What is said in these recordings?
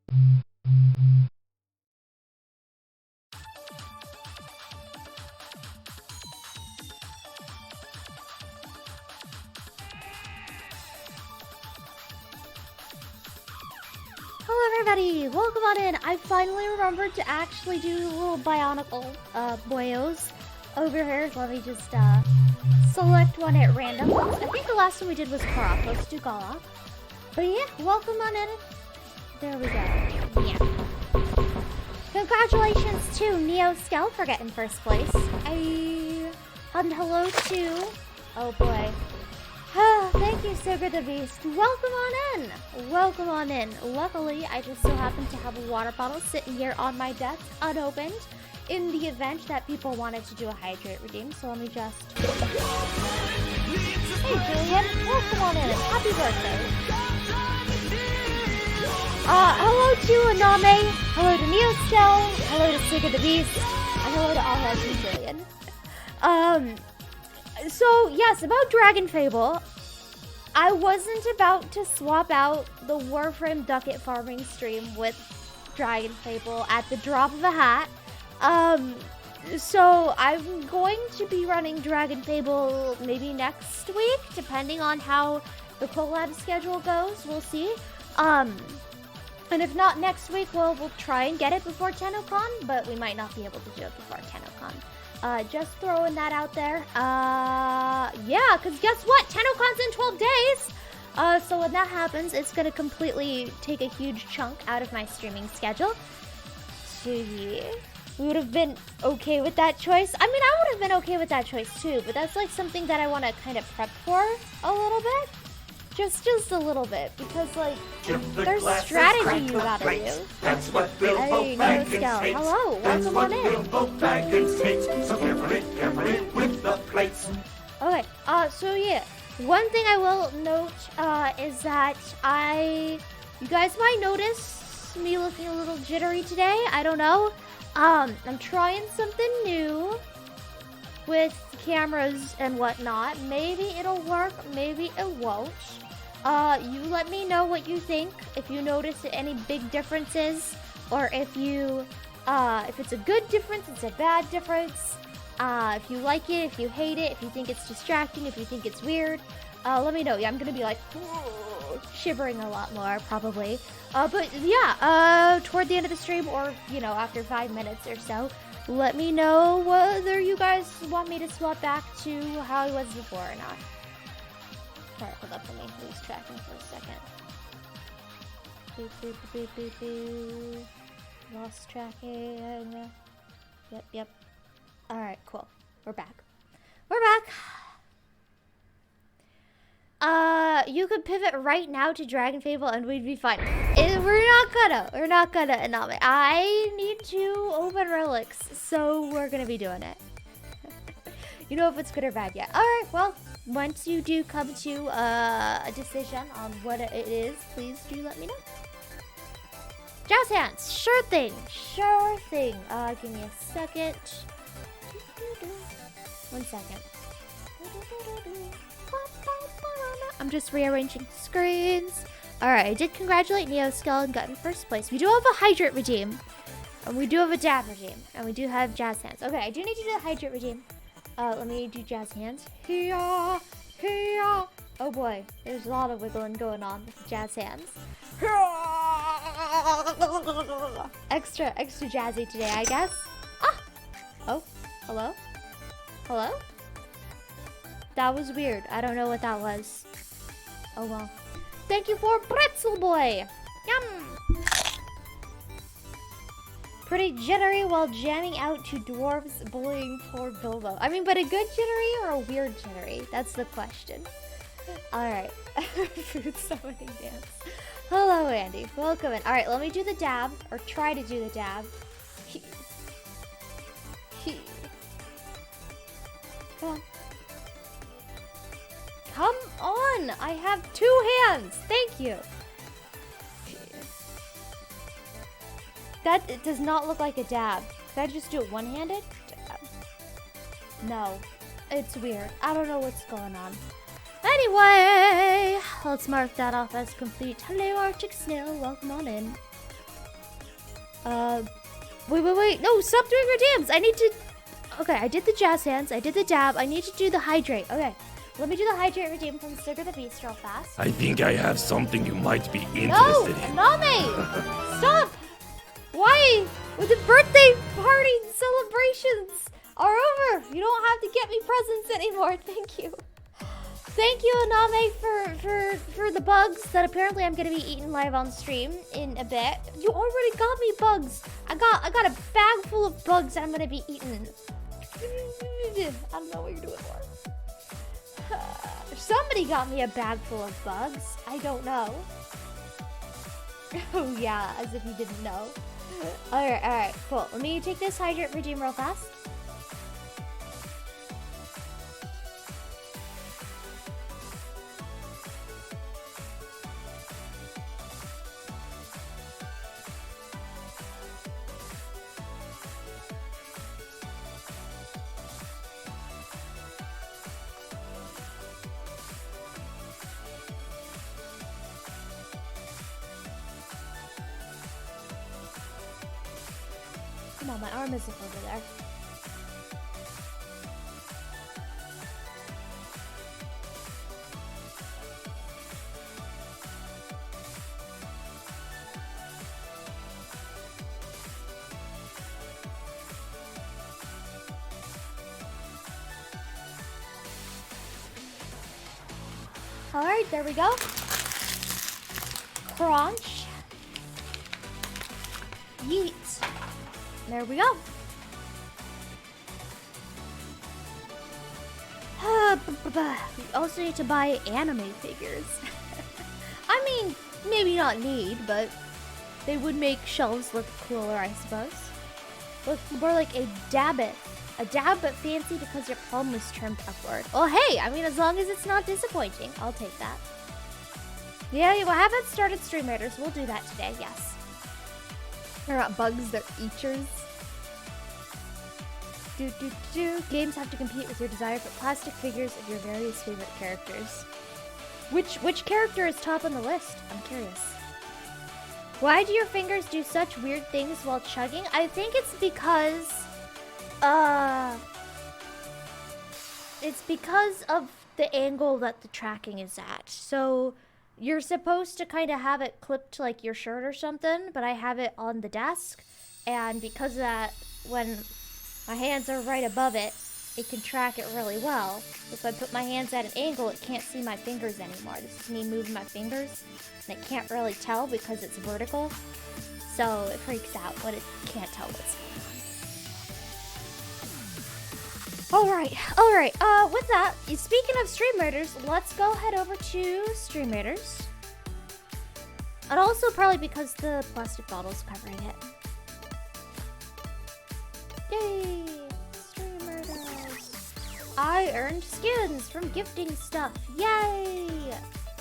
Hello everybody, welcome on in. I finally remembered to actually do little bionicle boyos over here. Let me just select one at random. I think the last one we did was Karok. Let's do Galak. But yeah, welcome on in. There we go. Yeah. Congratulations to NeoSkel for getting first place. And hello to... Oh boy. Thank you, Sugar the Beast. Welcome on in. Welcome on in. Luckily, I just so happen to have a water bottle sitting here on my desk, unopened, in the event that people wanted to do a hydrate redeem. So let me just... Hey, Julian. Welcome on in. Happy birthday. Hello to Aname. Hello to NeoSkel. Hello to Sugar the Beast. And hello to All Julian. So, yes, about Dragon Fable, I wasn't about to swap out the Warframe ducat farming stream with Dragon Fable at the drop of a hat. So I'm going to be running Dragon Fable maybe next week, depending on how the collab schedule goes. We'll see. And if not next week, we'll try and get it before Tennocon, but we might not be able to do it before Tennocon. Just throwing that out there. Yeah, because guess what? Tennocon's in 12 days! So when that happens, it's going to completely take a huge chunk out of my streaming schedule. So yeah, we would have been okay with that choice. I mean, I would have been okay with that choice too, but that's like something that I want to kind of prep for a little bit. Just a little bit, because like, there's strategy you gotta do. That's what Hey, NeoSkel. Hello, welcome on in. Okay, so yeah, one thing I will note, is that you guys might notice me looking a little jittery today. I don't know. I'm trying something new with cameras and whatnot. Maybe it'll work, maybe it won't. You let me know what you think, if you notice any big differences, or if it's a good difference, it's a bad difference, if you like it, if you hate it, if you think it's distracting, if you think it's weird, let me know. Yeah, I'm gonna be like, shivering a lot more, probably. But yeah, toward the end of the stream, or, you know, after 5 minutes or so, let me know whether you guys want me to swap back to how I was before or not. Alright, hold up, let me lose tracking for a second. Boop, boop, boop, boop, boop. Lost tracking. Yep. Alright, cool. We're back. You could pivot right now to Dragon Fable and we'd be fine. We're not gonna, Anami. I need to open relics, so we're gonna be doing it. You know if it's good or bad yet. Alright, well, once you do come to a decision on what it is, please do let me know. Jazz hands, sure thing. Give me a second. 1 second. I'm just rearranging screens. Alright, I did congratulate NeoSkel and got in first place. We do have a hydrate redeem. And we do have a dab redeem. And we do have jazz hands. Okay, I do need to do the hydrate redeem. Let me do jazz hands. Hiya! Oh boy, there's a lot of wiggling going on with the jazz hands. Extra jazzy today, I guess. Ah! Oh, hello? That was weird. I don't know what that was. Oh well. Thank you for pretzel boy! Yum! Pretty jittery while jamming out to dwarves bullying poor Bilbo. I mean, but a good jittery or a weird jittery? That's the question. Alright. Food summoning dance. Hello, Andy. Welcome in. Alright, let me do the dab. Or try to do the dab. Come on! I have 2 hands! Thank you! That does not look like a dab. Did I just do it one-handed? No. It's weird. I don't know what's going on. Anyway, let's mark that off as complete. Hello, Arctic Snail. Welcome on in. Wait. No, stop doing redeems. I need to... Okay, I did the jazz hands. I did the dab. I need to do the hydrate. Okay, let me do the hydrate redeem from Sugar the Beast real fast. I think I have something you might be interested in. No, Name! Stop! Why? The birthday party celebrations are over. You don't have to get me presents anymore. Thank you. Thank you, Aname, for the bugs that apparently I'm gonna be eating live on stream in a bit. You already got me bugs. I got a bag full of bugs I'm gonna be eating. I don't know what you're doing for. Somebody got me a bag full of bugs. I don't know. Oh yeah, as if you didn't know. Alright, cool. Let me take this hydrate redeem real fast. Come on, my arm isn't over there. Alright, there we go. Crunch. Yeet. There we go. We also need to buy anime figures. I mean, maybe not need, but they would make shelves look cooler, I suppose. Look more like a dabbit. A dab but fancy because your palm was trimmed upward. Well, hey, I mean, as long as it's not disappointing, I'll take that. Yeah, we haven't started Stream Raiders. We'll do that today, yes. They're not bugs, they're eaters. Games have to compete with your desire for plastic figures of your various favorite characters. Which character is top on the list? I'm curious. Why do your fingers do such weird things while chugging? I think it's because... it's because of the angle that the tracking is at. So you're supposed to kind of have it clipped to like your shirt or something, but I have it on the desk, and because of that, when my hands are right above it, it can track it really well. If I put my hands at an angle, it can't see my fingers anymore. This is me moving my fingers, and it can't really tell because it's vertical. So it freaks out when it can't tell what's going on. Alright, with that, speaking of Stream Raiders, let's go head over to Stream Raiders. And also probably because the plastic bottle's covering it. Yay! Stream Raiders. I earned skins from gifting stuff. Yay!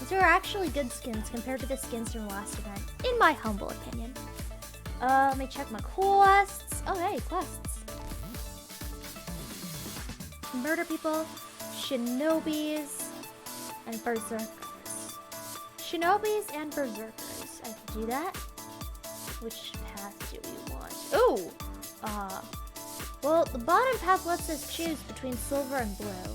These are actually good skins compared to the skins from the last event, in my humble opinion. Let me check my quests. Oh, hey, quests. Murder people, shinobis, and berserkers. Shinobis and berserkers. I can do that. Which path do we want? Oh! Well, the bottom path lets us choose between silver and blue.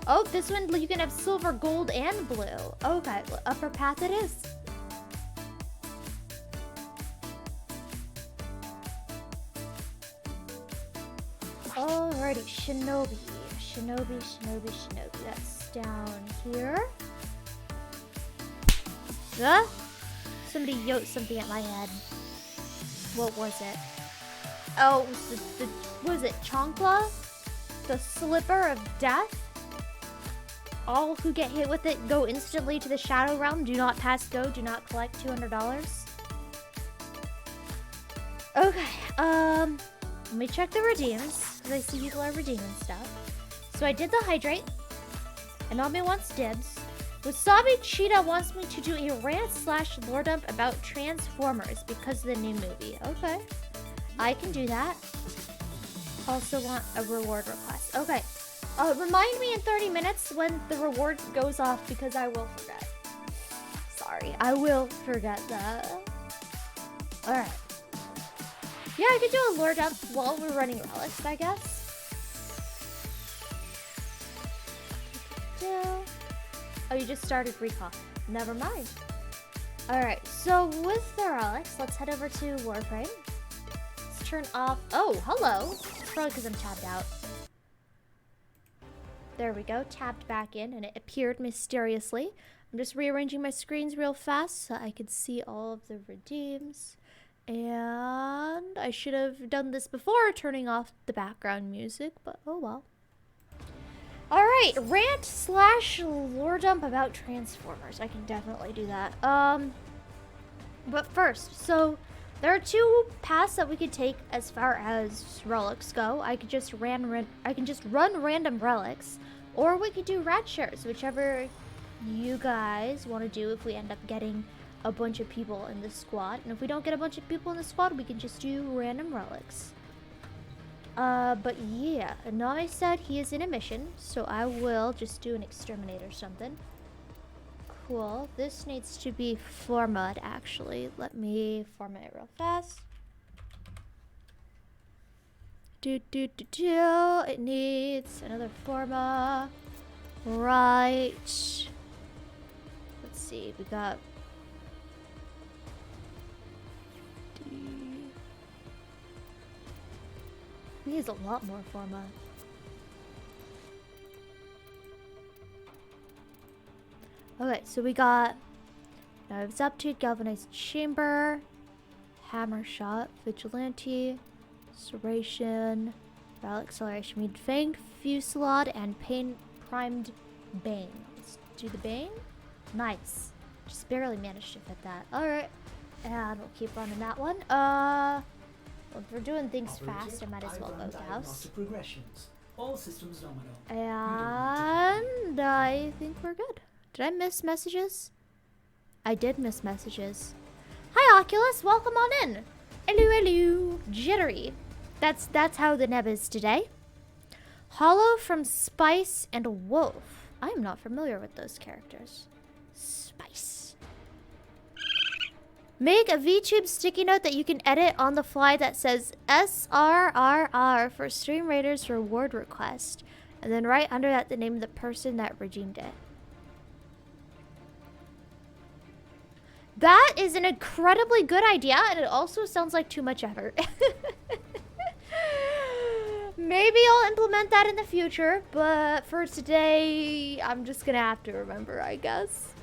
Oh, this one you can have silver, gold, and blue. Okay, upper path it is. Alrighty, shinobi. That's down here. Somebody yoked something at my head. What was it? Oh, it was what was it? Chancla? The slipper of death? All who get hit with it go instantly to the Shadow Realm. Do not pass go. Do not collect $200. Okay, let me check the redeems, because I see people are redeeming stuff. So I did the hydrate. Anami wants dibs. Wasabi Cheetah wants me to do a rant/lore dump about Transformers because of the new movie. Okay, I can do that. Also want a reward request. Okay, remind me in 30 minutes when the reward goes off because I will forget. Sorry, I will forget that. Alright. Yeah, I could do a lore dump while we're running relics, I guess. Oh, you just started recall. Never mind. Alright, so with the relics, let's head over to Warframe. Let's turn off... Oh, hello! It's probably because I'm tabbed out. There we go, tabbed back in, and it appeared mysteriously. I'm just rearranging my screens real fast so I could see all of the redeems. And I should have done this before turning off the background music, but oh well. Alright, rant / lore dump about Transformers. I can definitely do that. But first, so there are two paths that we could take as far as relics go. I could just run random relics, or we could do rat shares, whichever you guys want to do if we end up getting a bunch of people in the squad. And if we don't get a bunch of people in the squad, we can just do random relics. But yeah, Nami said he is in a mission, so I will just do an exterminate or something. Cool. This needs to be floor mud, actually. Let me format it real fast. It needs another forma. Right. Let's see, we got... He needs a lot more forma. Okay, so we got Knives Up to Galvanized Chamber, Hammer Shot, Vigilante, Serration, Battle Acceleration. We need Fanged Fusillade and Pain Primed Bane. Let's do the Bane. Nice. Just barely managed to fit that. Alright. And we'll keep running that one. Well, if we're doing things fast, I might as well go house. All systems nominal. And I think we're good. Did I miss messages? I did miss messages. Hi Oculus, welcome on in. Hello, hello. Jittery. That's how the Neb is today. Hollow from Spice and Wolf. I am not familiar with those characters. Spice. Make a VTube sticky note that you can edit on the fly that says SRRR for Stream Raiders reward request. And then write under that the name of the person that redeemed it. That is an incredibly good idea, and it also sounds like too much effort. Maybe I'll implement that in the future, but for today, I'm just gonna have to remember, I guess.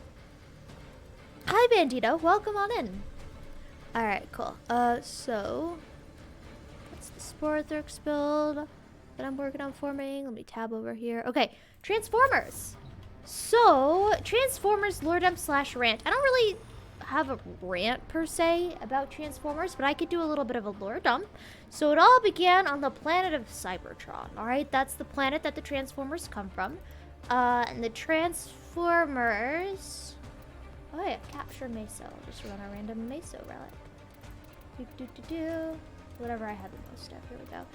Hi, Bandito. Welcome on in. Alright, cool. So... That's the Sporthrix build that I'm working on forming. Let me tab over here. Okay, Transformers. So, Transformers lore dump / rant. I don't really have a rant, per se, about Transformers, but I could do a little bit of a lore dump. So, it all began on the planet of Cybertron, alright? That's the planet that the Transformers come from. And the Transformers... Oh yeah, capture Meso. I'll just run a random Meso relic. Whatever I have the most of. Here we go.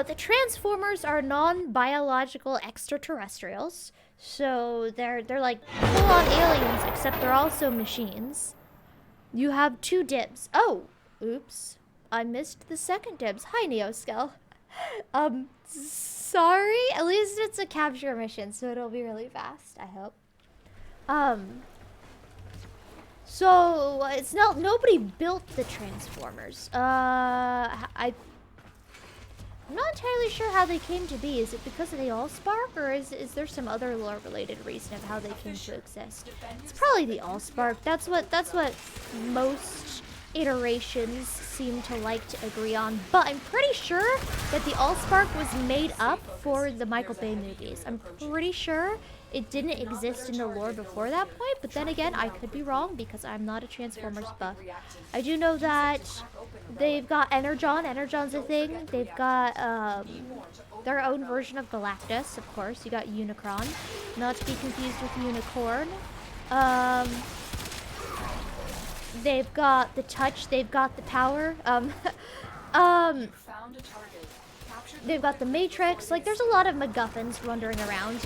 The Transformers are non-biological extraterrestrials. So they're like full-on aliens, except they're also machines. You have 2 dibs. Oh, oops. I missed the second dibs. Hi, Neoskel. Sorry. At least it's a capture mission, so it'll be really fast, I hope. So, it's not, nobody built the Transformers. I'm not entirely sure how they came to be. Is it because of the Allspark, or is there some other lore-related reason of how they came to exist? It's probably the Allspark. That's what most iterations seem to like to agree on. But I'm pretty sure that the Allspark was made up for the Michael Bay movies. I'm pretty sure it didn't exist in the lore before that point, but then again, I could be wrong because I'm not a Transformers buff. I do know that they've got Energon. Energon's a thing. They've got their own version of Galactus, of course. You got Unicron, not to be confused with Unicorn. They've got the touch. They've got the power. They've got the Matrix. Like, there's a lot of MacGuffins wandering around.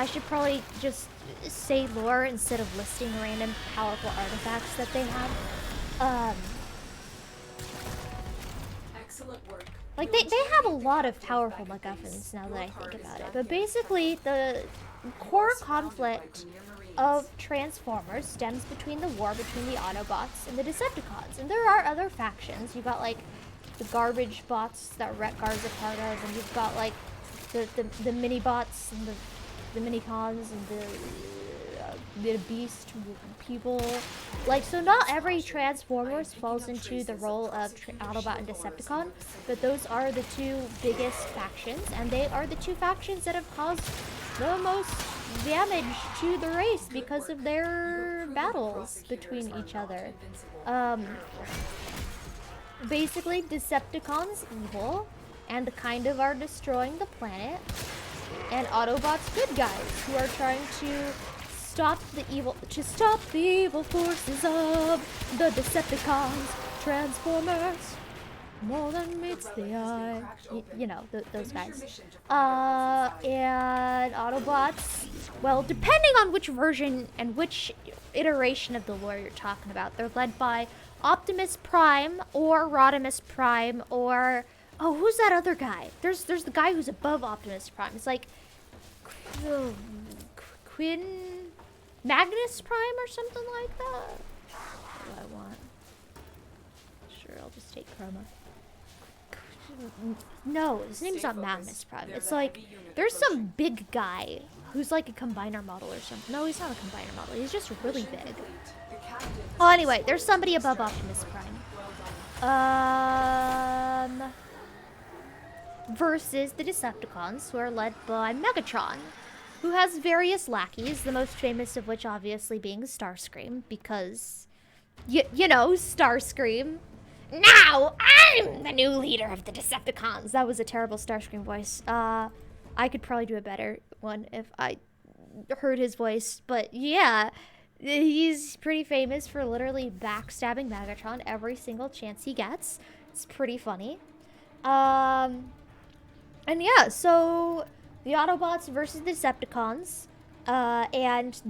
I should probably just say lore instead of listing random powerful artifacts that they have. Excellent work. Like, they have a lot of powerful MacGuffins now that I think about it. But basically, the core conflict of Transformers stems between the war between the Autobots and the Decepticons. And there are other factions. You've got, like, the garbage bots that Retgar's a part of, and you've got, like, the mini-bots and the mini-cons and the beast people. Like, so not every Transformers falls into the role of Autobot and Decepticon, but those are the two biggest factions, and they are the two factions that have caused the most damage to the race because of their battles between each other. Basically, Decepticons evil, and kind of are destroying the planet, and Autobots good guys who are trying to stop the evil forces of the Decepticons. Transformers, more than meets the eye. You know, those guys. And Autobots, well, depending on which version and which iteration of the lore you're talking about, they're led by Optimus Prime or Rodimus Prime or... Oh, who's that other guy? There's the guy who's above Optimus Prime. It's like... Quinn... Magnus Prime or something like that? What do I want? Sure, I'll just take Chroma. No, his name's not Magnus Prime. It's like, there's some big guy who's like a combiner model or something. No, he's not a combiner model. He's just really big. Oh, anyway, there's somebody above Optimus Prime. Versus the Decepticons, who are led by Megatron, who has various lackeys, the most famous of which obviously being Starscream, because, you know, Starscream. Now, I'm the new leader of the Decepticons. That was a terrible Starscream voice. I could probably do a better one if I heard his voice, but yeah, he's pretty famous for literally backstabbing Megatron every single chance he gets. It's pretty funny. And yeah, so... the Autobots versus the Decepticons, and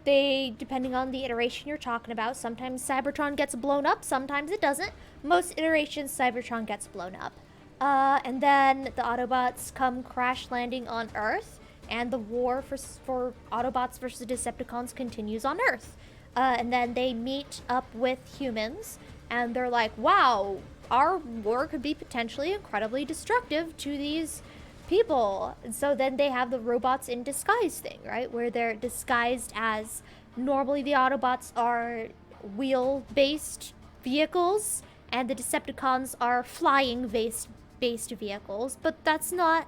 they, depending on the iteration you're talking about, sometimes Cybertron gets blown up, sometimes it doesn't. Most iterations, Cybertron gets blown up. And then the Autobots come crash landing on Earth, and the war for Autobots versus Decepticons continues on Earth. And then they meet up with humans, and they're like, wow, our war could be potentially incredibly destructive to these people. And so then they have the robots in disguise thing, right? Where they're disguised as, normally the Autobots are wheel-based vehicles, and the Decepticons are flying-based vehicles, but that's not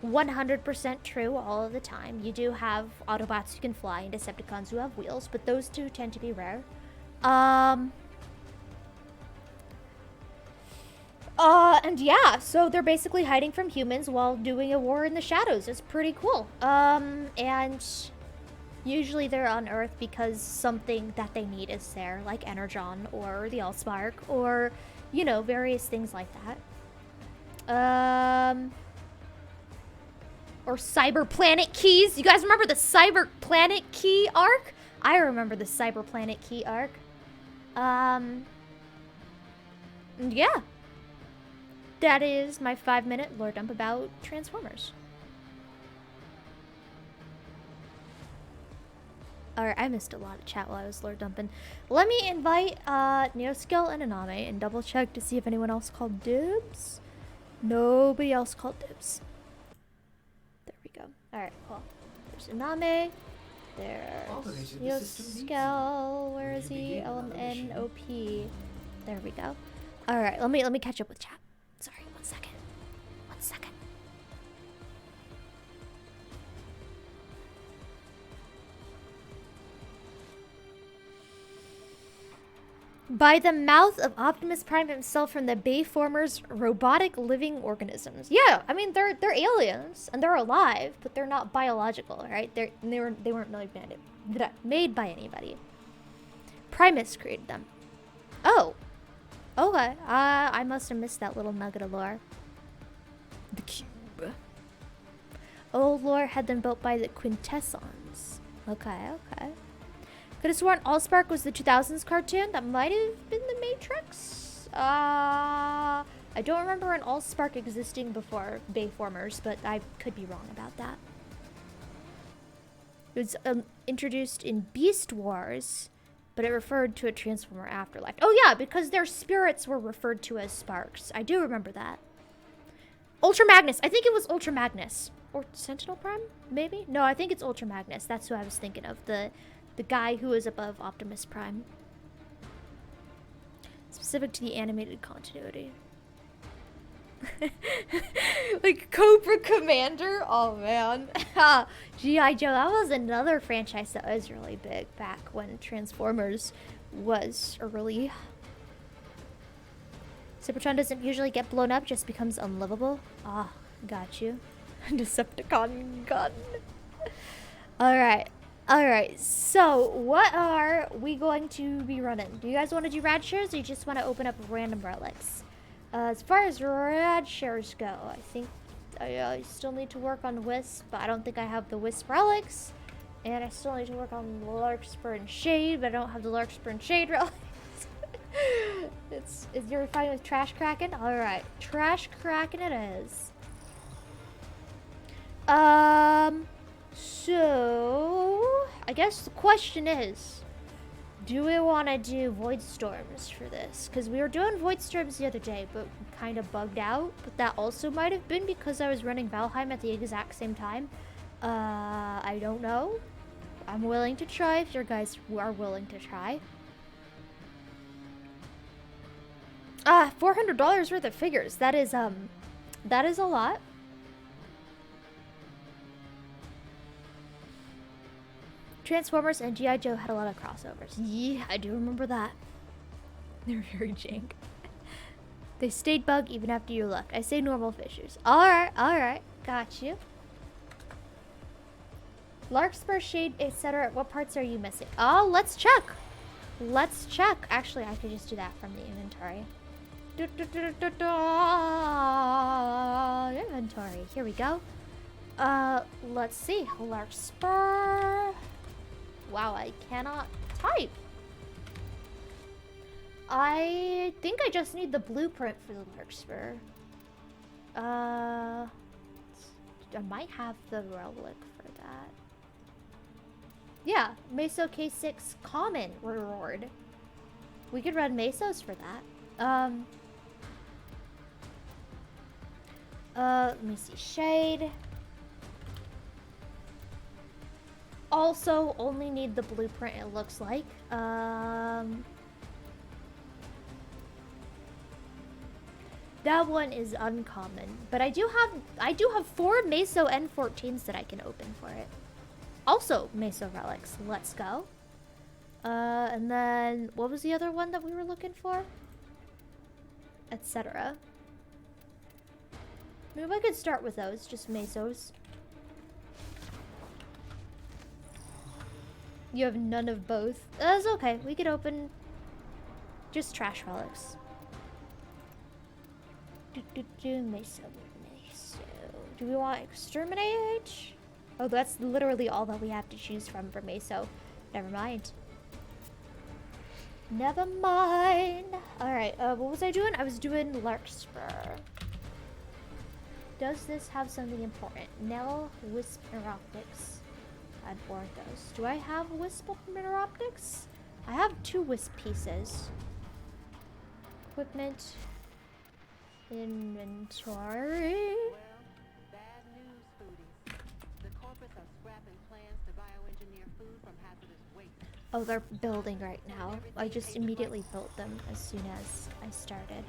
100% true all of the time. You do have Autobots who can fly and Decepticons who have wheels, but those two tend to be rare. And yeah, so they're basically hiding from humans while doing a war in the shadows. It's pretty cool. And usually they're on Earth because something that they need is there, like Energon or the Allspark or, you know, various things like that. Or Cyber Planet Keys. You guys remember the Cyber Planet Key arc? I remember the Cyber Planet Key arc. Yeah. That is my 5-minute lore dump about Transformers. Alright, I missed a lot of chat while I was lore dumping. Let me invite Neoscale and Aname and double check to see if anyone else called dibs. Nobody else called dibs. There we go. Alright, cool. There's Aname. There's Neoscale. Where is he? LMNOP. There we go. Alright, let me catch up with chat. Sorry, 1 second. 1 second. By the mouth of Optimus Prime himself from the Bayformers robotic living organisms. Yeah, I mean they're aliens and they're alive, but they're not biological, right? They weren't made by anybody. Primus created them. Oh. Okay, I must have missed that little nugget of lore. The cube. Old lore had them built by the Quintessons. Okay. Could have sworn Allspark was the 2000s cartoon. That might have been the Matrix. I don't remember an Allspark existing before Bayformers, but I could be wrong about that. It was introduced in Beast Wars, but it referred to a Transformer afterlife. Oh yeah, because their spirits were referred to as sparks. I do remember that. Ultra Magnus. I think it was Ultra Magnus. Or Sentinel Prime, maybe? No, I think it's Ultra Magnus. That's who I was thinking of. The guy who is above Optimus Prime. Specific to the animated continuity. Like Cobra Commander? Oh man. G.I. Joe, that was another franchise that was really big back when Transformers was early. Cybertron doesn't usually get blown up, just becomes unlivable. Ah, got you. Decepticon gun. Alright, so what are we going to be running? Do you guys want to do rad shares, or you just want to open up random relics? As far as rad shares go, I think I still need to work on Wisp, but I don't think I have the Wisp relics. And I still need to work on Larkspur and Shade, but I don't have the Larkspur and Shade relics. You're fine with Trash Kraken? Alright, Trash Kraken it is. So I guess the question is, do we want to do Void Storms for this? Because we were doing Void Storms the other day, but kind of bugged out. But that also might have been because I was running Valheim at the exact same time. I don't know. I'm willing to try if you guys are willing to try. $400 worth of figures. That is a lot. Transformers and G.I. Joe had a lot of crossovers. Yeah, I do remember that. They're very jank. They stayed bug even after you left. I say normal fissures. Alright. Got you. Larkspur, Shade, etc. What parts are you missing? Oh, let's check. Actually, I could just do that from the inventory. Inventory. Here we go. Let's see. Larkspur. Wow, I cannot type. I think I just need the blueprint for the Larkspur. I might have the relic for that. Yeah, Meso K6 common reward. We could run Mesos for that. Let me see. Shade. Also, only need the blueprint, it looks like. That one is uncommon, but I do have 4 Meso N14s that I can open for it. Also, Meso relics. Let's go. And then what was the other one that we were looking for? Etc. Maybe I could start with those, just Mesos. You have none of both. That's okay. We could open just trash relics. Meso. Do we want Exterminate? Oh, that's literally all that we have to choose from for Meso. Never mind. Alright, what was I doing? I was doing Larkspur. Does this have something important? Nell, Wisp, Neuroptics. I'd board those. Do I have Wisp Neuroptics? I have 2 Wisp pieces. Equipment. Inventory. Well, bad news, foodies. The corporates are scrapping plans to bioengineer food from hazardous waste. Oh, they're building right now. I just immediately built them as soon as I started.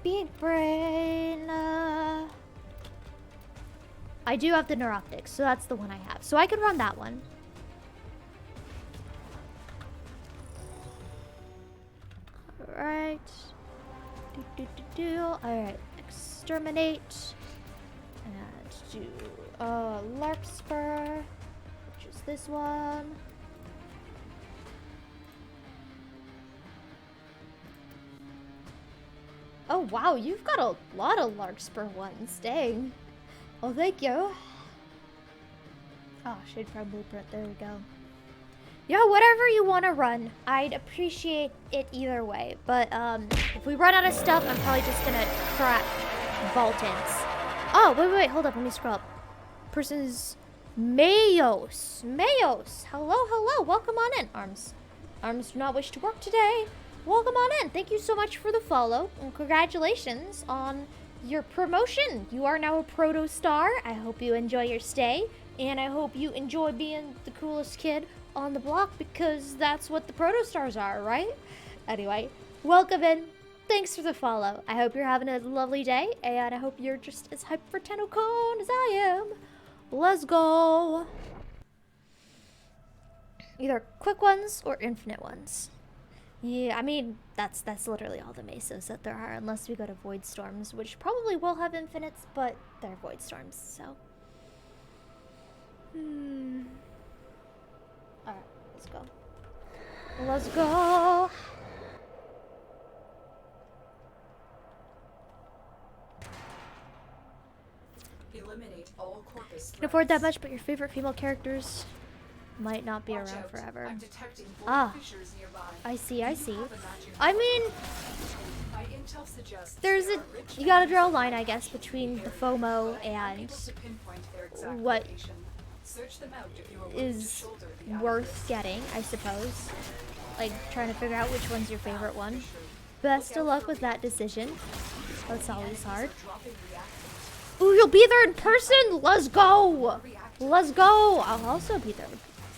Big brain. I do have the Neuroptics, so that's the one I have. So I could run that one. Alright. Alright. Exterminate. And do Larkspur, which is this one. Oh wow, you've got a lot of Larkspur ones, dang. Oh, thank you. Oh, Shade Prime Blueprint, there we go. Yeah, whatever you want to run. I'd appreciate it either way. But if we run out of stuff, I'm probably just gonna crack Voltons. Oh, wait, hold up. Let me scroll up. Person's Mayos. Hello. Welcome on in. Arms do not wish to work today. Welcome on in. Thank you so much for the follow. And congratulations on your promotion. You are now a proto star. I hope you enjoy your stay. And I hope you enjoy being the coolest kid on the block, because that's what the proto stars are, right? Anyway, welcome in. Thanks for the follow. I hope you're having a lovely day, and I hope you're just as hyped for Tennocon as I am. Let's go. Either quick ones or infinite ones. Yeah, I mean, that's literally all the mesos that there are, unless we go to Void Storms, which probably will have infinites, but they're Void Storms, so. Alright, let's go. Let's go! Eliminate all corpus. Can afford that much, but your favorite female characters might not be around forever. I'm detecting fissures nearby. I see. I mean, My intel suggests there's a, you gotta draw a line, I guess, between the FOMO and able to pinpoint their exact what location. Search them out if you are willing to is shoulder the worth getting, I suppose. Like, trying to figure out which one's your favorite one. Best of luck with that decision. That's always hard. Ooh, you'll be there in person? Let's go! Let's go! I'll also be there.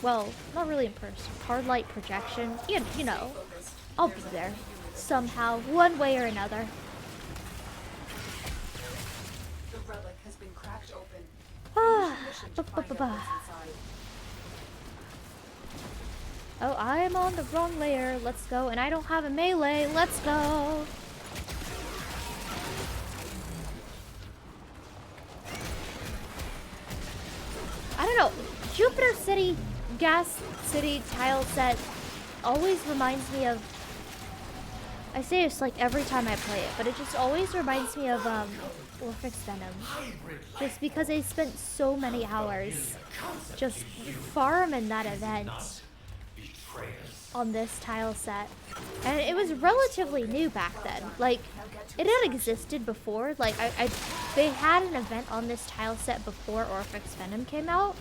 Well, not really in person. Hard light projection. You know. I'll be there. Somehow. One way or another. The relic has been cracked open. Ah. Oh, I'm on the wrong layer. Let's go. And I don't have a melee. Let's go. I don't know. Jupiter City, Gas City tile set always reminds me of... I say this like every time I play it, but it just always reminds me of Warframe Venom. Just because I spent so many hours just farming that event on this tile set. And it was relatively new back then. Like, it had existed before. Like, they had an event on this tile set before Warframe Venom came out.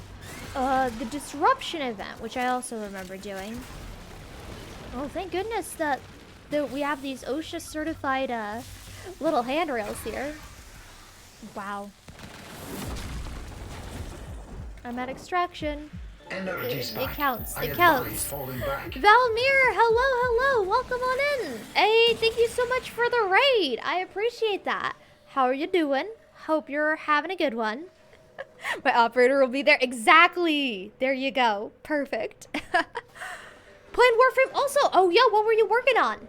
The Disruption event, which I also remember doing. Oh, thank goodness that we have these OSHA certified little handrails here. Wow. I'm at extraction. It counts. It counts. Valmir, hello. Welcome on in. Hey, thank you so much for the raid. I appreciate that. How are you doing? Hope you're having a good one. My operator will be there. Exactly. There you go. Perfect. Playing Warframe also. Oh, yeah. What were you working on?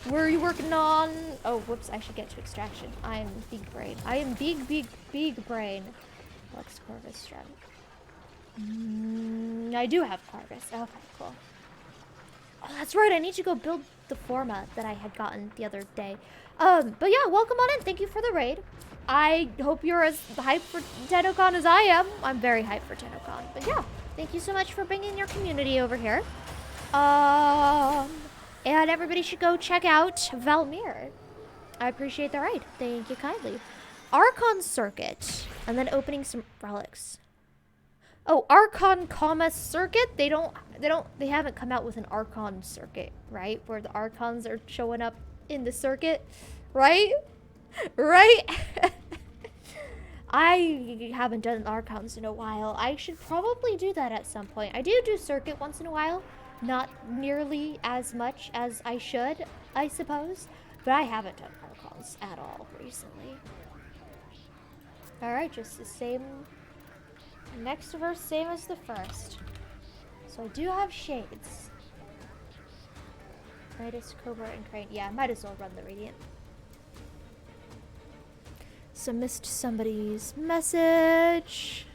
Were you working on... Oh, whoops. I should get to extraction. I am big brain. I am big brain. Lux Corvus Strength. I do have Carvis. Okay, cool. Oh, that's right. I need to go build the Forma that I had gotten the other day. But yeah, welcome on in. Thank you for the raid. I hope you're as hyped for Tennocon as I am. I'm very hyped for Tennocon. But yeah, thank you so much for bringing your community over here. And everybody should go check out Valmir. I appreciate the raid. Thank you kindly. Archon Circuit. And then opening some relics. Oh, Archon, Circuit? They haven't come out with an Archon Circuit, right? Where the Archons are showing up in the circuit, right? Right? I haven't done Archons in a while. I should probably do that at some point. I do Circuit once in a while. Not nearly as much as I should, I suppose. But I haven't done Archons at all recently. Alright, just the same... Next verse, same as the first. So I do have shades. Midas, Cobra, and Crane. Yeah, might as well run the Radiant. So missed somebody's message.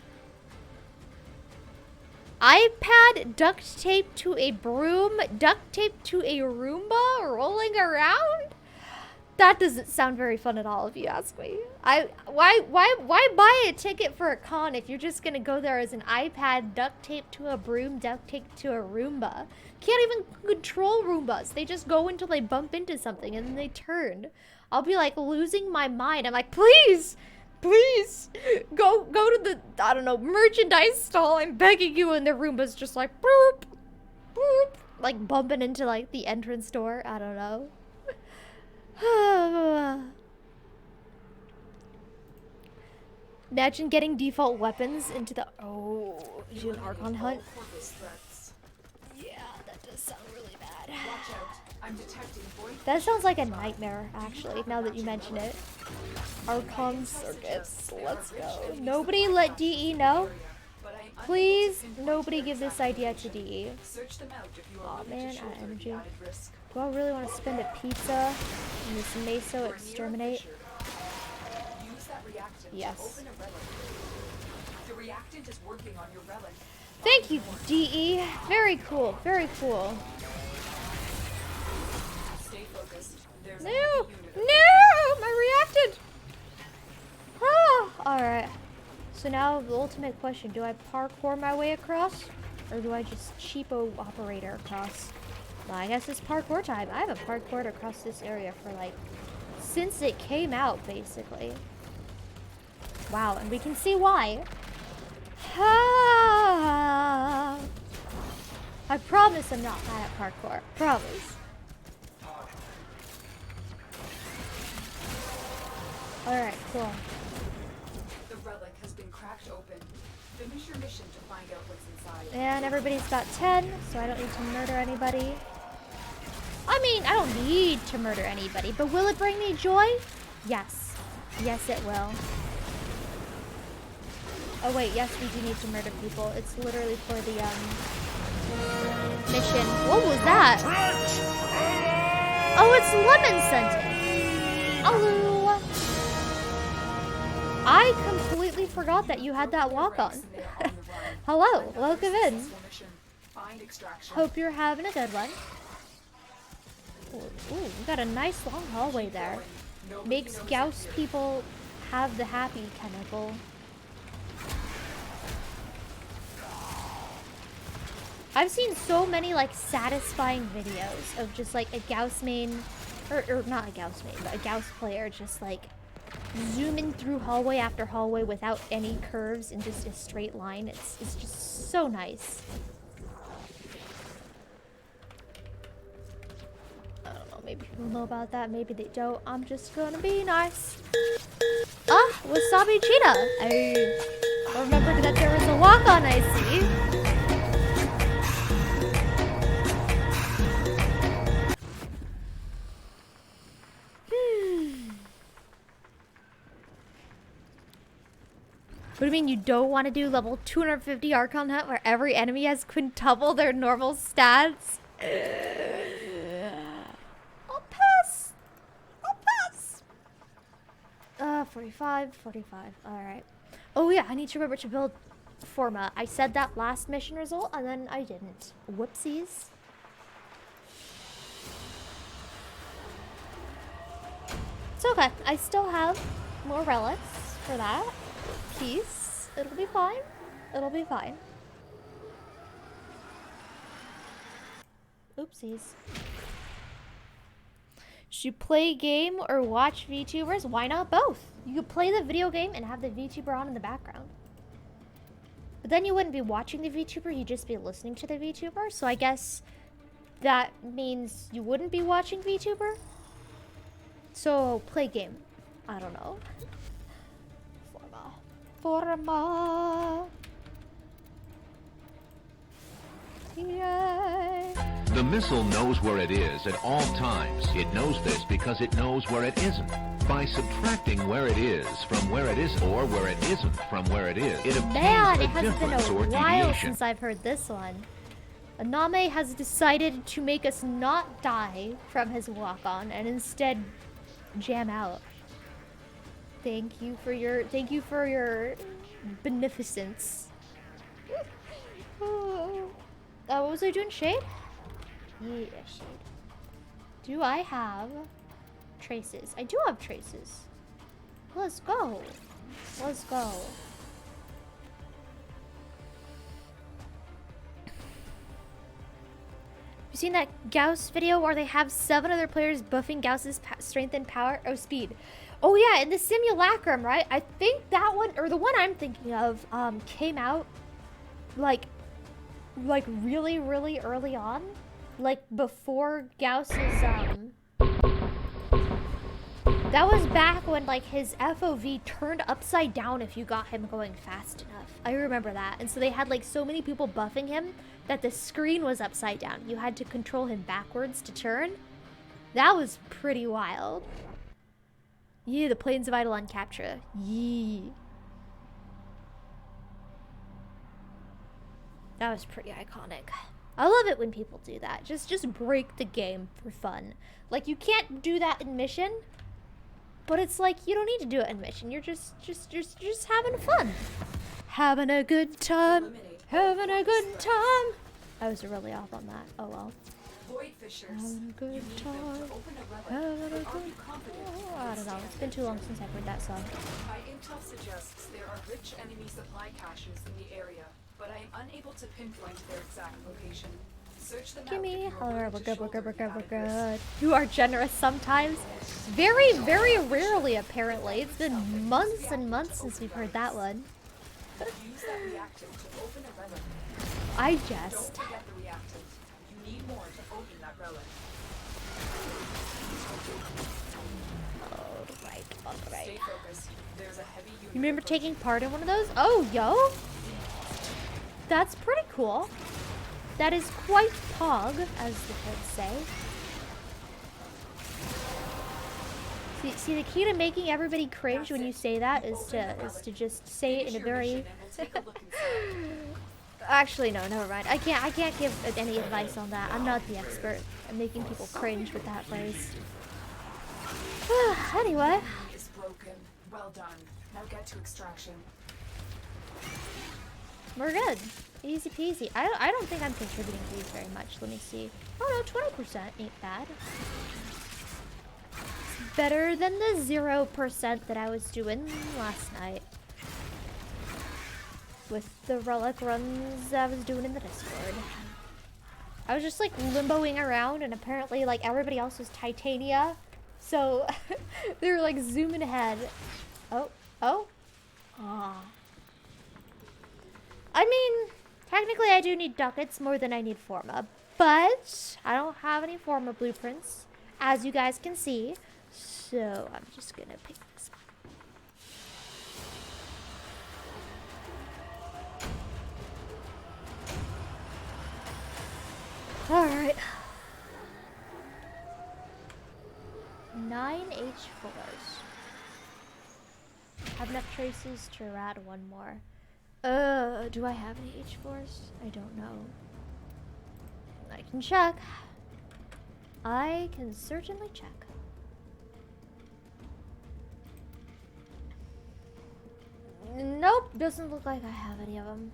iPad duct taped to a broom, duct taped to a Roomba rolling around? That doesn't sound very fun at all if you ask me. Why buy a ticket for a con if you're just gonna go there as an iPad duct taped to a broom, duct taped to a Roomba? Can't even control Roombas. They just go until they bump into something and then they turn. I'll be like losing my mind. I'm like, please, please, go to the, I don't know, merchandise stall. I'm begging you, and the Roomba's just like boop, boop, like bumping into like the entrance door. I don't know. Imagine getting default weapons into the you do an Archon hunt. Yeah, that does sound really bad. Watch out. I'm detecting void. That sounds like a nightmare, actually, now that you mention it. Archon circuits, let's go. Nobody let DE know. Please, nobody give this idea to DE. Search them out if you Aw, are man, out of energy. added risk. Do I really want to spend a pizza in this Meso exterminate? Use that reactant Yes. to open a relic. The reactant is working on your relic. Thank you, DE. Very cool, very cool. Stay focused. There's a No! heavy unit. No! My reacted! Ah! Alright. So now the ultimate question, do I parkour my way across? Or do I just cheapo operator across? Well, I guess it's parkour time. I haven't parkoured across this area for like, since it came out, basically. Wow, and we can see why. Ah! I promise I'm not bad at parkour. Promise. Alright, cool. The relic has been cracked open. Finish your mission to find out what's inside. And everybody's got 10, so I don't need to murder anybody. I mean, I don't need to murder anybody, but will it bring me joy? Yes. Yes, it will. Oh wait, yes, we do need to murder people. It's literally for the, mission. What was that? Oh, it's lemon scented. Hello. I completely forgot that you had that walk on. Hello, welcome in. Find extraction. Hope you're having a good one. Ooh, we got a nice long hallway there. Makes Gauss people have the happy chemical. I've seen so many like satisfying videos of just like a Gauss main, or not a Gauss main, but a Gauss player just like zooming through hallway after hallway without any curves in just a straight line. It's just so nice. I don't know, maybe people know about that, maybe they don't. I'm just gonna be nice. Ah, Wasabi Cheetah! I remembered that there was a walk-on, I see. What do you mean you don't want to do level 250 Archon Hunt where every enemy has quintuple their normal stats? I'll pass. I'll pass. 45. Alright. Oh yeah, I need to remember to build Forma. I said that last mission result and then I didn't. Whoopsies. It's okay. I still have more relics for that. Peace. It'll be fine. It'll be fine. Oopsies. Should you play game or watch VTubers? Why not both? You could play the video game and have the VTuber on in the background. But then you wouldn't be watching the VTuber, you'd just be listening to the VTuber. So I guess that means you wouldn't be watching VTuber. So play game. I don't know. Forma. Yay. The missile knows where it is at all times. It knows this because it knows where it isn't. By subtracting where it is from where it isn't, or where it isn't from where it is, it obtains Man, a it has been difference or a while deviation. since I've heard this one. Aname has decided to make us not die from his walk-on and instead jam out. Thank you for your beneficence. What was I doing? Shade? Yeah, shade. Do I have traces. I do have traces. Let's go. Let's go. You seen that Gauss video where they have 7 other players buffing Gauss's strength and power? Oh, speed. Oh yeah, in the simulacrum, right? I think that one, or the one I'm thinking of, came out like really, really early on, like before Gauss's, that was back when like his FOV turned upside down if you got him going fast enough. I remember that. And so they had like so many people buffing him that the screen was upside down. You had to control him backwards to turn. That was pretty wild. Yeah, the plains of Eidolon capture. Yee. That was pretty iconic. I love it when people do that. Just break the game for fun. Like, you can't do that in mission, but it's like you don't need to do it in mission. You're just having fun. Having a good time. Having a good time. I was really off on that. Oh well. Void fishers. Having a good time. Having a good time. Oh, I don't know. It's been too long since I've heard that song. My intel suggests there are rich enemy supply caches in the area, but I am unable to pinpoint their exact location. Search them out. Gimme. if you are We're willing good, to we're shoulder good, we're the good, we're added risk. good. You are generous sometimes. Very, very rarely, apparently. It's been months and months since we've heard that one. Use that reactant to open a relic. I Don't jest. forget the reactant. You need more to open that relic. Alright. Stay focused. There's a heavy unit. You remember approaching. taking part in one of those? Oh, yo! That's pretty cool. That is quite pog, as the kids say. See, the key to making everybody cringe when you say that is to just say it in a Finish your very. mission and we'll take a look inside. Actually, no, never mind. I can't give any advice on that. I'm not the expert at making people cringe with that phrase. Anyway. Is broken. Well done. Now get to extraction. We're good. Easy peasy. I don't think I'm contributing to these very much. Let me see. Oh no, 20% ain't bad. It's better than the 0% that I was doing last night. With the relic runs I was doing in the Discord. I was just like limboing around and apparently like everybody else was Titania. So they were like zooming ahead. Oh. Ah. I mean, technically I do need ducats more than I need Forma, but I don't have any Forma blueprints, as you guys can see, so I'm just gonna pick this one. Alright. 9 H4s. Have enough traces to add one more. Do I have any H4s? I don't know. I can check. I can certainly check. Nope, doesn't look like I have any of them.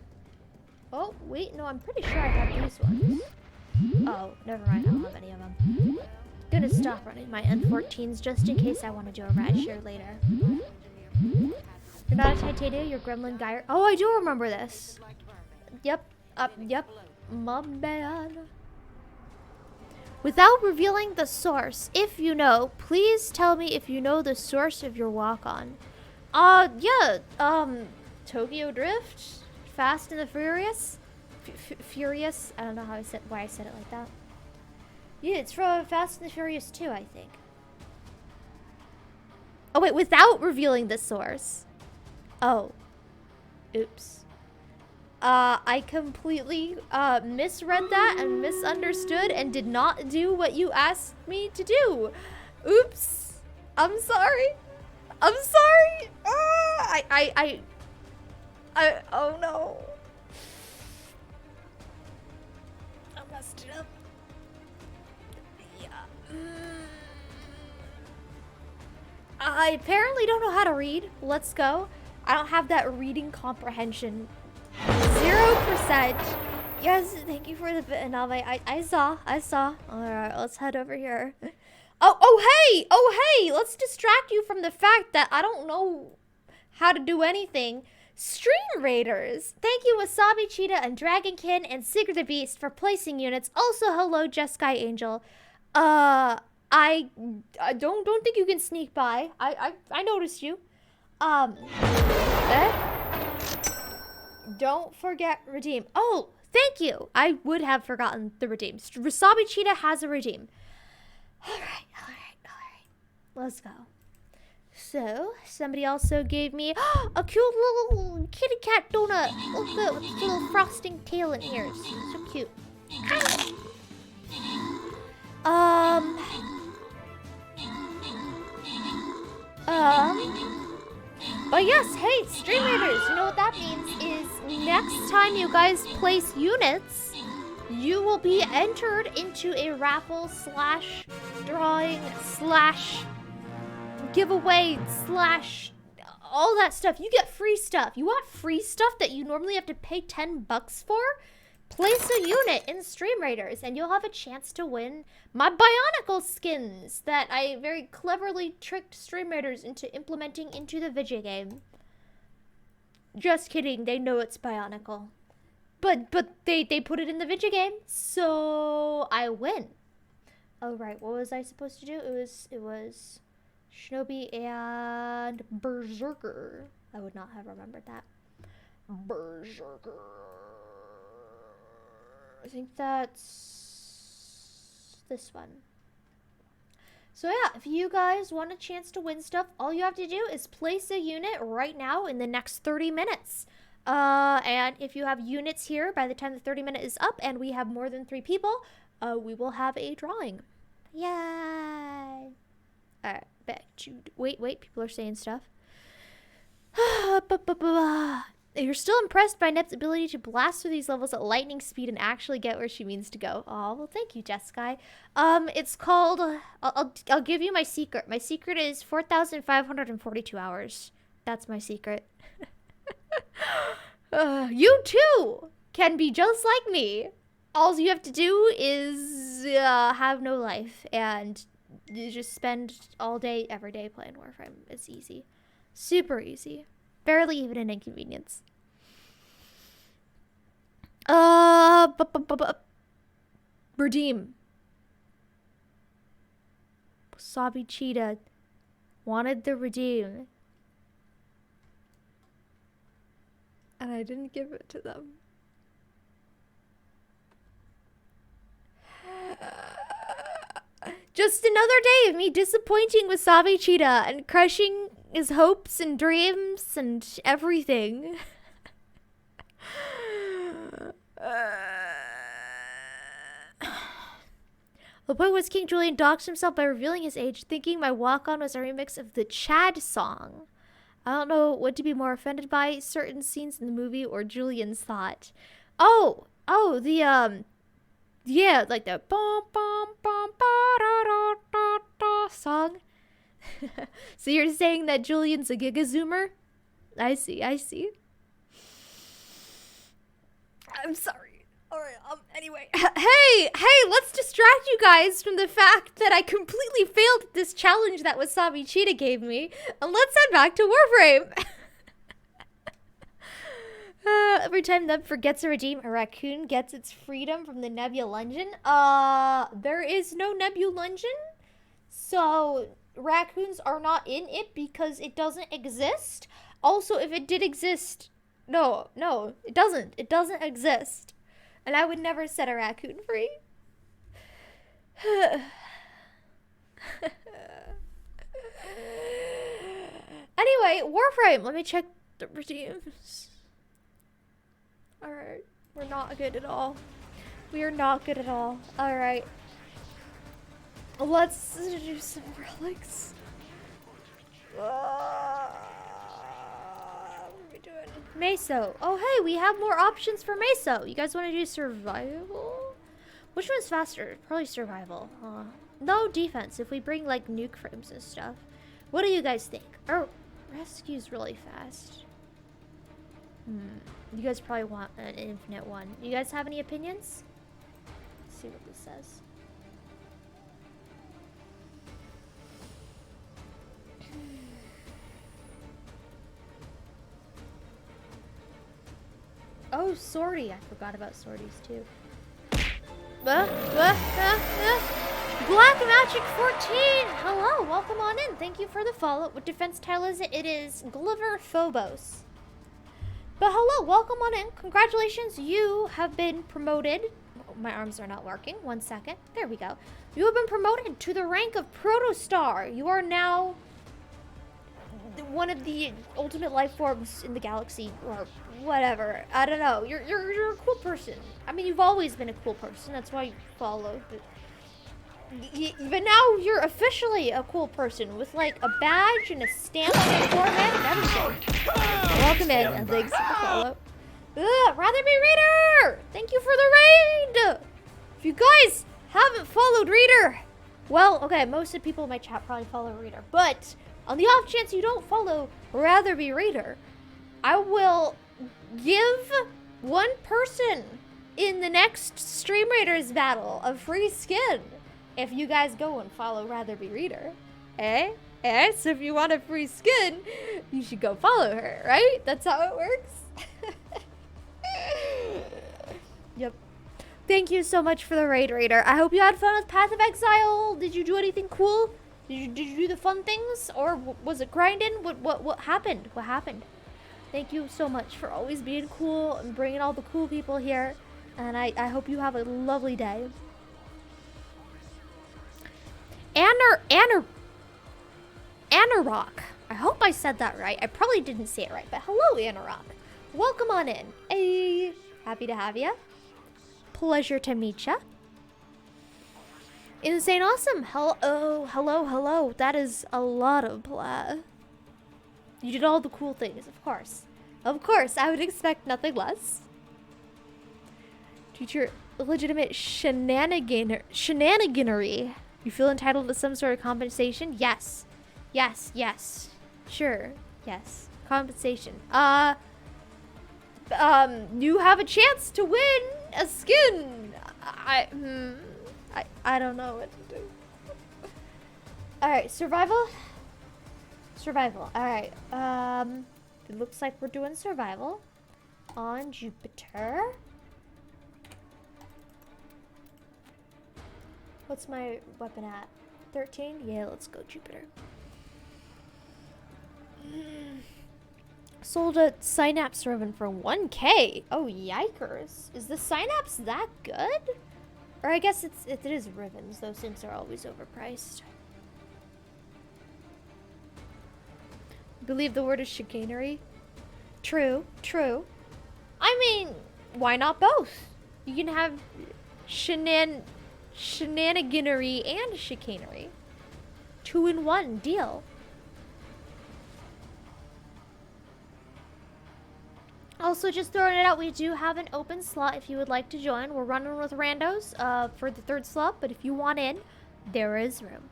Oh, wait, no, I'm pretty sure I have these ones. Oh, never mind, I don't have any of them. Gonna stop running my N14s just in case I want to do a rad share later. You're not a Titania, you're Gremlin Geyer. Oh, I do remember this. Yep, yep. My bad. Without revealing the source, if you know, please tell me if you know the source of your walk-on. Yeah, Tokyo Drift, Fast and the Furious, Furious. I don't know why I said it like that. Yeah, it's from Fast and the Furious 2, I think. Oh wait, without revealing the source. Oh. Oops. I completely misread that and misunderstood and did not do what you asked me to do. Oops. I'm sorry. I'm sorry. Oh no. I messed it up. Yeah. I apparently don't know how to read. Let's go. I don't have that reading comprehension. 0%. Yes, thank you for the bit, Nave. I saw. Alright, let's head over here. Oh, hey, let's distract you from the fact that I don't know how to do anything. Stream Raiders. Thank you, Wasabi Cheetah and Dragonkin and Sigurd the Beast for placing units. Also, hello, Jeskai Angel. I don't think you can sneak by. I noticed you. Don't forget redeem. Oh, thank you. I would have forgotten the redeem. Wasabi Cheetah has a redeem. All right. Let's go. So, somebody also gave me a cute little kitty cat donut. Look at with a little frosting tail in here. So cute. But yes, hey, Stream Raiders, you know what that means is next time you guys place units, you will be entered into a raffle / drawing / giveaway / all that stuff. You get free stuff. You want free stuff that you normally have to pay $10 for? Place a unit in Stream Raiders and you'll have a chance to win my Bionicle skins that I very cleverly tricked Stream Raiders into implementing into the Vijagame. Just kidding, they know it's Bionicle. But they put it in the Vijagame, so I win. Oh right, what was I supposed to do? It was Shinobi and Berserker. I would not have remembered that. Berserker. I think that's this one. So yeah, if you guys want a chance to win stuff, all you have to do is place a unit right now in the next 30 minutes. And if you have units here by the time the 30 minute is up and we have more than 3 people, we will have a drawing. Yay! Alright, back to... Wait, people are saying stuff. You're still impressed by Neb's ability to blast through these levels at lightning speed and actually get where she means to go. Oh, well, thank you, Jeskai. It's called... I'll give you my secret. My secret is 4,542 hours. That's my secret. You too can be just like me. All you have to do is have no life and you just spend all day, every day playing Warframe. It's easy. Super easy. Barely even an inconvenience. Redeem. Wasabi Cheetah wanted the redeem. And I didn't give it to them. Just another day of me disappointing Wasabi Cheetah and crushing his hopes and dreams and everything. The boy was King Julian doxed himself by revealing his age, thinking my walk-on was a remix of the Chad song. I don't know what to be more offended by, certain scenes in the movie or Julian's thought. Oh, the, yeah, like the bum bum bum ba da da da da song. So you're saying that Julian's a gigazoomer? I see. I'm sorry. Alright, anyway. Hey, let's distract you guys from the fact that I completely failed at this challenge that Wasabi Cheetah gave me. And let's head back to Warframe. Every time Neb forgets to redeem, a raccoon gets its freedom from the Nebulungeon. There is no Nebulungeon. So, raccoons are not in it because it doesn't exist. Also, if it did exist... No, it doesn't. It doesn't exist. And I would never set a raccoon free. Anyway, Warframe. Let me check the redeems. Alright. We're not good at all. We are not good at all. Alright. Let's do some relics. What are we doing? Meso. Oh, hey, we have more options for Meso. You guys want to do survival? Which one's faster? Probably survival. No defense if we bring, like, nuke frames and stuff. What do you guys think? Oh, rescue's really fast. You guys probably want an infinite one. You guys have any opinions? Let's see what this says. Oh, Sortie. I forgot about sorties too. Black Magic 14. Hello, welcome on in. Thank you for the follow. What defense title is it? It is Gulliver Phobos. But hello, welcome on in. Congratulations, you have been promoted. Oh, my arms are not working. 1 second. There we go. You have been promoted to the rank of Protostar. You are now one of the ultimate life forms in the galaxy, or whatever. I don't know. You're a cool person. I mean, you've always been a cool person. That's why you followed. But now you're officially a cool person with like a badge and a stamp on your forehead and everything. Welcome in and thanks for the follow. Rather be Reader! Thank you for the raid! If you guys haven't followed Reader, well, okay, most of the people in my chat probably follow Reader, but on the off chance you don't follow Rather Be Reader, I will give one person in the next Stream Raiders battle a free skin if you guys go and follow Rather Be Reader. Eh? So if you want a free skin, you should go follow her, right? That's how it works. Yep. Thank you so much for the raid, Raider. I hope you had fun with Path of Exile. Did you do anything cool? Did you do the fun things? Or was it grinding? What happened? What happened? Thank you so much for always being cool and bringing all the cool people here. And I hope you have a lovely day. Anarok. I hope I said that right. I probably didn't say it right, but hello, Anarok. Welcome on in. Hey, happy to have ya. Pleasure to meet ya. Insane awesome. Hello. That is a lot of blah. You did all the cool things, of course. Of course, I would expect nothing less. Teacher, illegitimate shenaniganery. You feel entitled to some sort of compensation? Yes. Sure. Yes. Compensation. You have a chance to win a skin. I don't know what to do. Alright, survival. Alright. It looks like we're doing survival on Jupiter. What's my weapon at? 13? Yeah, let's go Jupiter. Sold a Synapse ribbon for 1K. Oh, yikers. Is the Synapse that good? Or I guess it is ribbons. Those things are always overpriced. I believe the word is chicanery. True. I mean, why not both? You can have shenaniganery and chicanery. 2-in-1 deal. Also, just throwing it out, we do have an open slot if you would like to join. We're running with randos for the 3rd slot, but if you want in, there is room.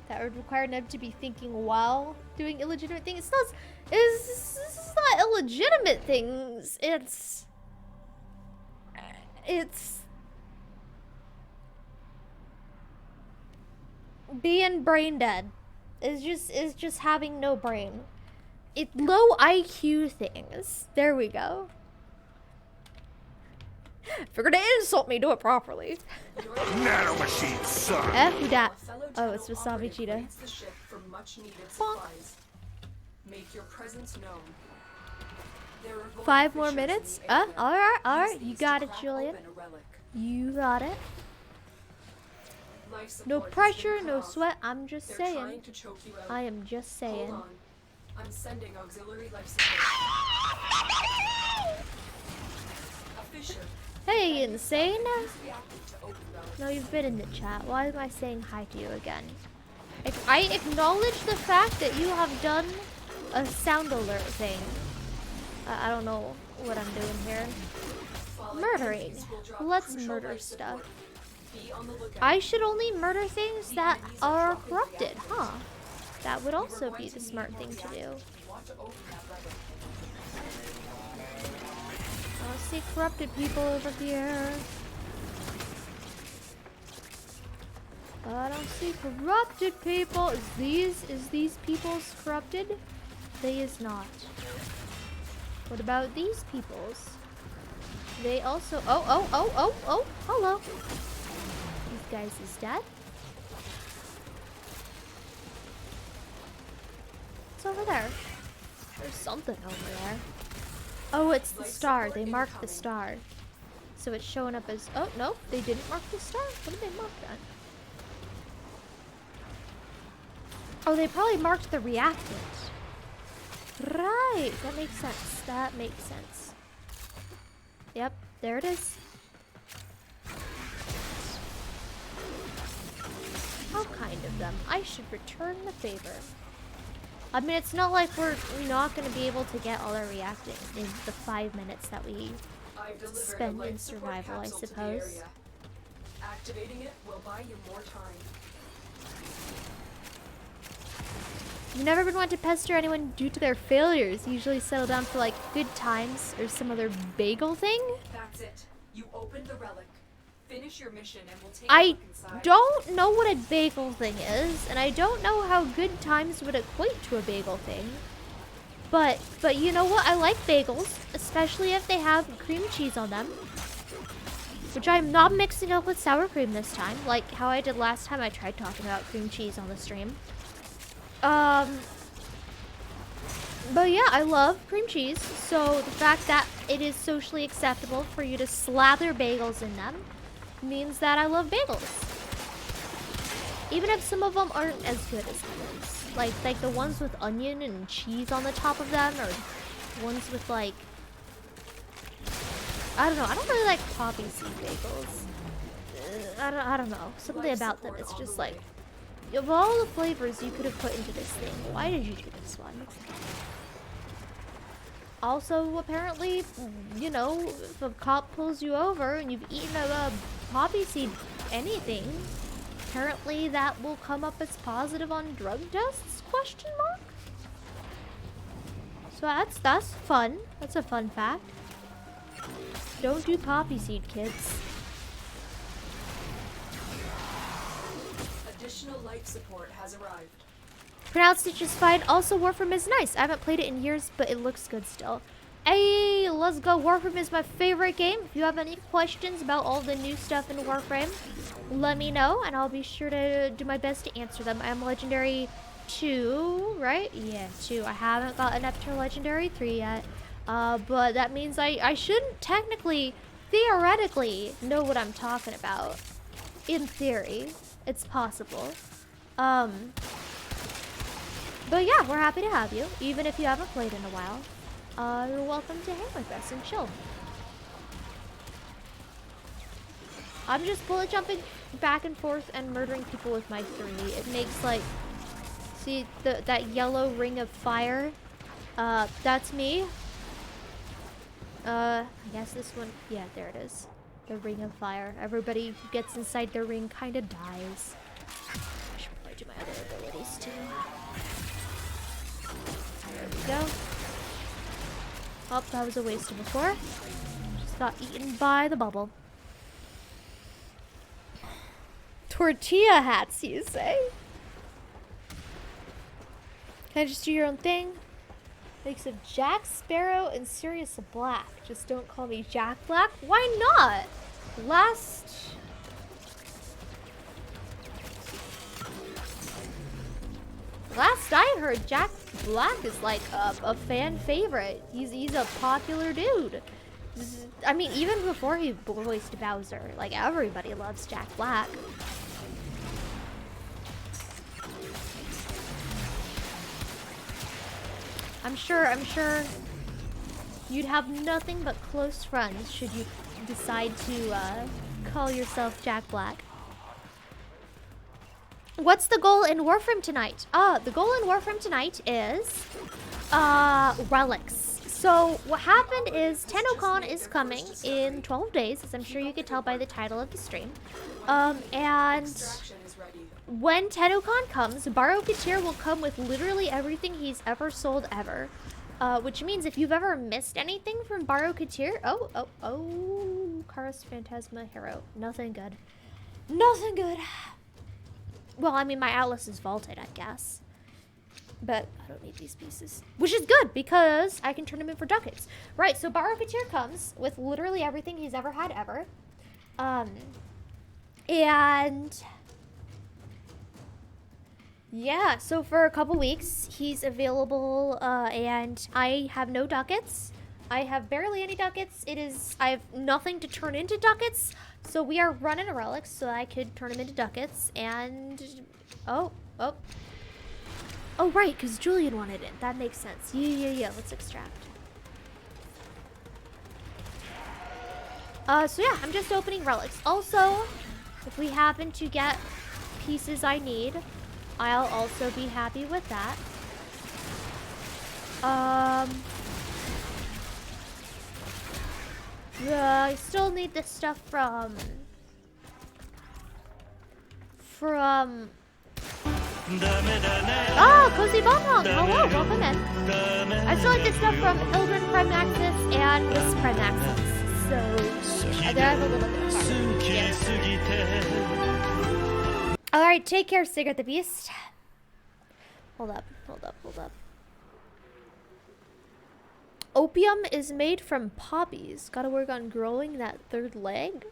That would require Neb to be thinking while doing illegitimate things. This is not illegitimate things. It's being brain dead. It's just having no brain. It's low IQ things. There we go. If you're gonna insult me, do it properly. Nano machine, son. Who dat? Oh, it's Wasabi Cheetah. Bonk. Make your presence known. 5 more minutes? Alright. You got it, Julian. You got it. No pressure, no sweat. I'm just saying. I am just saying. Hold on. I'm sending auxiliary life support. Hey, Insane. No, you've been in the chat. Why am I saying hi to you again? I acknowledge the fact that you have done a sound alert thing. I don't know what I'm doing here. Murdering. Let's murder stuff. I should only murder things that are corrupted, huh? That would also be the smart thing to do. I see corrupted people over here. I don't see corrupted people. Is these people's corrupted? They is not. What about these peoples? They also... Oh, hello. These guys is dead. What's over there? There's something over there. Oh, it's the star. They marked the star. So it's showing up as... Oh, no. They didn't mark the star. What did they mark then? Oh, they probably marked the reactant. Right. That makes sense. That makes sense. Yep. There it is. How kind of them. I should return the favor. I mean, it's not like we're not going to be able to get all our reacting in the 5 minutes that we spend in survival, I suppose. Activating it will buy you more time. You've never been one to pester anyone due to their failures. You usually settle down for like good times or some other bagel thing. That's it. You opened the relic. Finish your mission and we'll take a I look inside. don't know what a bagel thing is, and I don't know how good times would equate to a bagel thing. But you know what? I like bagels, especially if they have cream cheese on them. Which I'm not mixing up with sour cream this time, like how I did last time I tried talking about cream cheese on the stream. But yeah, I love cream cheese, so the fact that it is socially acceptable for you to slather bagels in them means that I love bagels. Even if some of them aren't as good as others. Like the ones with onion and cheese on the top of them, or ones with like... I don't know, I don't really like poppy seed bagels. I don't know, something about them, it's just like... Of all the flavors you could have put into this thing, why did you do this one? Also, apparently, you know, if a cop pulls you over and you've eaten a poppy seed anything, apparently that will come up as positive on drug tests, question mark? So that's fun. That's a fun fact. Don't do poppy seed, kids. Additional life support has arrived. Pronounced it just fine. Also, Warframe is nice. I haven't played it in years, but it looks good still. Hey, let's go. Warframe is my favorite game. If you have any questions about all the new stuff in Warframe, let me know, and I'll be sure to do my best to answer them. I am Legendary 2, right? Yeah, 2. I haven't gotten up to Legendary 3 yet, but that means I shouldn't technically, theoretically, know what I'm talking about. In theory, it's possible. But yeah, we're happy to have you, even if you haven't played in a while. You're welcome to hang with us and chill. I'm just bullet jumping back and forth and murdering people with my 3. It makes like, see that yellow ring of fire? That's me. I guess this one, yeah, there it is. The ring of fire. Everybody who gets inside the ring kind of dies. I should probably do my other abilities too. There we go. Oh, that was a waste of before. Just got eaten by the bubble. Tortilla hats, you say? Can I just do your own thing? Makes of Jack Sparrow and Sirius Black. Just don't call me Jack Black. Why not? Last I heard, Jack Black is like a fan favorite. He's a popular dude. I mean, even before he voiced Bowser, like everybody loves Jack Black. I'm sure you'd have nothing but close friends should you decide to call yourself Jack Black. What's the goal in Warframe tonight? The goal in Warframe tonight is relics. So what happened is Tennocon is coming in 12 days, as I'm sure you could tell by the title of the stream. And when Tennocon comes, Baro will come with literally everything he's ever sold ever. Which means if you've ever missed anything from Baro, Karos Phantasma Hero. Nothing good. Nothing good. Well, I mean, my Atlas is vaulted, I guess. But I don't need these pieces. Which is good, because I can turn them in for ducats. Right, so Baro comes with literally everything he's ever had ever. And... yeah, so for a couple weeks, he's available, and I have no ducats. I have barely any ducats. I have nothing to turn into ducats. So we are running a relic so I could turn them into ducats. And, oh, right, because Julian wanted it. That makes sense. Yeah, let's extract. So yeah, I'm just opening relics. Also, if we happen to get pieces I need, I'll also be happy with that. I still need this stuff from oh, Cozy Bonbon! Hello, welcome in. I still like this stuff from Hildred Primaxis and this Primaxis. So, yeah, I have a little bit of fun. Alright, take care, Sigurd the Beast. Hold up. Opium is made from poppies. Gotta work on growing that third leg.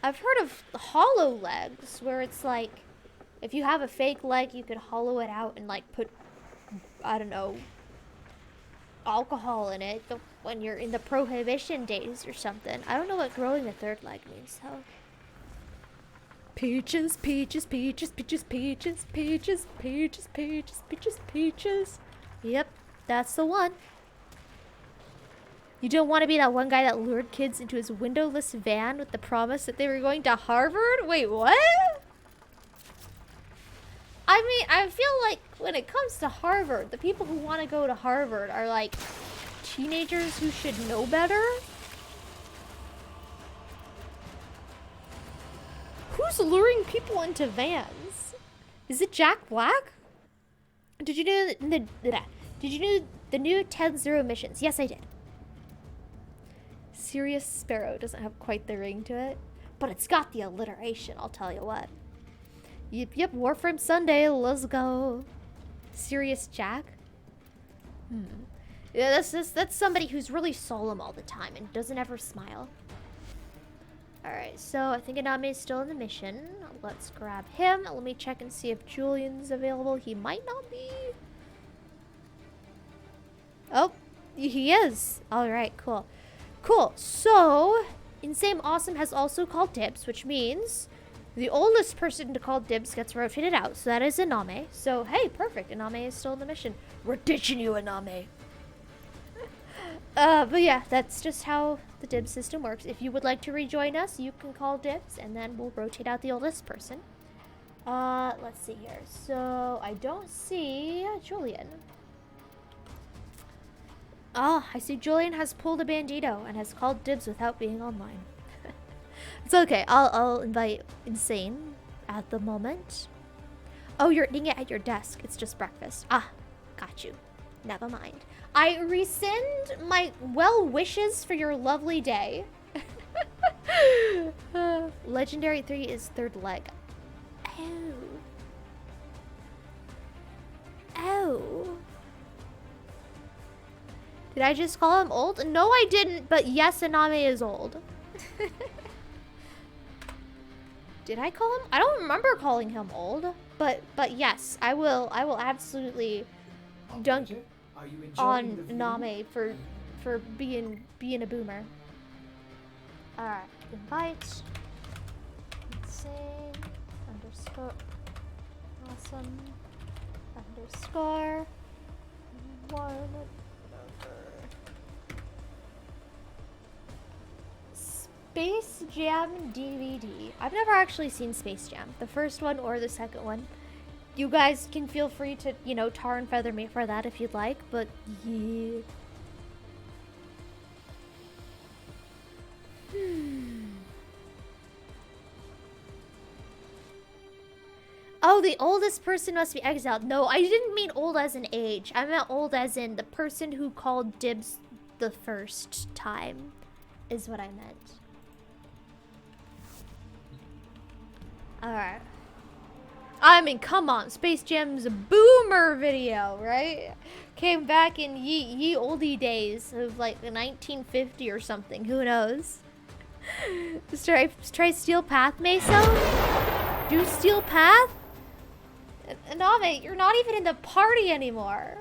I've heard of hollow legs, where it's like, if you have a fake leg, you could hollow it out and like put, I don't know, alcohol in it when you're in the prohibition days or something. I don't know what growing the third leg means though. Peaches, peaches, peaches, peaches, peaches, peaches, peaches, peaches, peaches, peaches. Yep, that's the one. You don't want to be that one guy that lured kids into his windowless van with the promise that they were going to Harvard? Wait, what? I mean, I feel like when it comes to Harvard, the people who want to go to Harvard are like teenagers who should know better. Who's luring people into vans? Is it Jack Black? Did you know the new 10-0 missions? Yes, I did. Sirius Sparrow doesn't have quite the ring to it, but it's got the alliteration, I'll tell you what. Yep, Warframe Sunday, let's go. Sirius Jack? Yeah, that's somebody who's really solemn all the time and doesn't ever smile. Alright, so I think Iname is still in the mission. Let's grab him. Let me check and see if Julian's available. He might not be. Oh, he is. Alright, cool. Cool, so Insane Awesome has also called dibs, which means the oldest person to call dibs gets rotated out. So that is Iname. So, hey, perfect. Iname is still in the mission. We're ditching you, Iname. But yeah, that's just how the dibs system works. If you would like to rejoin us, you can call dibs, and then we'll rotate out the oldest person. Let's see here. So, I don't see Julian. Ah, I see Julian has pulled a bandito and has called dibs without being online. It's okay. I'll invite Insane at the moment. Oh, you're eating it at your desk. It's just breakfast. Ah, got you. Never mind. I rescind my well wishes for your lovely day. Legendary 3 is third leg. Oh. Did I just call him old? No, I didn't, but yes, Iname is old. Did I call him? I don't remember calling him old, but yes, I will absolutely dunk on Iname for being a boomer. Alright, invite Insane _ awesome _ one. Space Jam DVD. I've never actually seen Space Jam, the first one or the second one. You guys can feel free to, you know, tar and feather me for that if you'd like, but yeah. Oh, the oldest person must be exiled. No, I didn't mean old as in age. I meant old as in the person who called dibs the first time is what I meant. Alright. I mean, come on, Space Jam's a boomer video, right? Came back in ye oldie days of like 1950 or something. Who knows? Try Steel Path, Meso? Do Steel Path? Nave, you're not even in the party anymore.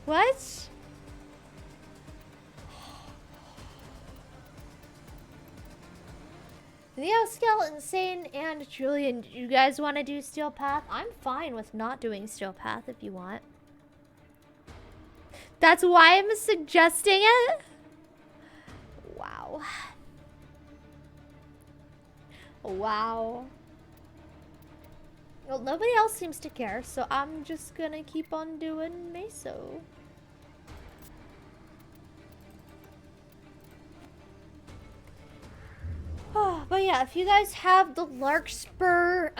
What? Neo, Skeleton, Insane, and Julian, you guys want to do Steel Path? I'm fine with not doing Steel Path if you want. That's why I'm suggesting it? Wow. Wow. Well, nobody else seems to care, so I'm just gonna keep on doing Meso. Oh, but yeah, if you guys have the Larkspur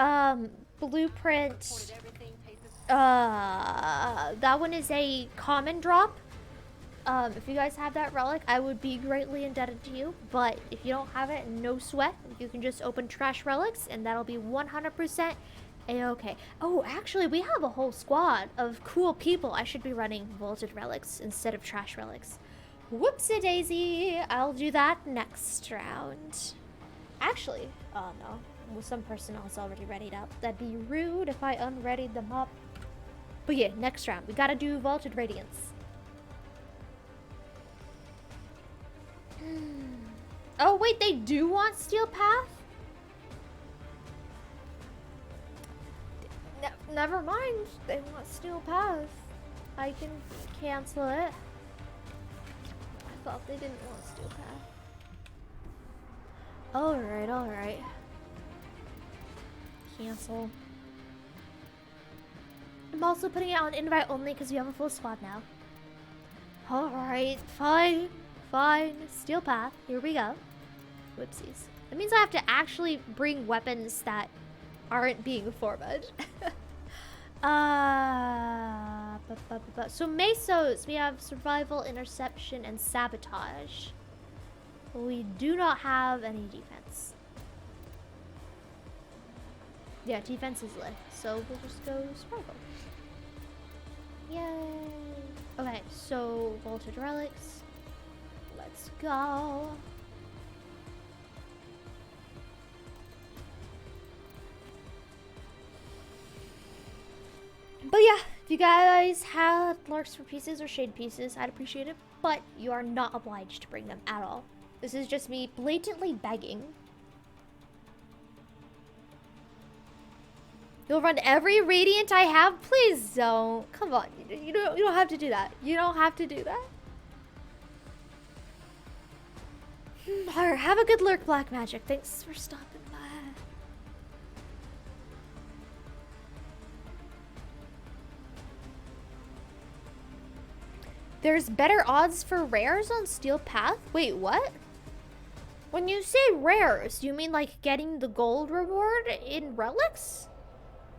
blueprint, that one is a common drop. If you guys have that relic, I would be greatly indebted to you. But if you don't have it, no sweat. You can just open trash relics, and that'll be 100% a-okay. Oh, actually, we have a whole squad of cool people. I should be running vaulted relics instead of trash relics. Whoopsie daisy. I'll do that next round. Actually, oh no, well, some personnel's already readied up. That'd be rude if I unreadied them up. But yeah, next round, we gotta do Vaulted Radiance. Oh wait, they do want Steel Path? Never mind, they want Steel Path. I can cancel it. I thought they didn't want Steel Path. Alright, alright. Cancel. I'm also putting it on invite only because we have a full squad now. Alright, fine. Fine. Steel Path. Here we go. Whoopsies. That means I have to actually bring weapons that aren't being formatted. So Mesos, we have Survival, Interception, and Sabotage. We do not have any defense. Yeah, defense is lit. So we'll just go survival. Yay! Okay, so Vaulted Relics. Let's go. But yeah, if you guys had Larks for pieces or shade pieces, I'd appreciate it. But you are not obliged to bring them at all. This is just me blatantly begging. You'll run every Radiant I have? Please don't. Come on. You don't have to do that. You don't have to do that. Alright, have a good lurk, Black Magic. Thanks for stopping by. There's better odds for rares on Steel Path? Wait, what? When you say rares, you mean like getting the gold reward in relics?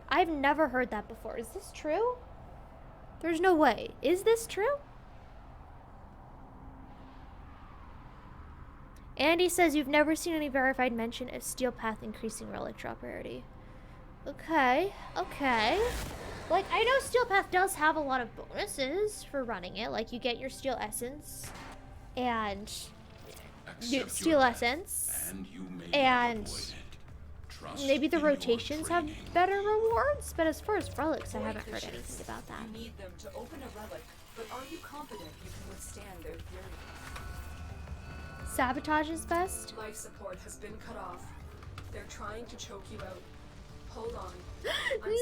I've never heard that before. Is this true? There's no way. Is this true? Andy says you've never seen any verified mention of Steel Path increasing relic drop rarity. Okay, okay. Like, I know Steel Path does have a lot of bonuses for running it. Like, you get your Steel Essence and Steel Essence, and maybe the rotations have better rewards. But as far as relics, I haven't heard anything about that. You need them to open a relic, but are you confident you can withstand their fury? Sabotage is best. Life support has been cut off. They're trying to choke you out. Hold on. I'm sending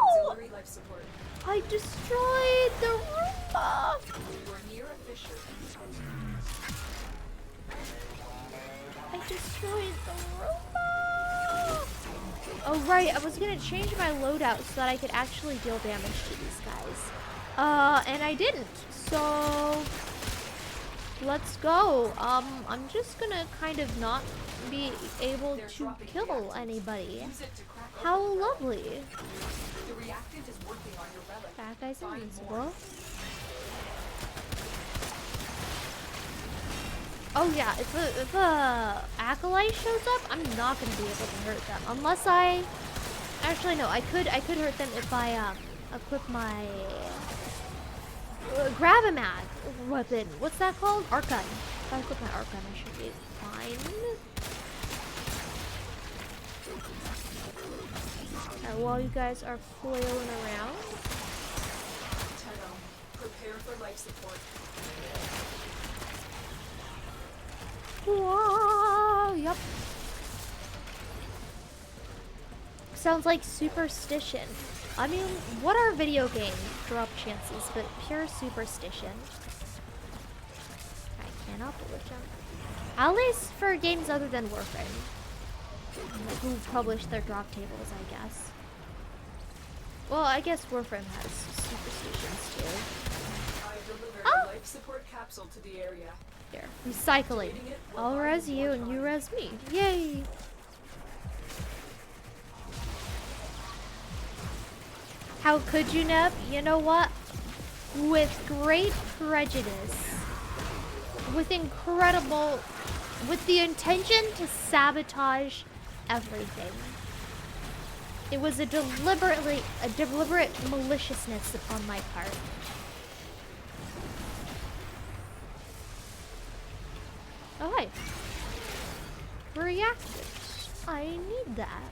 auxiliary life support. I destroyed the Roomba! You are near a fissure. I destroyed the Roomba! Oh right, I was gonna change my loadout so that I could actually deal damage to these guys. And I didn't. So let's go. I'm just gonna kind of not be able to kill anybody. How lovely. The reactant is working on your relic. That guy's invincible. Oh yeah, if a acolyte shows up, I'm not gonna be able to hurt them unless I Actually, no. I could hurt them if I equip my grab-a-mag weapon. What's that called? Arc gun. If I equip my arc gun, I should be fine. Alright, while you guys are flailing around. Tenno, prepare for life support. Whoa, yep. Sounds like superstition. I mean, what are video game drop chances but pure superstition? I cannot bullet jump. At least for games other than Warframe. Who publish their drop tables, I guess. Well, I guess Warframe has superstitions too. I delivered a life support capsule to the area. There. Recycling. I'll res you and you res me. Yay! How could you, Neb? You know what? With great prejudice. With the intention to sabotage everything. It was a deliberate maliciousness upon my part. Oh, hi. Reactors. I need that.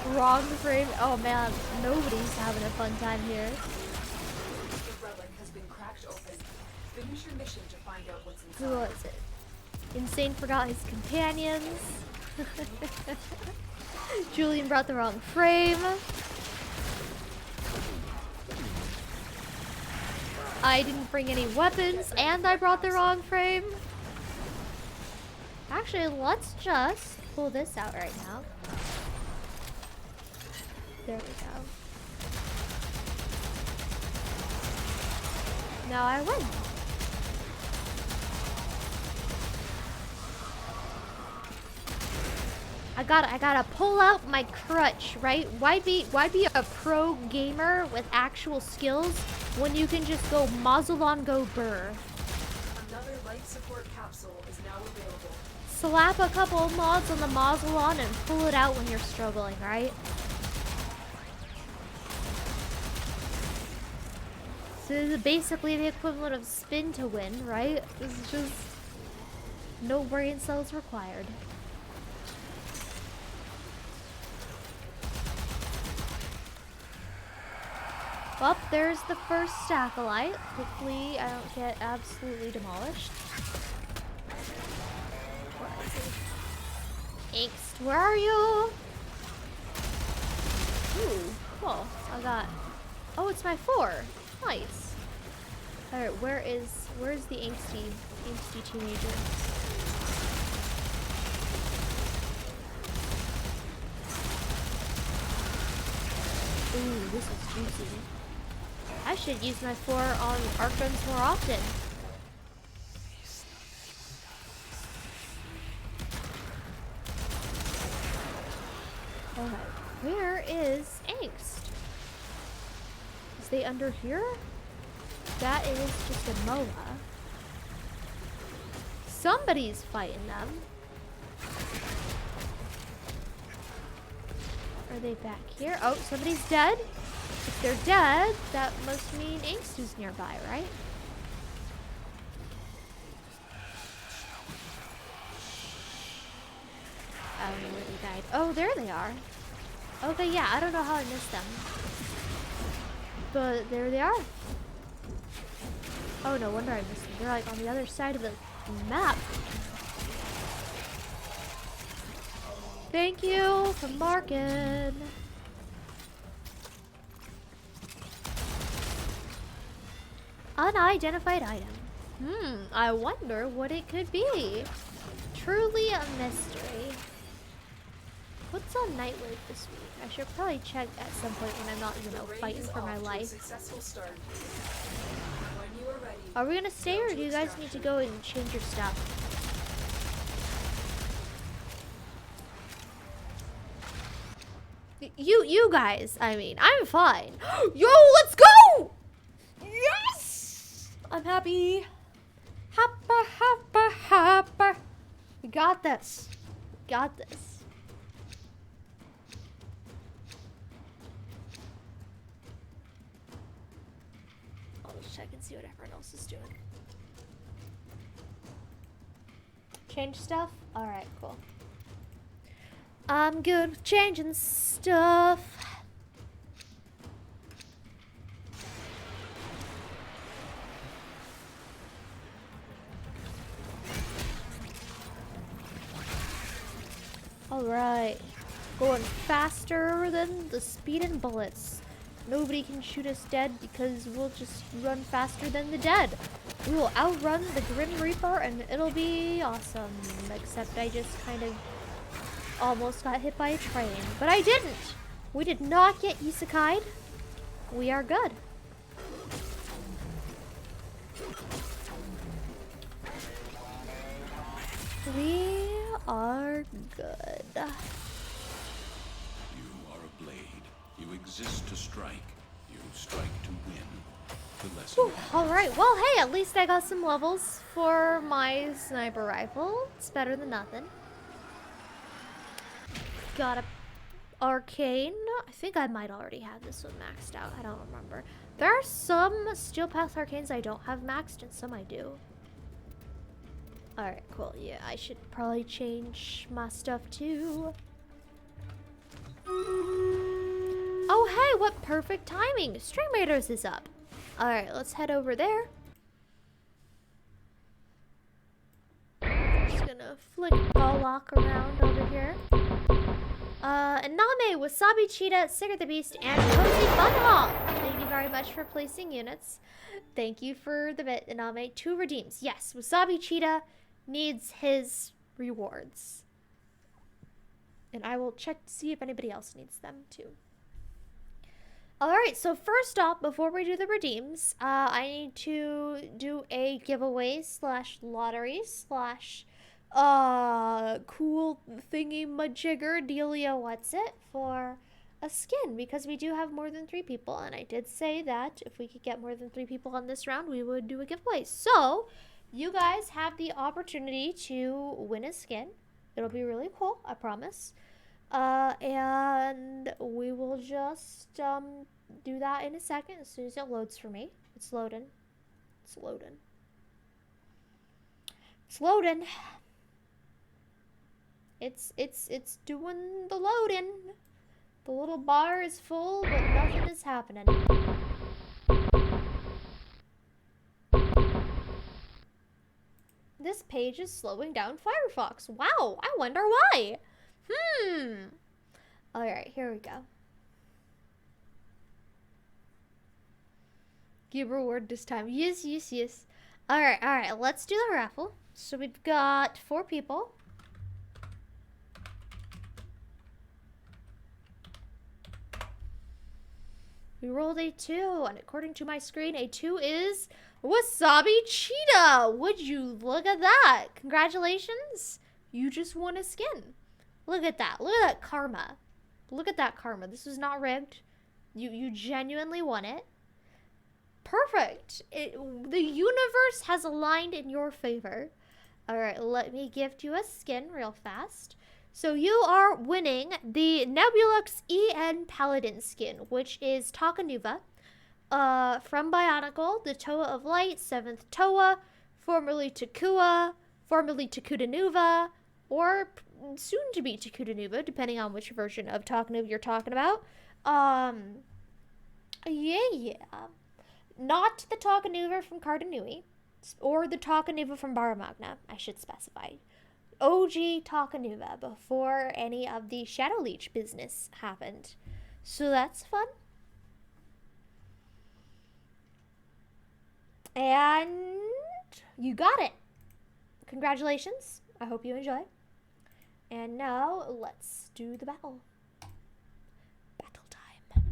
Wrong frame. Oh man, nobody's having a fun time here. The relic has been cracked open. Finish your mission to find out what's inside. Who was it? Insane forgot his companions. Julian brought the wrong frame. I didn't bring any weapons and I brought the wrong frame. Actually, let's just pull this out right now. There we go. Now I win. I gotta pull out my crutch, right? Why be a pro gamer with actual skills when you can just go muzzle on go burr? Another life support capsule is now available. Slap a couple of mods on the muzzle on and pull it out when you're struggling, right? So this is basically the equivalent of spin to win, right? This is just no brain cells required. Well, there's the first acolyte. Hopefully I don't get absolutely demolished. Where is he? Angst, where are you? Ooh, cool. I got... Oh, it's my 4. Nice. Alright, where's the angsty teenager? Ooh, this is juicy. I should use my 4 on arc guns more often. Alright, where is Angst? Is they under here? That is just a MOA. Somebody's fighting them. Are they back here? Oh, somebody's dead. If they're dead, that must mean Angst is nearby, right? I don't know where they died. Oh, there they are. Okay, yeah, I don't know how I missed them. But there they are. Oh, no wonder I missed them. They're like on the other side of the map. Thank you for marking. Unidentified item. I wonder what it could be. Truly a mystery. What's on Nightwave this week? I should probably check at some point when I'm not, you know, fighting for my life. Are we gonna stay or do you guys need to go and change your stuff? You guys, I mean, I'm fine. Yo, let's go! Yes! I'm happy. Happy. We got this. got this. I'll just check and see what everyone else is doing. Change stuff? Alright, cool. I'm good with changing stuff. Alright. Going faster than the speeding bullets. Nobody can shoot us dead because we'll just run faster than the dead. We will outrun the Grim Reaper and it'll be awesome. Except I just kind of almost got hit by a train. But I didn't! We did not get isekai'd. We are good. We are good. You are a blade. You exist to strike. You strike to win. The lesson. Alright, well hey, at least I got some levels for my sniper rifle. It's better than nothing. Got a arcane. I think I might already have this one maxed out. I don't remember. There are some Steel Path arcanes I don't have maxed and some I do. Alright, cool. Yeah, I should probably change my stuff too. Oh hey, what perfect timing! String Raiders is up. Alright, let's head over there. Just gonna flick Balak around over here. Name, Wasabi Cheetah, Sigurd the Beast, and Cozy Bunhawk. Thank you very much for placing units. Thank you for the bit, Name. 2 redeems. Yes, Wasabi Cheetah needs his rewards. And I will check to see if anybody else needs them too. Alright, so first off, before we do the redeems, I need to do a giveaway / lottery / cool thingy majigger dealio what's it for a skin, because we do have more than 3 people, and I did say that if we could get more than 3 people on this round, we would do a giveaway. So you guys have the opportunity to win a skin. It'll be really cool, I promise. And we will just do that in a second as soon as it loads for me. It's loading. It's loading. It's loading. It's doing the loading. The little bar is full, but nothing is happening. This page is slowing down Firefox. Wow, I wonder why. Alright, here we go. Give reward this time. Yes, yes, yes. Alright, let's do the raffle. So we've got 4 people. We rolled a 2, and according to my screen, a 2 is Wasabi Cheetah. Would you look at that? Congratulations. You just won a skin. Look at that. Look at that karma. Look at that karma. This was not rigged. You genuinely won it. Perfect. The universe has aligned in your favor. Alright, let me gift you a skin real fast. So you are winning the Nebulux EN Paladin skin, which is Takanuva, from Bionicle, the Toa of Light, 7th Toa, formerly Takua, formerly Takudanuva, or soon to be Takudanuva, depending on which version of Takanuva you're talking about. Yeah. Not the Takanuva from Cardanui, or the Takanuva from Baramagna, I should specify. OG Takanuva, before any of the Shadow Leech business happened. So that's fun. And you got it. Congratulations. I hope you enjoy. And now let's do the battle. Battle time.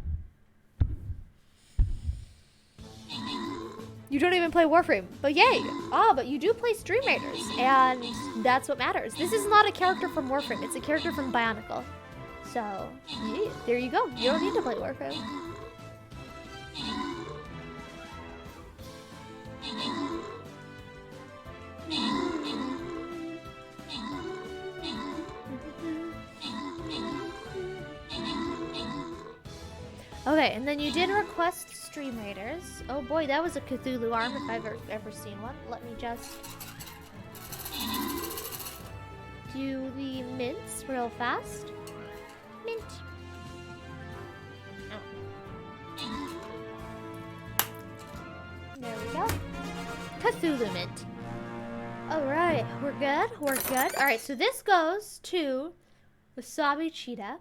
You don't even play Warframe, but yay! But you do play Stream Raiders, and that's what matters. This is not a character from Warframe, it's a character from Bionicle. So, yeah, there you go. You don't need to play Warframe. Okay, and then you did request Stream Raiders. Oh boy, that was a Cthulhu arm if I've ever seen one. Let me just do the mints real fast. Mint. Oh. There we go. Cthulhu mint. Alright, we're good. We're good. Alright, so this goes to Wasabi Cheetah.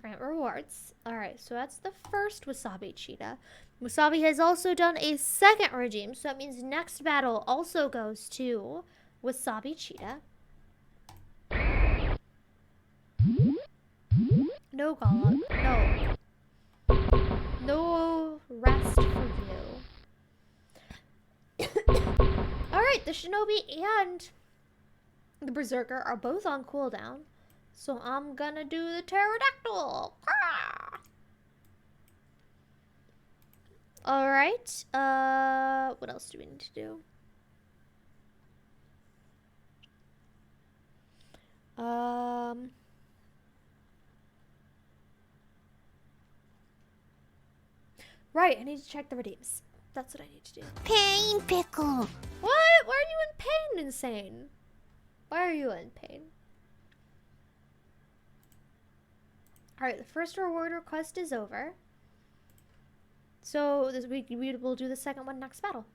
Grant rewards. Alright, so that's the first Wasabi Cheetah. Wasabi has also done a second redeem, so that means next battle also goes to Wasabi Cheetah. No Golem. No. No rest for you. Alright, the Shinobi and the Berserker are both on cooldown. So I'm gonna do the pterodactyl. Alright. What else do we need to do? Right, I need to check the redeems. That's what I need to do. Pain pickle. What? Why are you in pain, Insane? Why are you in pain? Alright, the first reward request is over. So this week we will do the second one next battle.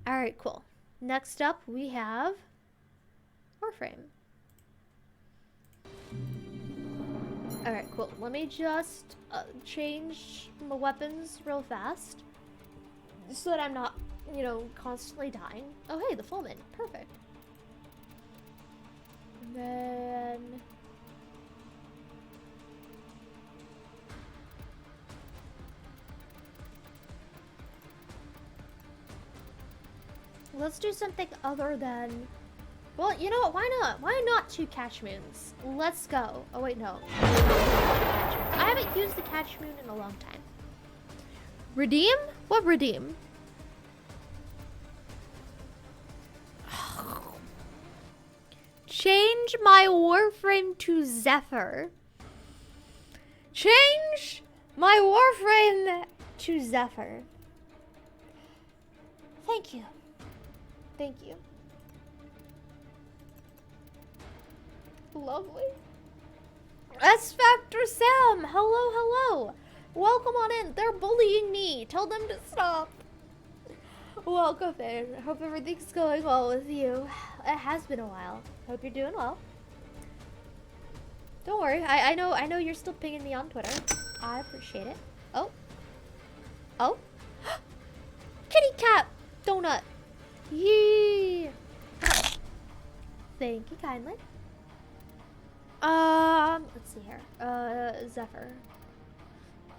Alright, cool. Next up we have Warframe. Alright, cool. Let me just change my weapons real fast. So that I'm not, you know, constantly dying. Oh hey, the full mint. Perfect. And then... let's do something other than... well, you know what? Why not? Why not 2 catch moons? Let's go. Oh, wait, no. I haven't used the catch moon in a long time. Redeem? What redeem? Change my Warframe to Zephyr. Change my Warframe to Zephyr. Thank you. Thank you. Lovely. S Factor Sam, hello, hello. Welcome on in. They're bullying me. Tell them to stop. Welcome in. Hope everything's going well with you. It has been a while. Hope you're doing well. Don't worry. I know you're still pinging me on Twitter. I appreciate it. Oh. Oh. Kitty cat donut. Yee. Thank you kindly. Let's see here. Zephyr.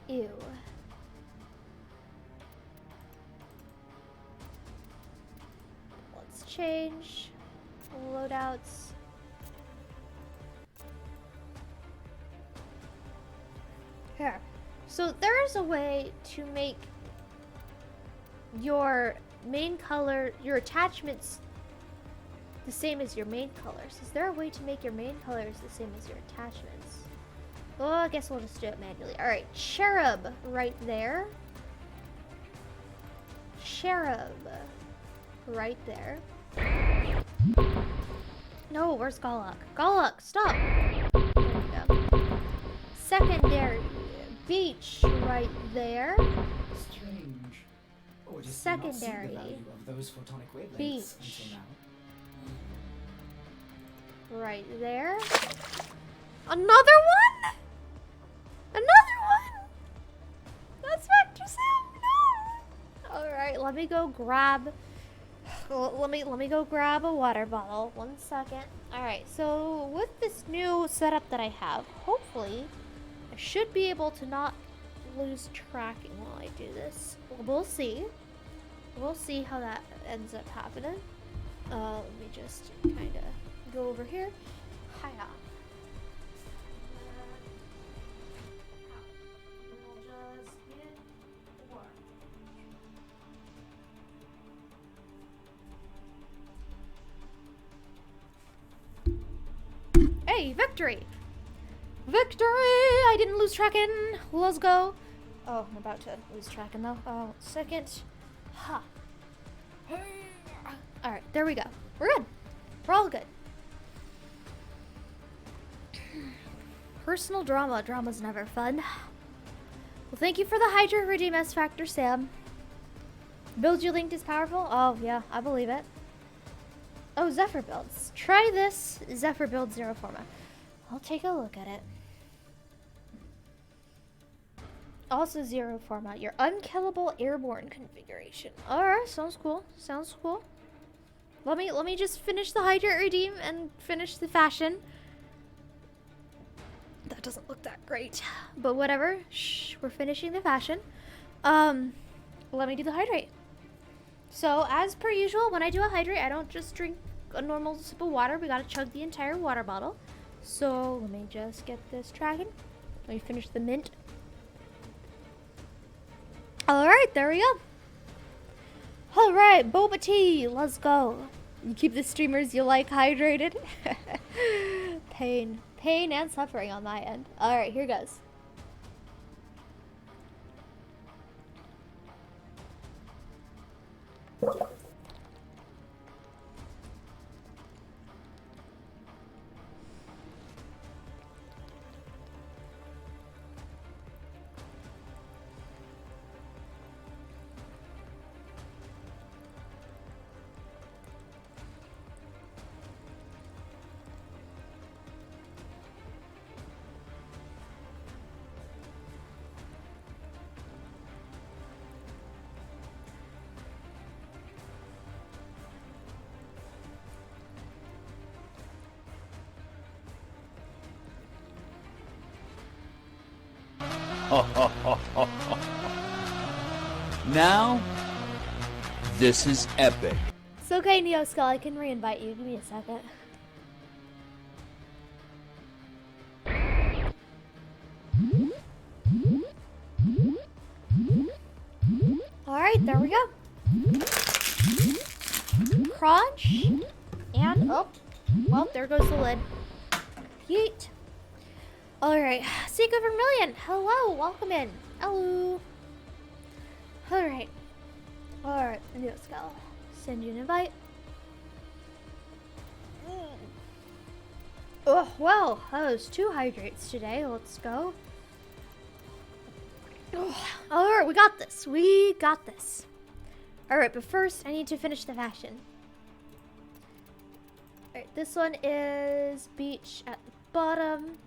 Ew. Let's change loadouts. Here. So there's a way to make your main color, your attachments the same as your main colors. Is there a way to make your main colors the same as your attachments? Well, I guess we'll just do it manually. Alright, Cherub right there. Cherub right there. No, where's Golok? Golok, stop! There we go. Secondary beach right there. Strange. Or just not see the Secondary value of those photonic wavelengths beach until now. right there. Another one? Another one? That's Factor Sam. No. All right, let me go grab. Let me go grab a water bottle. 1 second. All right. So with this new setup that I have, hopefully, I should be able to not lose tracking while I do this. We'll see. We'll see how that ends up happening. Let me just kind of go over here. Hiya. Hey, victory! Victory! I didn't lose tracking. Let's go. Oh, I'm about to lose tracking though. Oh, second. Ha. Alright, there we go. We're good. We're all good. Personal drama. Drama's never fun. Well, thank you for the Hydra Redeem S Factor, Sam. Build you linked is powerful? Oh, yeah, I believe it. Oh, Zephyr builds. Try this Zephyr build Zero Forma. I'll take a look at it. Also Zero Forma, your unkillable airborne configuration. Alright, sounds cool. Sounds cool. Let me just finish the Hydra Redeem and finish the fashion. That doesn't look that great. But whatever. Shh, we're finishing the fashion. Let me do the hydrate. So, as per usual, when I do a hydrate, I don't just drink a normal sip of water. We gotta chug the entire water bottle. So, let me just get this tracking. Let me finish the mint. Alright, there we go. Alright, boba tea, let's go. You keep the streamers you like hydrated. Pain and suffering on my end. Alright, here goes. Now, this is epic. It's okay, Neoskull, I can re-invite you. Give me a second. Alright, there we go. Crunch. And, oh, well, there goes the lid. Yeet. Alright, Seeker Vermilion, hello, welcome in. Hello. Alright. Alright, Neoskull. Send you an invite. Oh, well, that was 2 hydrates today. Let's go. Oh, alright, we got this. We got this. Alright, but first, I need to finish the fashion. Alright, this one is beach at the bottom.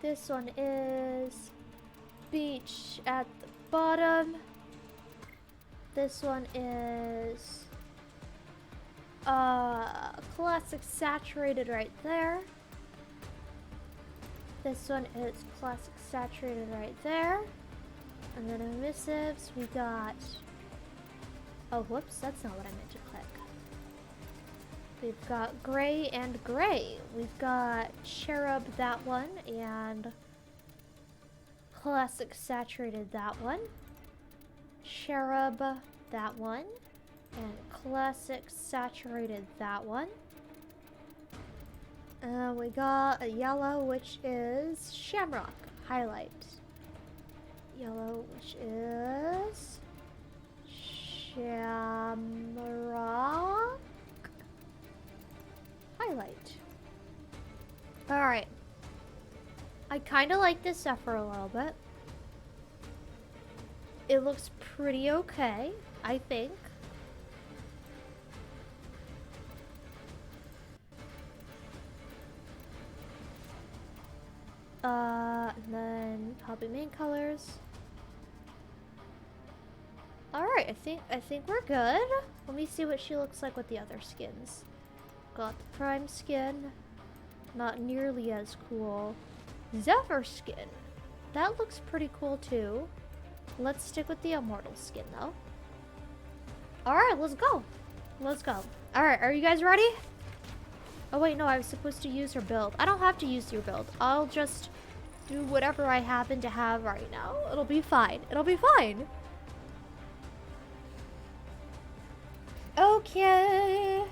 This one is beach at the bottom. This one is classic saturated right there. This one is classic saturated right there. And then emissives, we got, oh whoops, that's not what I meant to click. We've got gray and gray. We've got cherub that one and classic saturated that one. Cherub that one and classic saturated that one. We got a yellow, which is shamrock highlight. Yellow, which is shamrock highlight. Alright. I kind of like this Zephyr a little bit. It looks pretty okay, I think. And then copy main colors. Alright, I think we're good. Let me see what she looks like with the other skins. Got the Prime skin. Not nearly as cool. Zephyr skin. That looks pretty cool too. Let's stick with the Immortal skin though. Alright, let's go. Let's go. Alright, are you guys ready? Oh wait, no, I was supposed to use her build. I don't have to use your build. I'll just do whatever I happen to have right now. It'll be fine. It'll be fine. Okay.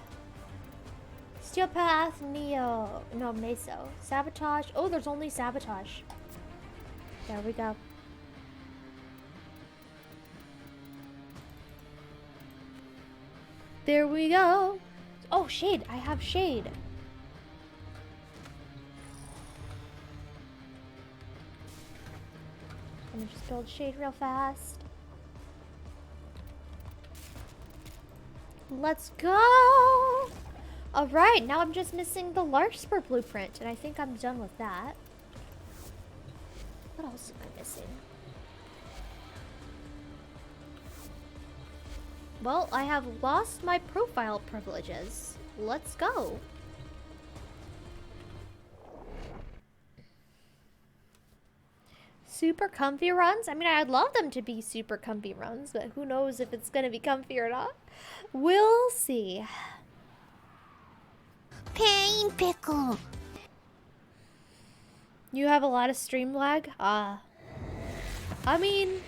Steel Path, Neo. No, Meso. Sabotage. Oh, there's only Sabotage. There we go. There we go. Oh, Shade. I have Shade. Let me just build Shade real fast. Let's go! Alright, now I'm just missing the Larkspur blueprint, and I think I'm done with that. What else am I missing? Well, I have lost my profile privileges. Let's go. Super comfy runs? I mean, I'd love them to be super comfy runs, but who knows if it's gonna be comfy or not. We'll see. Pain pickle. You have a lot of stream lag? I mean,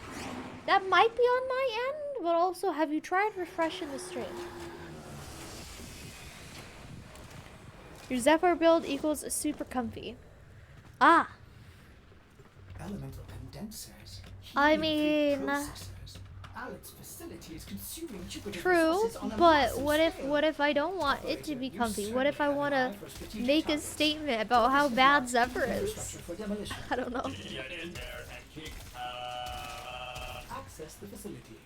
that might be on my end, but also, have you tried refreshing the stream? Your Zephyr build equals super comfy. Ah. Elemental condensers. I mean, Alex facility is consuming Jupiter true, resources on a but massive what if I don't want it to be comfy? What if I want to make a statement about how bad Zephyr is? I don't know. Access the facility.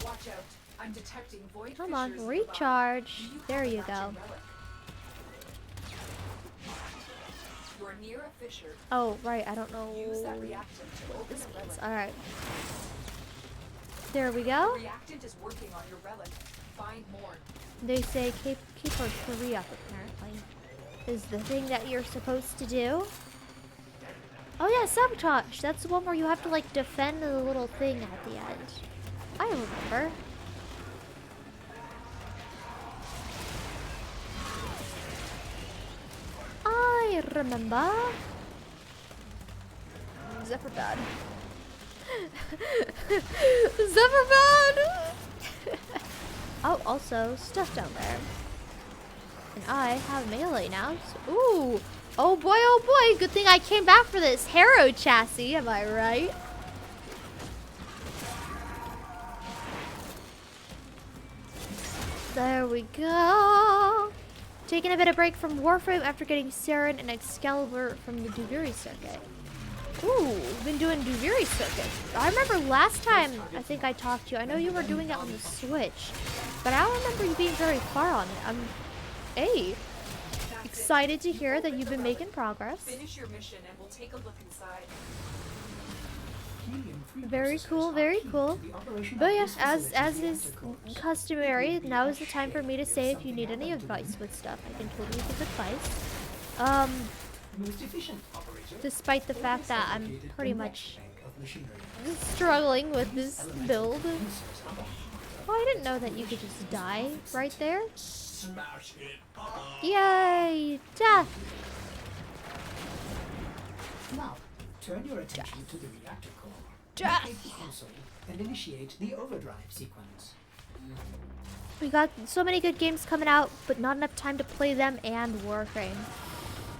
Watch out. I'm detecting void Come on, fissures above. recharge. Do you There have a you go. matching relic? You're near a fissure. Oh, right, I don't know Use that reactant to what open this the means. relic. Alright. There we go. The reactant is working on your relic. Find more. They say keep our 3 up, apparently. Is the thing that you're supposed to do. Oh yeah, Sabotage! That's the one where you have to, like, defend the little thing at the end. I remember. I remember. Zephyr bad. Zephyr bad! Oh, also, stuff down there. And I have melee now. So, ooh! Oh boy, good thing I came back for this Harrow chassis, am I right? There we go. Taking a bit of break from Warframe after getting Saren and Excalibur from the Duviri circuit. Ooh, been doing Duviri circuit. I remember last time I think I talked to you. I know you were doing it on the Switch, but I don't remember you being very far on it. I'm excited to hear that you've been making progress. Finish your mission and we'll take a look inside. Very cool, very cool. But yeah, as is customary, now is the time for me to say if you need any advice with stuff. I can totally give advice. Despite the fact that I'm pretty much struggling with this build. Oh, I didn't know that you could just die right there. Yay! Death! Now, turn your attention to the reactor core. Death! Locate the console and initiate the overdrive sequence. We got so many good games coming out, but not enough time to play them and Warframe.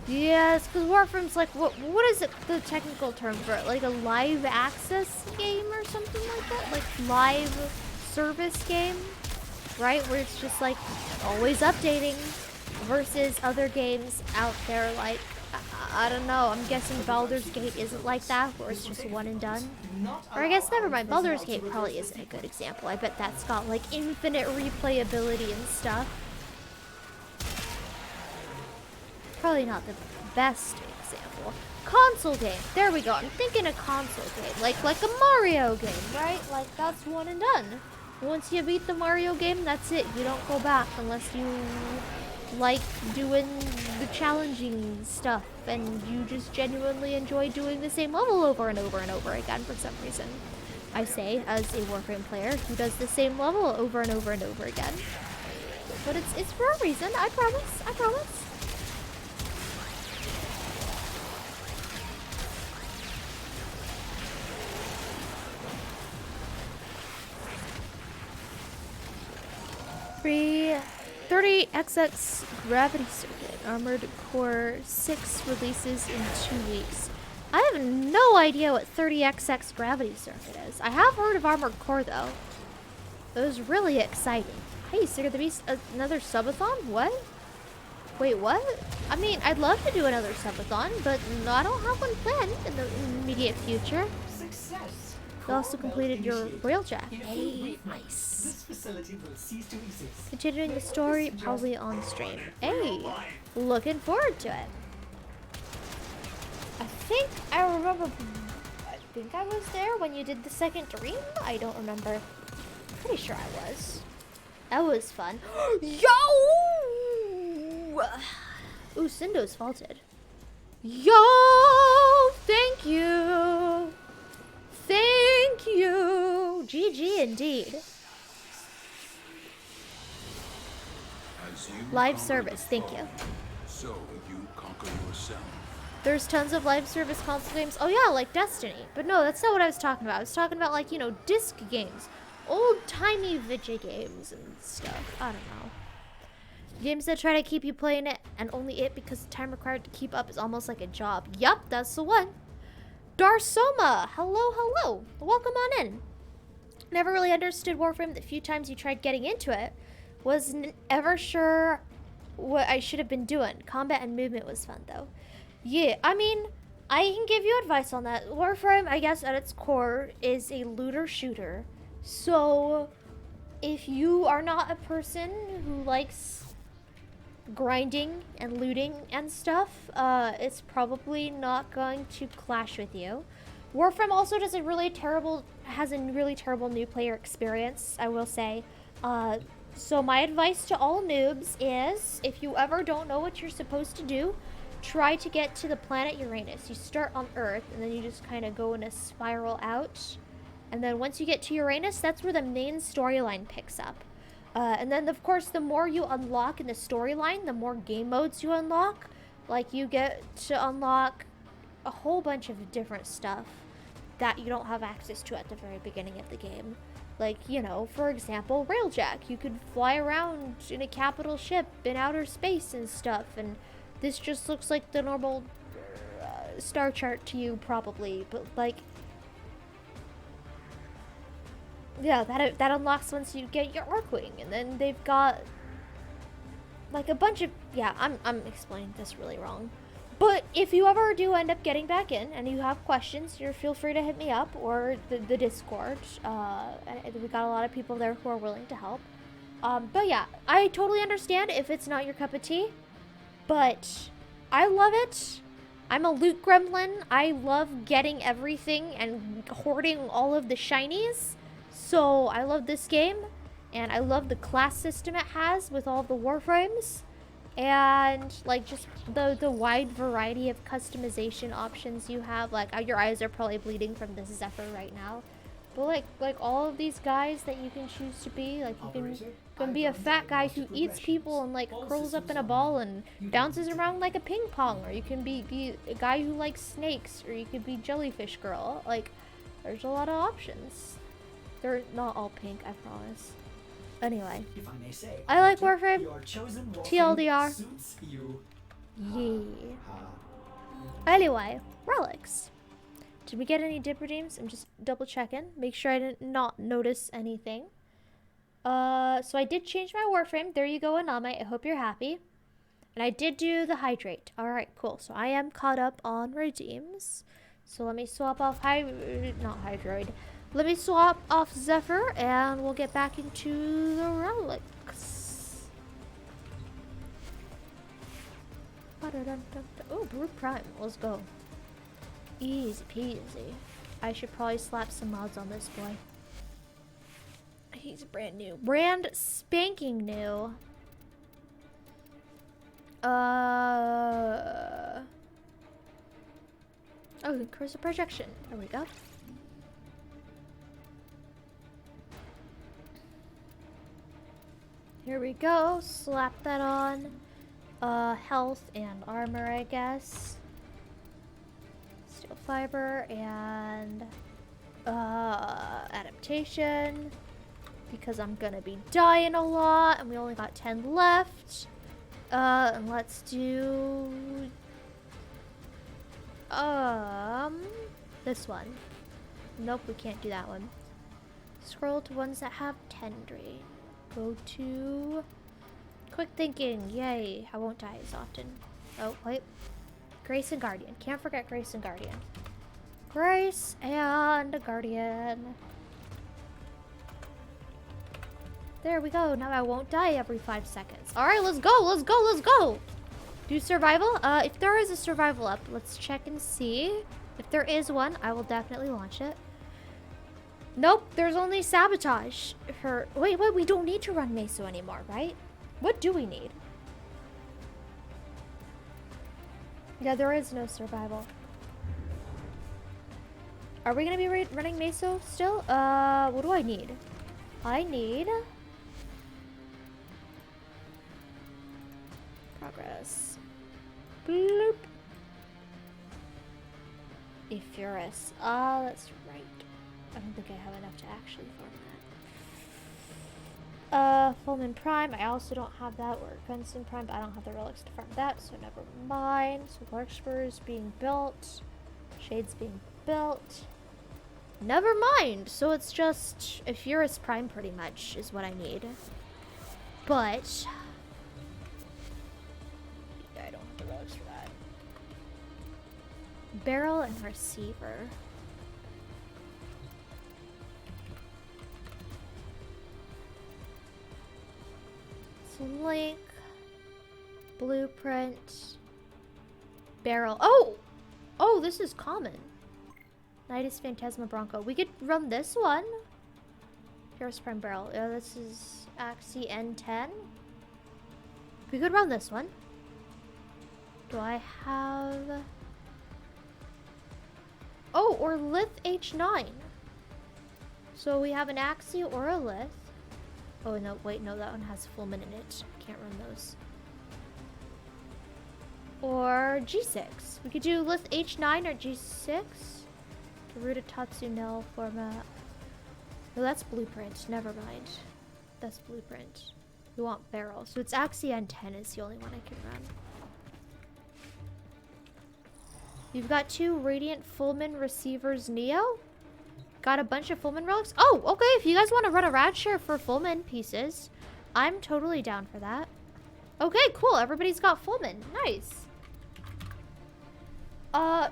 Yes, because Warframe's like, what is it, the technical term for it? Like a live access game or something like that? Like live service game, right? Where it's just like always updating versus other games out there like, I don't know, I'm guessing Baldur's Gate isn't like that, where it's just one and done. Or I guess never mind, Baldur's Gate probably isn't a good example. I bet that's got like infinite replayability and stuff. Probably not the best example. Console game. There we go. I'm thinking a console game. Like a Mario game, right? Like that's one and done. Once you beat the Mario game, that's it. You don't go back unless you like doing the challenging stuff and you just genuinely enjoy doing the same level over and over and over again for some reason. I say, as a Warframe player who does the same level over and over and over again. But it's for a reason, I promise, I promise. 30XX Gravity Circuit. Armored Core 6 releases in 2 weeks. I have no idea what 30XX Gravity Circuit is. I have heard of Armored Core though. It was really exciting. Hey, Sick of the Beast, another subathon? What? Wait, what? I mean, I'd love to do another subathon, but I don't have one planned in the immediate future. Success. You also completed your railjack. In a few Hey, brief nice. months, this facility will cease to exist. Continuing the story, probably on stream. Hey, looking forward to it. I think I remember. I think I was there when you did the second dream. I don't remember. Pretty sure I was. That was fun. Yo! Ooh, Cindo's faulted. Yo! Thank you. Thank you. GG indeed. As you Live conquer service, the thank foe, you. So you conquer yourself. There's tons of live service console games. Oh yeah, like Destiny. But no, that's not what I was talking about. I was talking about, like, you know, disc games. Old-timey video games and stuff. I don't know. Games that try to keep you playing it, and only it because the time required to keep up is almost like a job. Yup, that's the one. Darsoma! Hello, hello. Welcome on in. Never really understood Warframe. The few times you tried getting into it, wasn't ever sure what I should have been doing. Combat and movement was fun, though. Yeah, I mean, I can give you advice on that. Warframe, I guess, at its core, is a looter shooter. So, if you are not a person who likes grinding and looting and stuff, it's probably not going to clash with you. Warframe also has a really terrible new player experience, I will say. So my advice to all noobs is, if you ever don't know what you're supposed to do, try to get to the planet Uranus. You start on Earth, and then you just kind of go in a spiral out. And then once you get to Uranus, that's where the main storyline picks up. And then, of course, the more you unlock in the storyline, the more game modes you unlock. Like, you get to unlock a whole bunch of different stuff that you don't have access to at the very beginning of the game. Like, you know, for example, Railjack. You could fly around in a capital ship in outer space and stuff. And this just looks like the normal star chart to you, probably. But, like, yeah, that unlocks once you get your Arkwing, and then they've got like a bunch of, yeah, I'm explaining this really wrong. But if you ever do end up getting back in and you have questions, feel free to hit me up or the Discord. We got a lot of people there who are willing to help. But yeah, I totally understand if it's not your cup of tea, but I love it. I'm a loot gremlin. I love getting everything and hoarding all of the shinies. So I love this game, and I love the class system it has with all the Warframes, and like just the wide variety of customization options you have. Like, your eyes are probably bleeding from this Zephyr right now, but like all of these guys that you can choose to be, like you can be a fat guy who eats people and like curls up in a ball and bounces around like a ping pong, or you can be a guy who likes snakes, or you could be Jellyfish Girl. Like, there's a lot of options. They're not all pink, I promise. Anyway, If I may say, I like Warframe. your chosen TLDR. suits you. Yeah. Anyway, relics. Did we get any dip redeems? I'm just double checking. Make sure I did not notice anything. So I did change my Warframe. There you go, Aname. I hope you're happy. And I did do the hydrate. Alright, cool. So I am caught up on redeems. So let me swap off not Hydroid. Let me swap off Zephyr, and we'll get back into the relics. Oh, Brute Prime. Let's go. Easy peasy. I should probably slap some mods on this boy. He's brand new. Brand spanking new. Oh, cursor projection. There we go. Here we go. Slap that on. Health and armor, I guess. Steel fiber and adaptation. because I'm gonna be dying a lot, and we only got 10 left. And let's do this one. Nope, we can't do that one. Scroll to ones that have 10 drain. Go to quick thinking. Yay, I won't die as often. Oh, wait. Grace and Guardian. Can't forget Grace and Guardian. Grace and Guardian. There we go. Now I won't die every 5 seconds. Alright, let's go, let's go, let's go! Do survival? If there is a survival up, let's check and see. If there is one, I will definitely launch it. Nope, there's only sabotage. Wait, we don't need to run Meso anymore, right? What do we need? Yeah, there is no survival. Are we gonna be running Meso still? What do I need? I need progress. Bloop. Ephurus. Ah, that's right. I don't think I have enough to actually farm that. Fulmin Prime. I also don't have that. Or Gunson Prime, but I don't have the relics to farm that, so never mind. So Larkspur is being built. Shade's being built. Never mind. So it's just Ephurus Prime pretty much is what I need. But I don't have the relics for that. Barrel and receiver. So link, blueprint, barrel. Oh, this is common. Nidus Phantasma Bronco. We could run this one. Here's Prime Barrel. Yeah, this is Axie N10. We could run this one. Do I have... Oh, or Lith H9. So we have an Axie or a Lith. Oh, no, wait, no, that one has Fulmin in it. Can't run those. Or G6. We could do Lith H9 or G6. Garuda Tatsu Nell format. No, that's Blueprint. Never mind. That's Blueprint. We want Barrel. So it's Axie N10 is the only one I can run. You've got 2 Radiant Fulmin Receivers Neo. Got a bunch of Fulmin relics. Oh, okay. If you guys want to run a rad share for Fulmin pieces, I'm totally down for that. Okay, cool. Everybody's got Fulmin. Nice.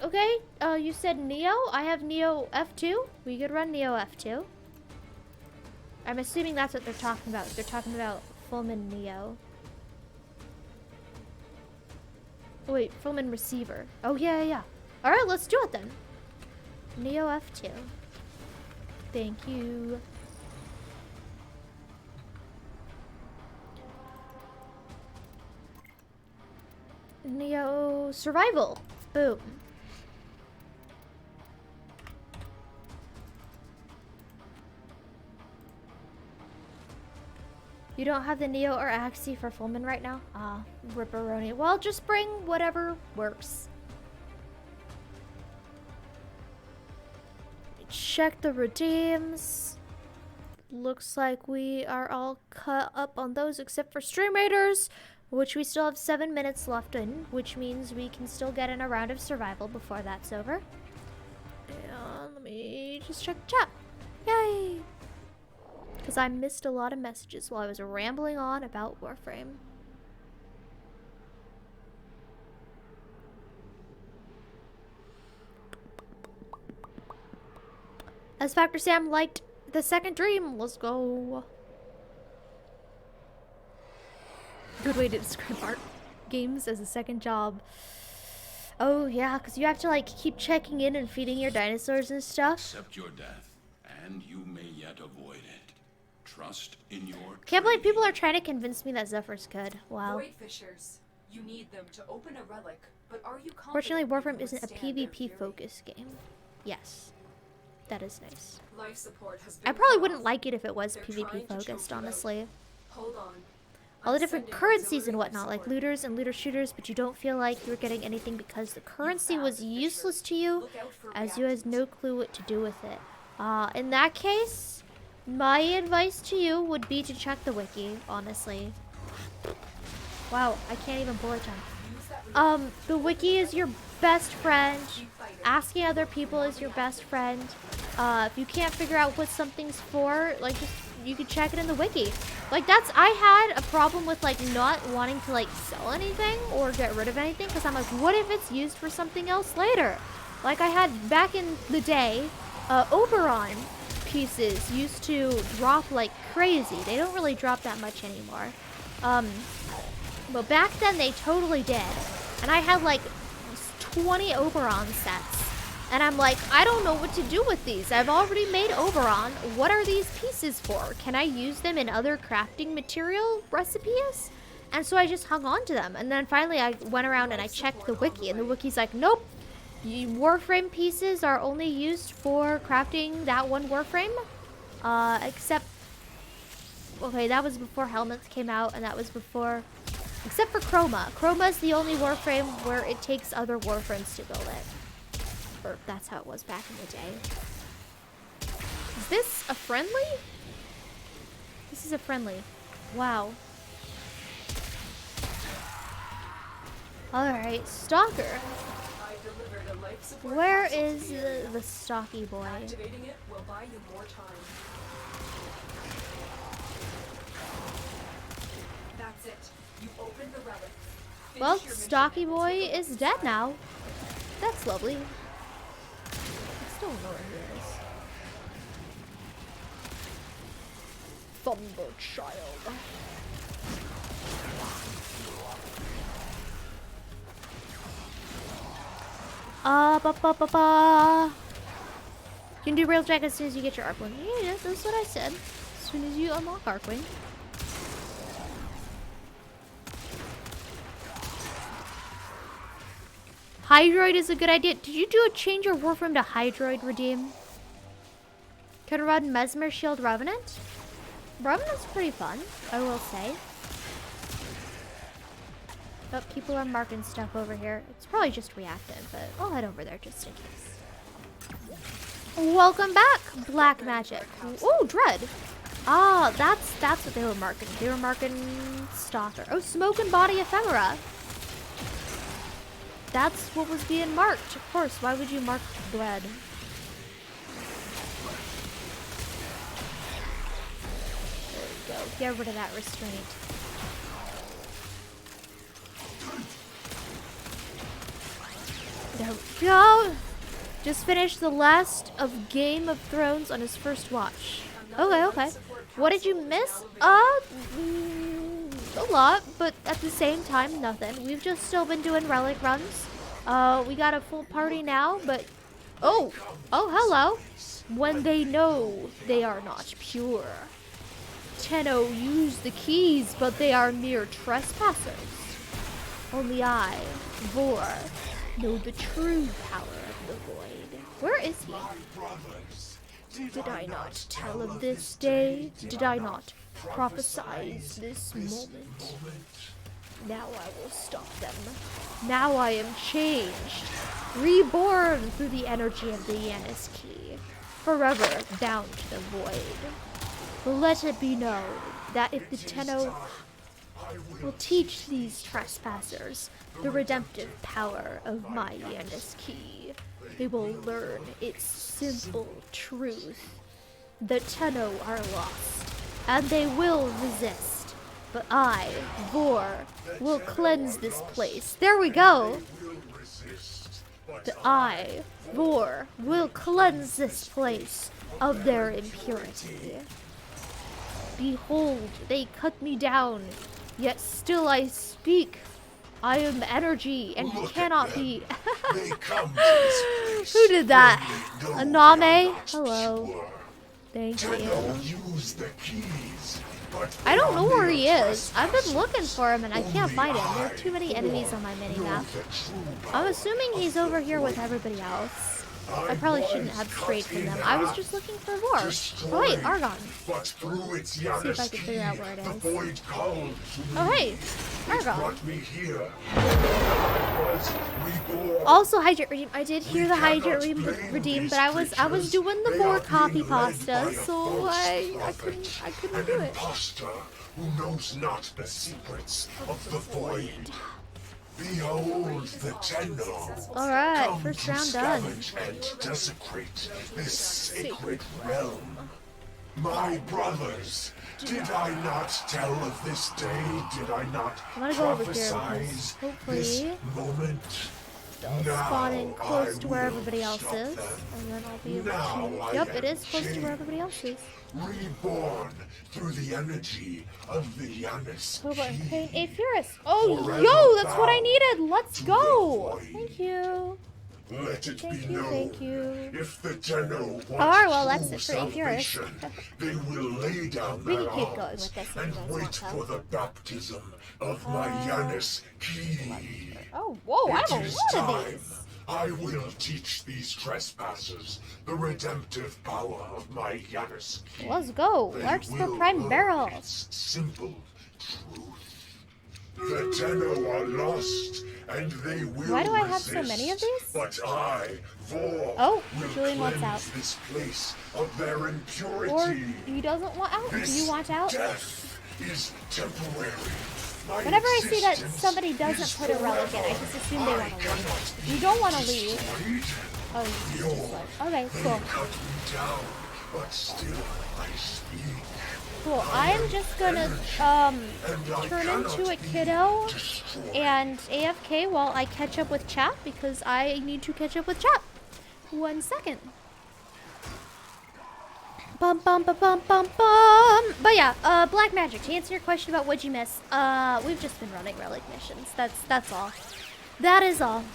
Okay. You said Neo. I have Neo F2. We could run Neo F2. I'm assuming that's what they're talking about. They're talking about Fulmin Neo. Oh, wait, Fulmin Receiver. Oh, yeah. All right, let's do it then. Neo F2. Thank you. Neo Survival. Boom. You don't have the Neo or Axie for Fulmin right now? Ah, ripperoni. Well, just bring whatever works. Check the redeems. Looks like we are all cut up on those except for Stream Raiders, which we still have 7 minutes left in, which means we can still get in a round of survival before that's over. And let me just check the chat. Yay! Because I missed a lot of messages while I was rambling on about Warframe. As Factor Sam liked the second dream. Let's go. Good way to describe art games as a second job. Oh yeah, because you have to like keep checking in and feeding your dinosaurs and stuff. Accept your death, and you may yet avoid it. Trust in your Can't believe people are trying to convince me that Zephyr's good. Wow. Void fissures. You need them to open a relic, but are you Fortunately, confident Warframe you can isn't a withstand their PvP fury? focused game. Yes. That is nice. Life support has been I probably cut wouldn't off. like it if it was They're PvP trying to choke focused, you out. honestly. Hold on. All the I'm different sending currencies and auxiliary whatnot, like support. looters and looter shooters, but you don't feel like you're getting anything because the currency was useless to you, Look out for as you has reactions. no clue what to do with it. In that case, My advice to you would be to check the wiki, honestly. Wow, I can't even bullet jump. The wiki is your best friend. Asking other people is your best friend. If you can't figure out what something's for, like, just, you can check it in the wiki. Like, I had a problem with, like, not wanting to, like, sell anything or get rid of anything, because I'm like, what if it's used for something else later? Like, I had, back in the day, Oberon pieces used to drop like crazy. They don't really drop that much anymore. But back then they totally did. And I had like 20 Oberon sets. And I'm like, I don't know what to do with these. I've already made Oberon. What are these pieces for? Can I use them in other crafting material recipes? And so I just hung on to them. And then finally I went around and I checked the wiki. And the wiki's like, nope. Warframe pieces are only used for crafting that one Warframe. Except... Okay, that was before helmets came out, and that was before... Except for Chroma. Chroma is the only Warframe where it takes other Warframes to build it. Or that's how it was back in the day. Is this a friendly? This is a friendly. Wow. Alright, Stalker. Where is the stocky boy? Activating it will buy you more time. That's it. You opened the relic. Well, stocky boy is dead now. That's lovely. I still don't know where he is. Thunder Child. You can do Railjack as soon as you get your Arkwing. Yeah, that's what I said. As soon as you unlock Arkwing. Hydroid is a good idea. Did you do a change your Warframe to Hydroid redeem? Can run Mesmer Shield Revenant? Revenant's pretty fun, I will say. Oh, people are marking stuff over here. It's probably just reactive, but I'll head over there just in case. Welcome back, Black Magic. Oh, Dread. Ah, that's what they were marking. They were marking Stalker. Oh, Smoke and Body Ephemera. That's what was being marked. Of course, why would you mark Dread? There we go. Get rid of that restraint. There we go. Just finished the last of Game of Thrones on his first watch. Okay. What did you miss? A lot, but at the same time, nothing. We've just still been doing relic runs. We got a full party now, but... Oh, hello. When they know they are not pure. Tenno used the keys, but they are mere trespassers. Only I, Vor, know the true power of the void. Where is he? Did I not tell of this day? Did I not prophesize this moment? Now I will stop them. Now I am changed, reborn through the energy of the Yanis key, forever bound to the void. Let it be known that if the Tenno will teach these trespassers the redemptive power of my Yanis key, they will learn its simple truth. The Tenno are lost, and they will resist. But I, Vor, will cleanse this place. There we go! I, Vor, will cleanse this place of their impurity. Behold, they cut me down, yet still I speak. I am energy and cannot be... Who did that? Aname? Hello. Thank you. I don't know where he is. I've been looking for him and I can't find him. There are too many enemies on my mini-map. I'm assuming he's over here with everybody else. I probably shouldn't have strayed from them. I was just looking for Vor. Oh wait, Argon. Let's see if I can figure out where it is. Oh hey, Argon. Also, hydrate redeem. I did hear the hydrate redeem, but I was doing the more copy pasta, so I couldn't do it. Imposter who knows not the secrets of the void. Behold the Tenno. Alright, Come first to round done. scavenge and desecrate this sacred realm. My brothers, did I not tell of this day? Did I not I'm gonna go over here prophesize because this moment? spawning close to where everybody else is, and then I'll be able to... Yep, it is close to where everybody else is. Reborn through the energy of the Janus Oh, but Key. paying a Furus. Oh, Forever yo, that's what I bound needed. Let's to go. the void. Thank you. Let it Thank be you, known, thank you. if the Tenno want Alright, well, that's true it for Aetherius. salvation, they will lay down We their can keep going arms with this if you and guys wait want to. for the baptism of my Janus Key. Oh, whoa, I It have a is lot of time. these. I will teach these trespassers the redemptive power of my Janus Key. Let's go. They Larkspur will Prime learn Barrel. its simple truth. The Tenno are lost, and they will Why do I have so many of resist. these? But I, Vor, Oh, will Julian wants cleanse out. this place of their impurity. Or he doesn't want out. Do This you want out? death is temporary. My Whenever I see that existence somebody doesn't is put a relic in, I forever. just assume they I want to leave. cannot You be don't want to leave. destroyed. Oh, you Your just like, okay, They cool. cut me down, but still I speak. Cool. I'm just gonna turn into a kiddo and AFK while I catch up with chat because I need to catch up with chat. 1 second. Bum bum bum bum bum bum. But yeah, Black Magic. To answer your question about what'd you miss, we've just been running relic missions. That's all. That is all.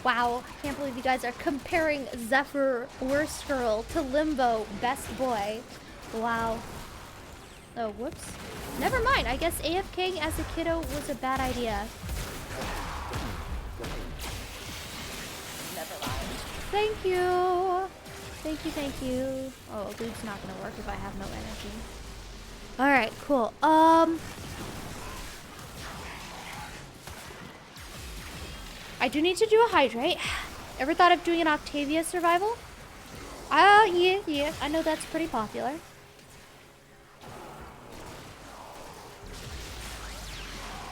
Wow, I can't believe you guys are comparing Zephyr, worst girl, to Limbo, best boy. Wow. Oh, whoops. Never mind, I guess AFKing as a kiddo was a bad idea. Never mind. Thank you. Thank you, thank you. Oh, loot's not gonna work if I have no energy. Alright, cool. I do need to do a hydrate. Ever thought of doing an Octavia survival? Yeah, I know that's pretty popular.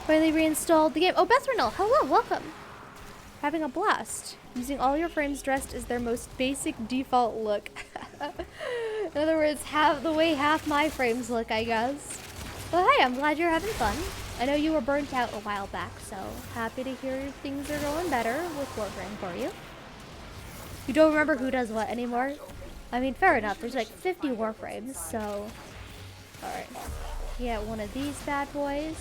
Finally reinstalled the game. Oh, Beth Renal, hello, welcome. Having a blast. Using all your frames dressed as their most basic default look. In other words, have the way half my frames look, I guess. Well, hey, I'm glad you're having fun. I know you were burnt out a while back, so happy to hear things are going better with Warframe for you. You don't remember who does what anymore? I mean, fair enough. There's like 50 Warframes, so... Alright. Get one of these bad boys.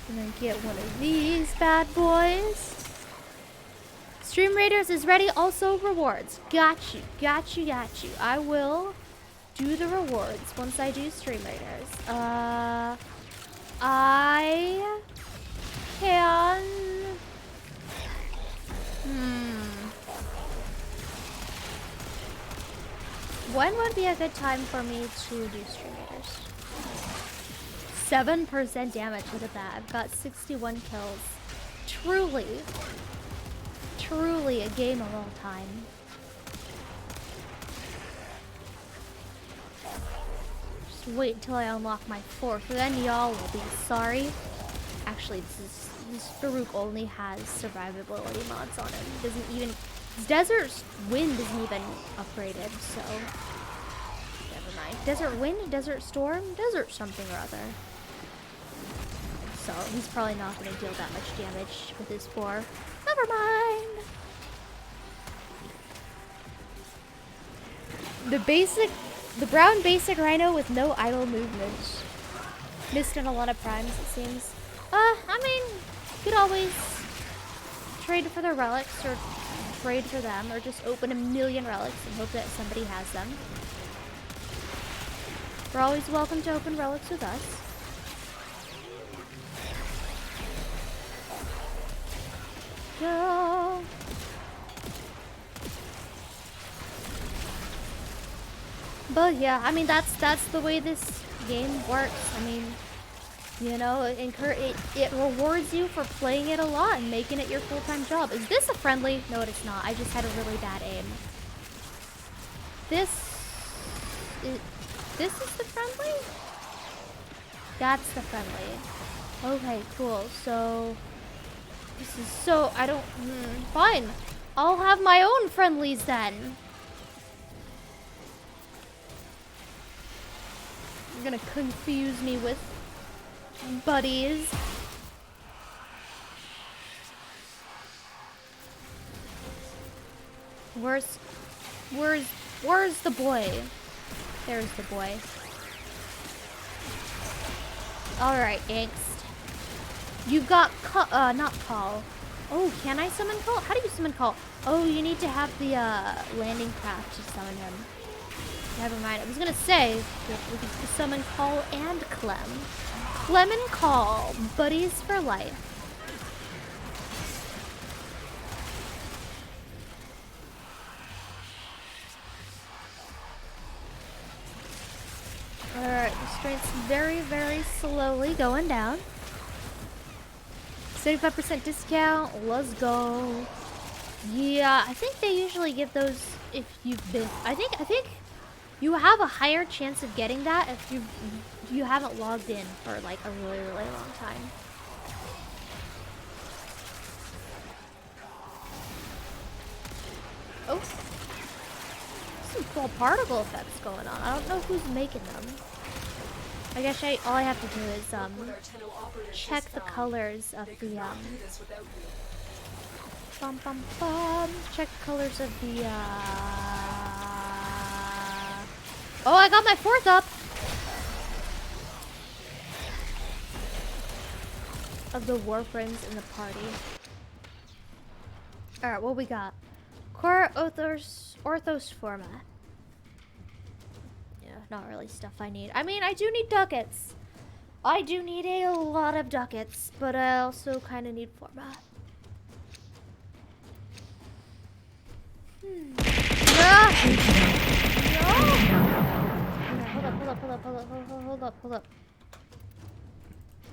And then get one of these bad boys. Stream Raiders is ready. Also, rewards. Got you. I will do the rewards once I do Stream Raiders. I can... When would be a good time for me to do Stream Raiders? 7% damage, look at that. I've got 61 kills. Truly a game of all time. Just wait until I unlock my 4th, then y'all will be sorry. Actually, this Farouk only has survivability mods on him. He doesn't even... His Desert Wind isn't even upgraded, so... Never mind. Desert Wind? Desert Storm? Desert something or other. So, he's probably not going to deal that much damage with his 4. Never mind! The brown basic rhino with no idle movement. Missed in a lot of primes, it seems. I mean, you could always trade for the relics, or trade for them, or just open a million relics and hope that somebody has them. You're always welcome to open relics with us. Go. But yeah, I mean that's the way this game works. I mean, You know, it rewards you for playing it a lot and making it your full-time job. Is this a friendly? No, it's not. I just had a really bad aim. This is the friendly? That's the friendly. Okay, cool. So this is so I don't fine. I'll have my own friendlies then. You're gonna confuse me with buddies. Where's the boy? There's the boy. Alright, angst. You've got not call. Oh, can I summon call? How do you summon call? Oh, you need to have the landing craft to summon him. Never mind. I was gonna say we could summon call and Clem. Clem and call, buddies for life. Alright, the strength's very, very slowly going down. 75% discount, let's go. Yeah, I think they usually give those if you've been I think you have a higher chance of getting that if you haven't logged in for like a really, really long time. Oh. Some cool particle effects going on. I don't know who's making them. I guess all I have to do is check the colors of the check the colors of the oh, I got my 4th up of the Warframes in the party. Alright, what we got? Core Orthos format. Yeah, not really stuff I need. I mean, I do need ducats. I do need a lot of ducats, but I also kind of need format. No! Hold up.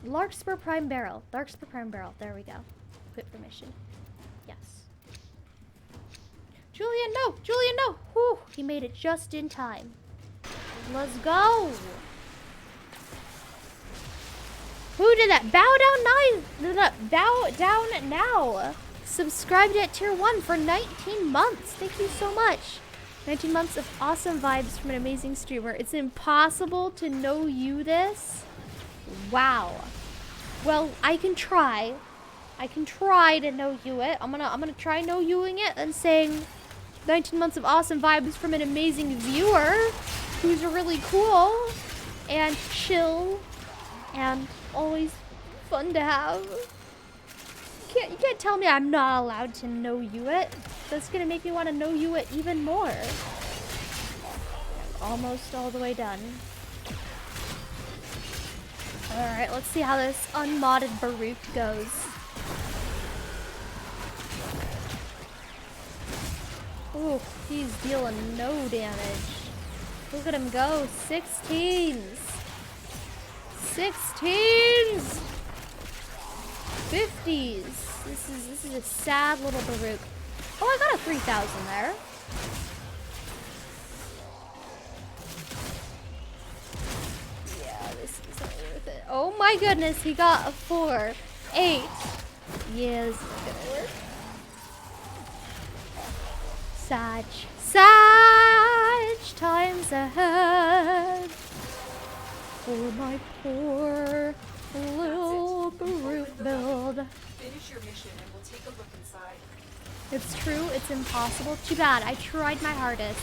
Larkspur Prime Barrel. There we go. Quit permission. Yes. Julian, no! Whew, he made it just in time. Let's go! Who did that? Bow down now! Subscribed at tier 1 for 19 months. Thank you so much. 19 months of awesome vibes from an amazing streamer. It's impossible to know you this. Wow. Well, I can try. To know you it. I'm gonna try know youing it and saying 19 months of awesome vibes from an amazing viewer who's really cool and chill and always fun to have. You can't tell me I'm not allowed to know you it. That's gonna make me want to know you it even more. Almost all the way done. Alright, let's see how this unmodded Baruch goes. Ooh, he's dealing no damage. Look at him go. 16s. 50s. This is a sad little Baruch. Oh, I got a 3,000 there. Yeah, this isn't worth it. Oh my goodness, he got a 4. 8. Yeah, this isn't gonna work. Sag times ahead for my poor little Baruch build. Finish your mission and we'll take a look inside. It's true, it's impossible. Too bad, I tried my hardest.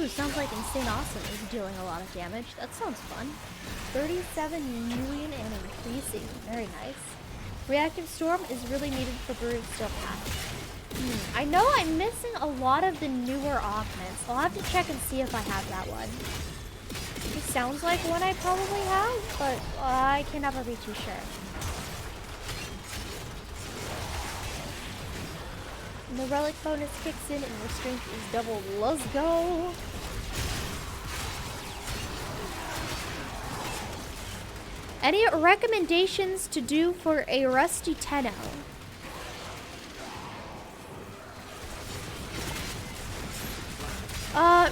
Ooh, sounds like Insane Awesome is dealing a lot of damage. That sounds fun. 37 million and increasing. Very nice. Reactive Storm is really needed for Baruch Steel Pack. I know I'm missing a lot of the newer augments. I'll have to check and see if I have that one. It sounds like one I probably have, but I can never be too sure. And the relic bonus kicks in and your strength is doubled. Let's go! Any recommendations to do for a rusty Tenno?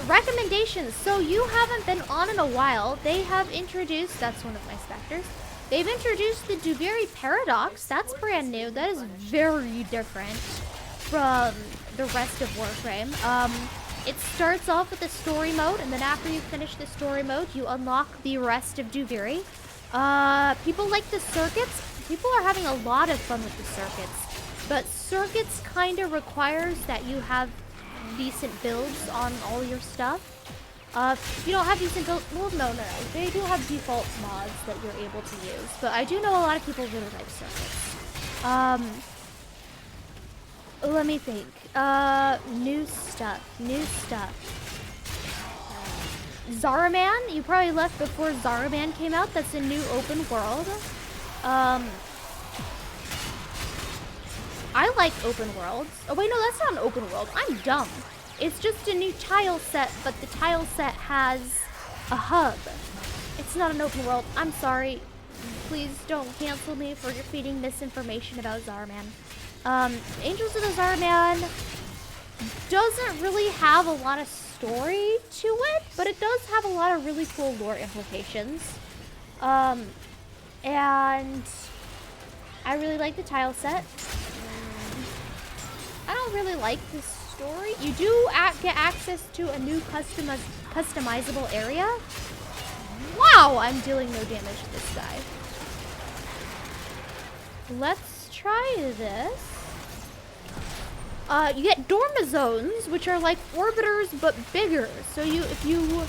Recommendations. So you haven't been on in a while. They have introduced, that's one of my specters. They've introduced the Dubiri Paradox. That's brand new. That is very different from the rest of Warframe. It starts off with the story mode, and then after you finish the story mode, you unlock the rest of Dubiri. People like the circuits. People are having a lot of fun with the circuits. But circuits kind of requires that you have decent builds on all your stuff. If you don't have decent builds, well, no. They do have default mods that you're able to use. But I do know a lot of people really like circuits. Let me think. New stuff. Zaraman, you probably left before Zaraman came out. That's a new open world. I like open worlds. Oh wait, no, that's not an open world. I'm dumb. It's just a new tile set, but the tile set has a hub. It's not an open world. I'm sorry. Please don't cancel me for feeding misinformation about Zaraman. Angels of the Zaraman doesn't really have a lot of story to it, but it does have a lot of really cool lore implications. And I really like the tile set. I don't really like the story. You do get access to a new customizable area. Wow, I'm dealing no damage to this guy. Let's try this. You get dormizones, which are like orbiters but bigger. So if you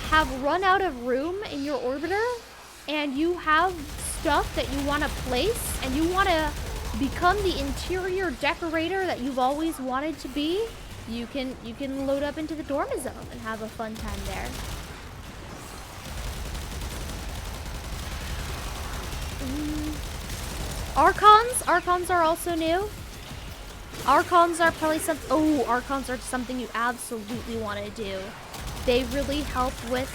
have run out of room in your orbiter and you have stuff that you want to place and you want to become the interior decorator that you've always wanted to be, you can load up into the dormizone and have a fun time there. Archons are also new. Archons are probably Archons are something you absolutely want to do. They really help with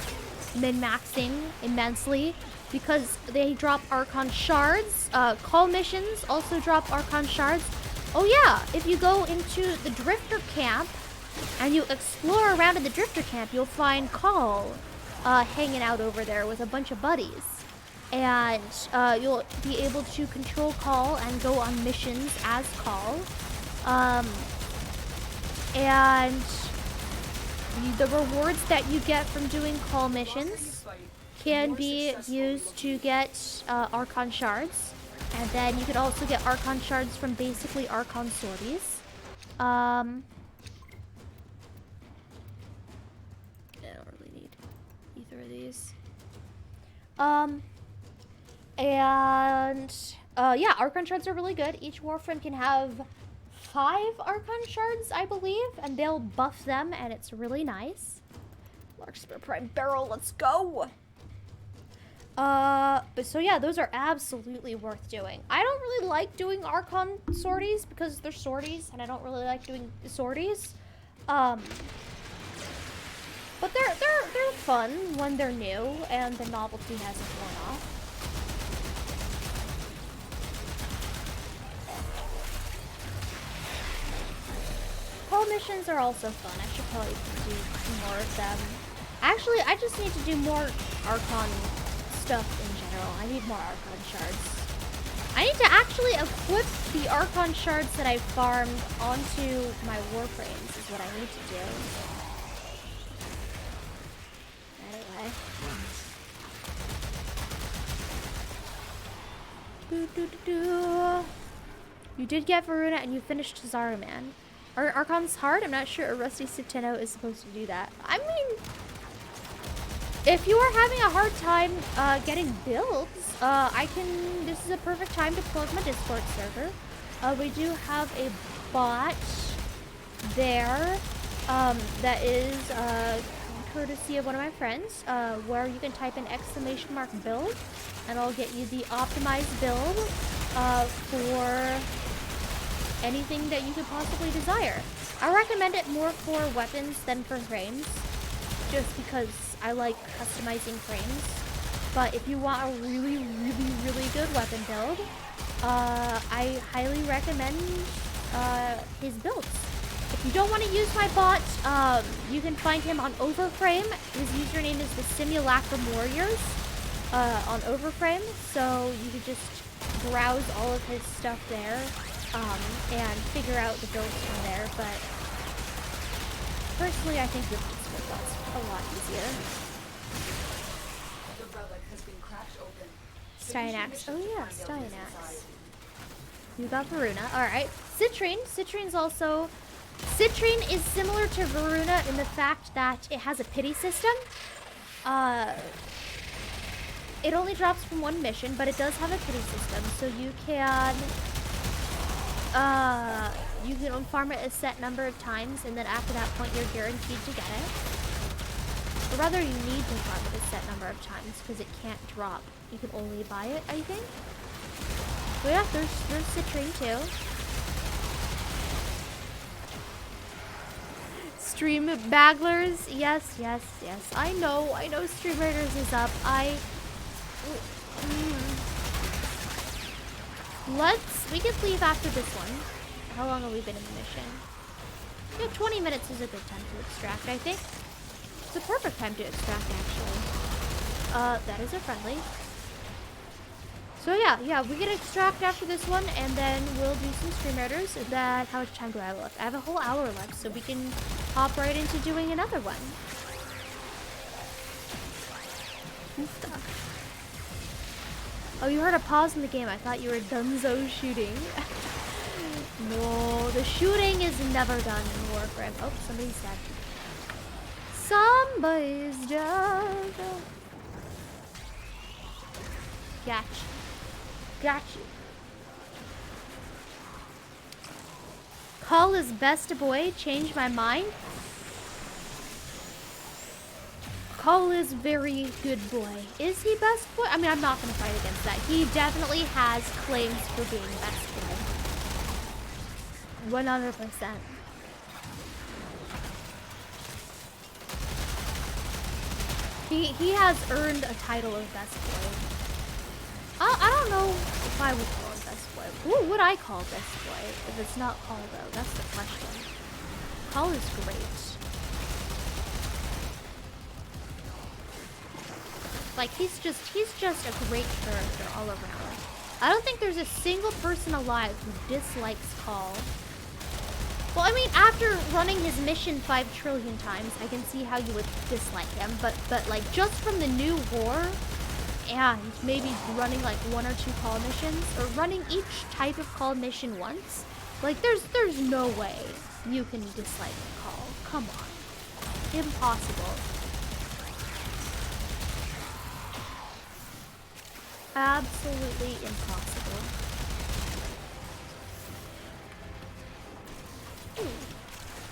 min-maxing immensely because they drop Archon shards. Call missions also drop Archon shards. Oh yeah, if you go into the Drifter camp and you explore around in the Drifter camp, you'll find Call hanging out over there with a bunch of buddies. And you'll be able to control Call and go on missions as Call. And the rewards that you get from doing Call missions can be used to get Archon shards. And then you could also get Archon shards from basically Archon sorties. I don't really need either of these. Yeah, Archon shards are really good. Each Warframe can have 5 Archon shards, I believe, and they'll buff them, and it's really nice. Larkspur Prime Barrel, let's go! But so yeah, those are absolutely worth doing. I don't really like doing Archon sorties because they're sorties, and I don't really like doing sorties. But they're fun when they're new and the novelty hasn't worn off. Call missions are also fun. I should probably do more of them. Actually, I just need to do more Archon stuff in general. I need more Archon shards. I need to actually equip the Archon shards that I farmed onto my Warframes is what I need to do. Anyway. You did get Varuna and you finished Zaraman. Are Archons hard? I'm not sure a Rusty Tenno is supposed to do that. I mean, if you are having a hard time getting builds, this is a perfect time to plug my Discord server. We do have a bot there that is courtesy of one of my friends, where you can type in !build and I'll get you the optimized build for anything that you could possibly desire. I recommend it more for weapons than for frames, just because I like customizing frames. But if you want a really, really, really good weapon build, I highly recommend his builds. If you don't want to use my bot, you can find him on Overframe. His username is the Simulacrum Warriors on Overframe, so you could just browse all of his stuff there and figure out the builds from there. But personally, I think this bot's a lot easier. The relic has been cracked open. Styanax. Oh yeah, Styanax. You got Varuna. Alright. Citrine. Citrine's also... Citrine is similar to Varuna in the fact that it has a pity system. It only drops from one mission, but it does have a pity system, so you can farm it a set number of times, and then after that point you're guaranteed to get it. Or rather, you need to farm it a set number of times, because it can't drop. You can only buy it, I think. But yeah, there's Citrine too. Stream Baglers, yes. I know Stream Raiders is up. We could leave after this one. How long have we been in the mission? Yeah, 20 minutes is a good time to extract, I think. It's a perfect time to extract, actually. That is a friendly. So yeah, we can extract after this one, and then we'll do some Stream Raiders. How much time do I have left? I have a whole hour left, so we can hop right into doing another one. Oh, you heard a pause in the game. I thought you were donezo shooting. No, the shooting is never done in Warframe. Oh, somebody's dead. Somebody's dead. Gotcha. Call is best boy. Change my mind. Call is very good boy. Is he best boy? I mean, I'm not going to fight against that. He definitely has claims for being best boy. 100%. He has earned a title of best boy. I don't know if I would call him best boy. Who would I call best boy if it's not Call, though? That's the question. Call is great. Like, he's just a great character all around. I don't think there's a single person alive who dislikes Call. Well, I mean, after running his mission 5 trillion times, I can see how you would dislike him. But like, just from the new war, and maybe running like 1 or 2 Call missions, or running each type of Call mission once, like, there's no way you can dislike Call. Come on. Impossible. Absolutely impossible. Ooh.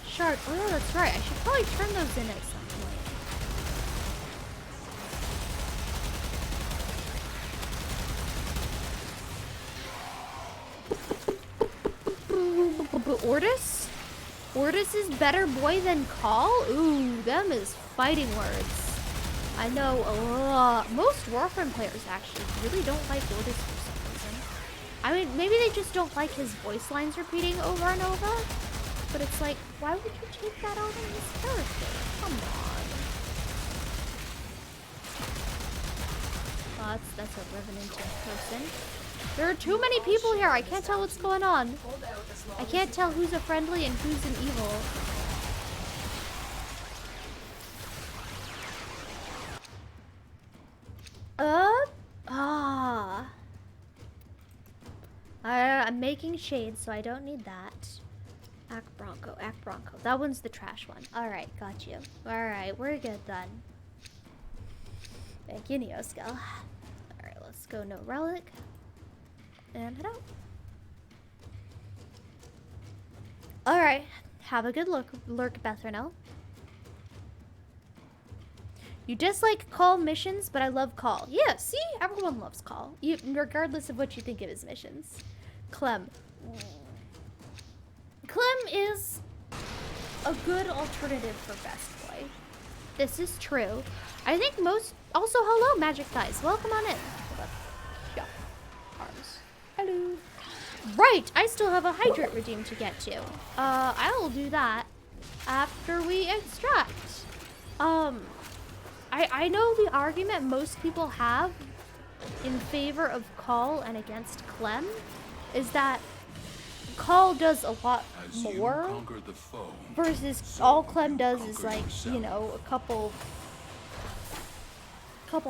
Shard. Oh, yeah, that's right. I should probably turn those in at some point. Ortis? Ortis is better boy than Call? Ooh, them is fighting words. I know a lot. Most Warframe players actually really don't like Ortis for some reason. I mean, maybe they just don't like his voice lines repeating over and over. But it's like, why would you take that out on his character? Come on. Oh, that's a Revenant in person. There are too many people here. I can't tell what's going on. I can't tell who's a friendly and who's an evil. I'm making shades, so I don't need that. Act Bronco. That one's the trash one. Alright, got you. Alright, we're good then. Thank you, Neoskull. Alright, let's go no relic. And head out. Alright, have a good lurk, Bethrano. You dislike Call missions, but I love Call. Yeah, see? Everyone loves Call. Regardless of what you think of his missions. Clem. Clem is a good alternative for Best Boy. This is true. I think most... Also, hello, Magic Thighs. Welcome on in. Hold up. Yeah. Arms. Hello. Right, I still have a hydrate redeem to get to. I will do that after we extract. I know the argument most people have in favor of Call and against Clem is that Call does a lot more versus all Clem does is like, you know, a couple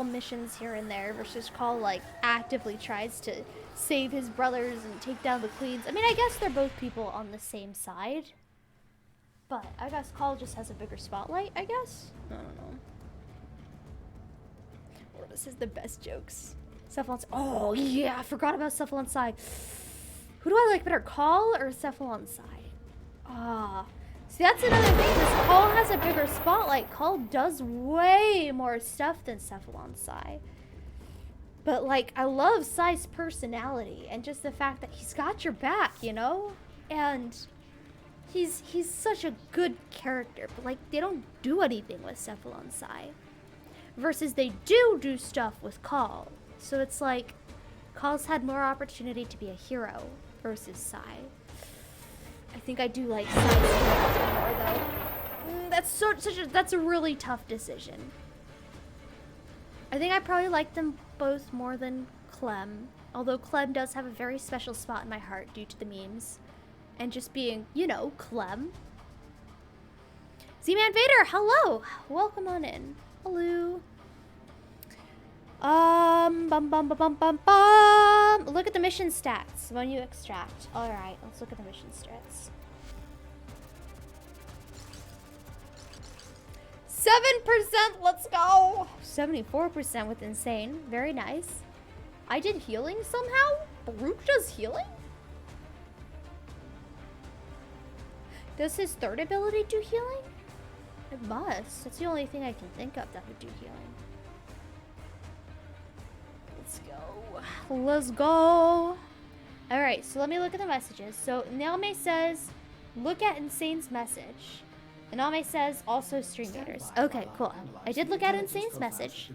missions here and there versus Call like actively tries to save his brothers and take down the queens. I mean, I guess they're both people on the same side, but I guess Call just has a bigger spotlight, I guess. I don't know. Or this is the best jokes. Cephalon. Oh yeah, I forgot about Cephalon Sai. Who do I like better, Call or Cephalon Sai? Ah, see, that's another thing. Is Call has a bigger spotlight. Call does way more stuff than Cephalon Sai. But like, I love Sai's personality and just the fact that he's got your back, you know? And he's such a good character. But like, they don't do anything with Cephalon Sai. Versus they do stuff with Call. So it's like, Call's had more opportunity to be a hero versus Sai. I think I do like Sai's more though. That's a really tough decision. I think I probably like them both more than Clem. Although Clem does have a very special spot in my heart due to the memes. And just being, you know, Clem. Z-Man Vader, hello! Welcome on in. Hello. Look at the mission stats when you extract. Alright, let's look at the mission stats. 7%, let's go! 74% with insane. Very nice. I did healing somehow? Baruch does healing? Does his third ability do healing? It must. That's the only thing I can think of that would do healing. Let's go. Let's go. Alright, so let me look at the messages. So Nelme says, look at Insane's message. And Nelme says, also stream gators. Okay, cool. I did look at Insane's message.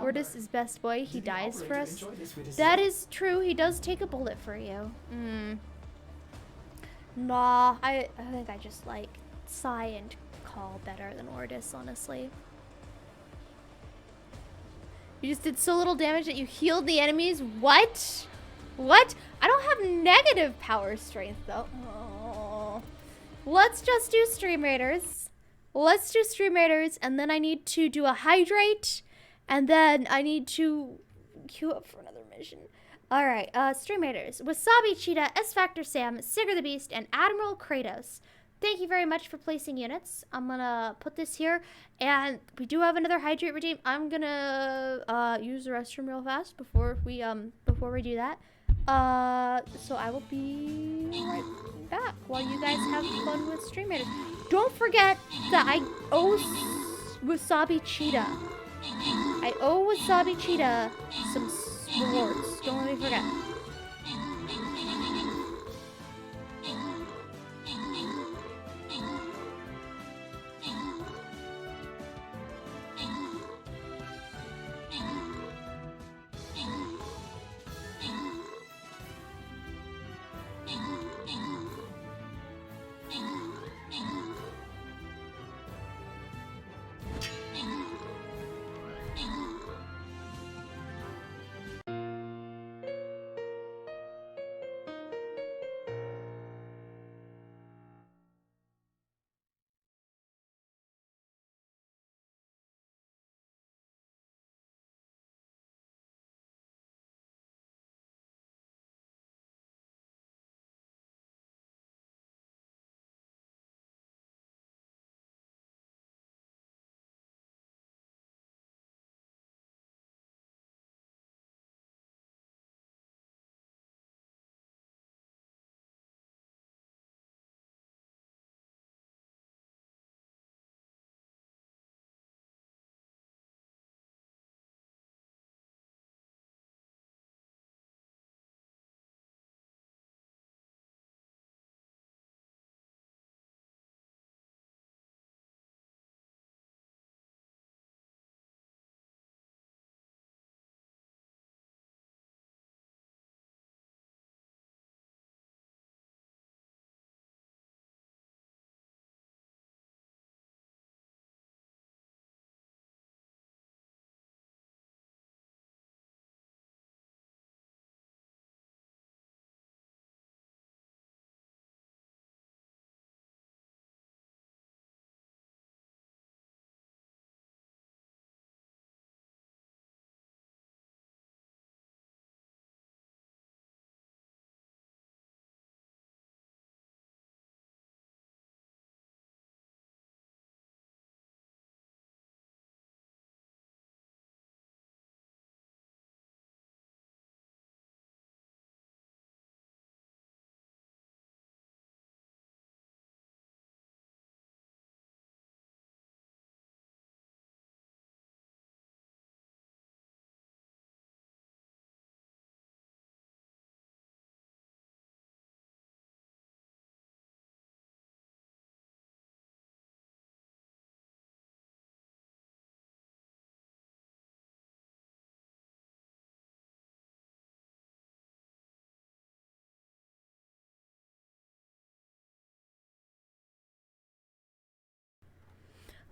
Ordis is best boy. He dies for us. That is true. He does take a bullet for you. Nah, I think I just like Sai and Call better than Ordis, honestly. You just did so little damage that you healed the enemies? What? What? I don't have negative power strength, though. Oh. Let's just do Stream Raiders. Let's do Stream Raiders, and then I need to do a Hydrate, and then I need to queue up for another mission. Alright, Stream Raiders. Wasabi Cheetah, S-Factor Sam, Sigurd the Beast, and Admiral Kratos. Thank you very much for placing units. I'm gonna put this here, and we do have another Hydrate redeem. I'm gonna use the restroom real fast before we do that. So I will be right back while you guys have fun with Stream Raiders. Don't forget that I owe Wasabi Cheetah. I owe Wasabi Cheetah some rewards. Don't let me forget.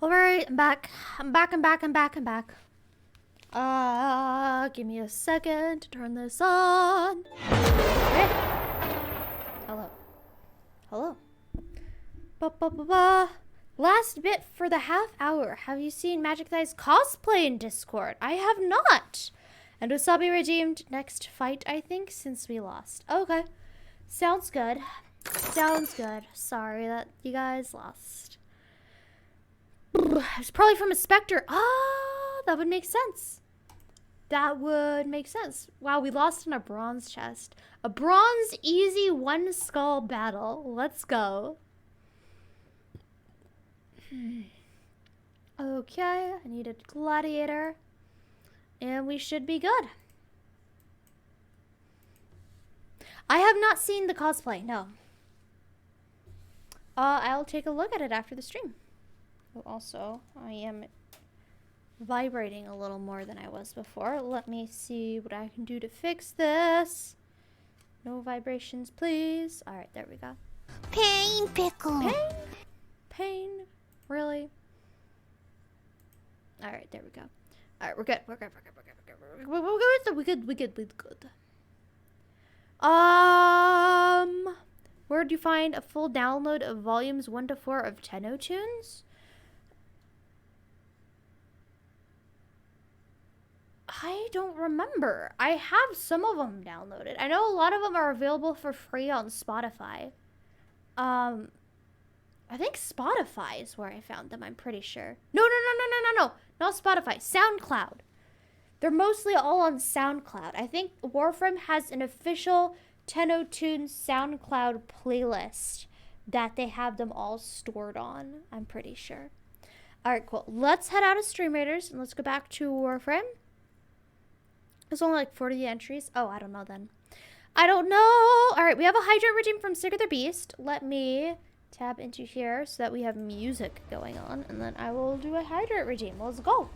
Alright, I'm back. I'm back. Give me a second to turn this on. Okay. Hello. Last bit for the half hour. Have you seen Magic Thigh's cosplay in Discord? I have not. And Wasabi redeemed next fight, I think, since we lost. Okay. Sounds good. Sorry that you guys lost. It's probably from a Spectre. Ah, that would make sense. Wow, we lost in a bronze chest. A bronze easy one skull battle. Let's go. Okay, I need a gladiator. And we should be good. I have not seen the cosplay, no. I'll take a look at it after the stream. Oh, also, I am vibrating a little more than I was before. Let me see what I can do to fix this. No vibrations, please. All right, there we go. Pain pickle. Pain? Really? All right, there we go. All right, we're good. We're good. Where'd you find a full download of volumes 1 to 4 of Tennocon? I don't remember. I have some of them downloaded. I know a lot of them are available for free on Spotify. I think Spotify is where I found them, I'm pretty sure. No. Not Spotify. SoundCloud. They're mostly all on SoundCloud. I think Warframe has an official Tennocon SoundCloud playlist that they have them all stored on, I'm pretty sure. Alright, cool. Let's head out of Stream Raiders and let's go back to Warframe. There's only like 40 entries. Oh, I don't know then. I don't know. Alright, we have a hydrate regime from Sick of the Beast. Let me tab into here so that we have music going on, and then I will do a hydrate regime. Let's go.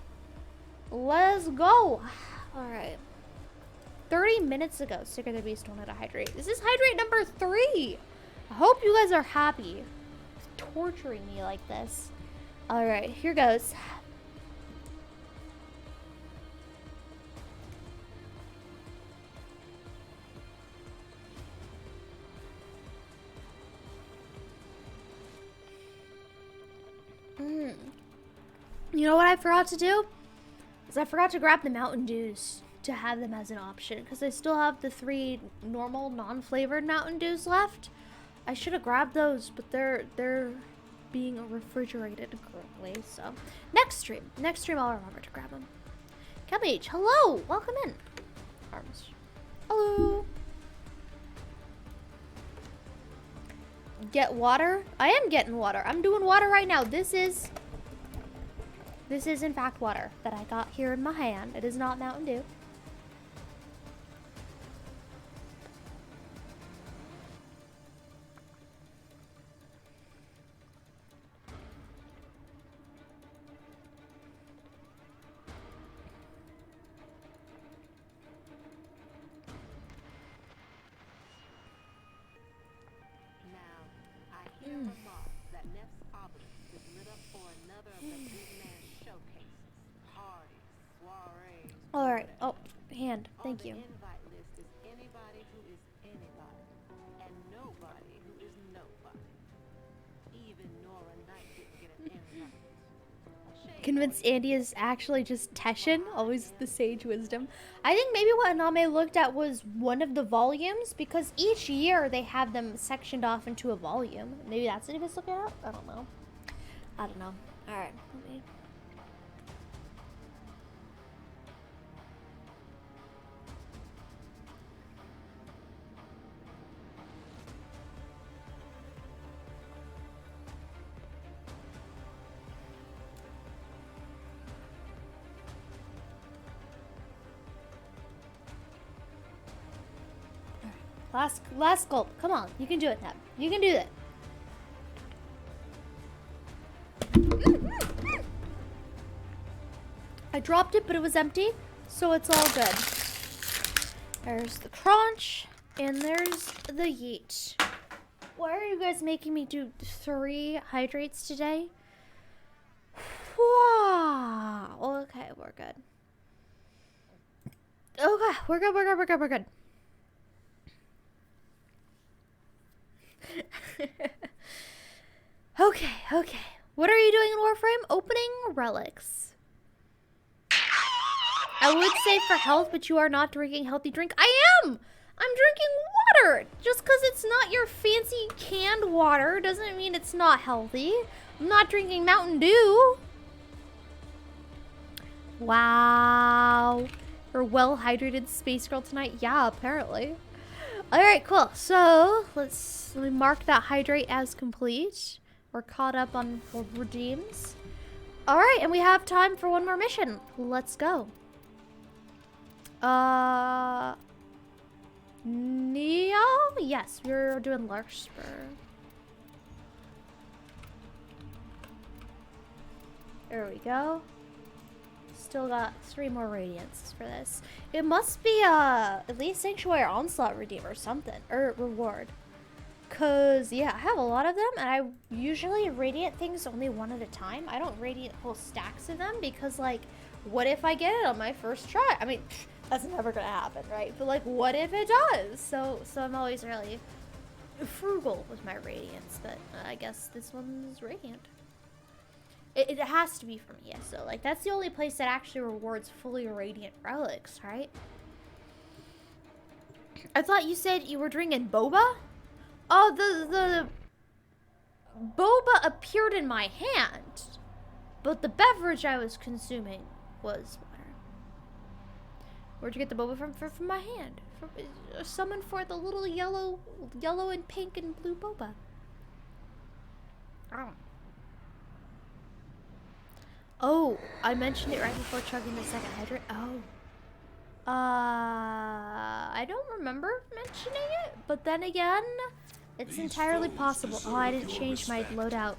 Alright. 30 minutes ago, Sick of the Beast wanted a hydrate. This is hydrate number 3. I hope you guys are happy. It's torturing me like this. Alright, here goes. You know what I forgot to do? Is I forgot to grab the Mountain Dews to have them as an option, because I still have the 3 normal non-flavored Mountain Dews left. I should have grabbed those, but they're being refrigerated currently. So next stream I'll remember to grab them. Cabbage, hello, welcome in. Arms, hello. Get water? I am getting water. I'm doing water right now. This is in fact water that I got here in my hand. It is not Mountain Dew. All right. Oh, hand. Thank you. Invite list is anybody who is anybody, and nobody who is nobody. Even Nora Knight didn't get an invite. Convinced Andy is actually just Teshin, always the sage wisdom. I think maybe what Aname looked at was one of the volumes, because each year they have them sectioned off into a volume. Maybe that's what he was looking at? I don't know. All right. Let me... Last gulp. Come on. You can do it, Neb. You can do it. I dropped it, but it was empty, so it's all good. There's the crunch, and there's the yeet. Why are you guys making me do 3 hydrates today? Okay, we're good. Okay, we're good. Okay. What are you doing in Warframe? Opening relics. I would say for health, but you are not drinking healthy drink. I am! I'm drinking water! Just because it's not your fancy canned water doesn't mean it's not healthy. I'm not drinking Mountain Dew. Wow. You're a well-hydrated space girl tonight? Yeah, apparently. Alright, cool. So, let me mark that hydrate as complete. We're caught up on redeems. Alright, and we have time for one more mission. Let's go. Neo? Yes, we're doing Larkspur. There we go. Still got 3 more radiance for this. It must be at least Sanctuary Onslaught redeem or something, or reward. Cause yeah, I have a lot of them, and I usually radiant things only one at a time. I don't radiant whole stacks of them because, like, what if I get it on my first try? I mean, that's never gonna happen, right? But like, what if it does? So I'm always really frugal with my radiance. But I guess this one's radiant. It has to be from ESO. Like, that's the only place that actually rewards fully radiant relics, right? I thought you said you were drinking boba? Oh, the boba appeared in my hand, but the beverage I was consuming was water. Where'd you get the boba from? From my hand. Summon for the little yellow and pink and blue boba. Oh, I mentioned it right before chugging the second hydrate. Oh. I don't remember mentioning it, but then again, it's entirely possible. Oh, I didn't change my loadout.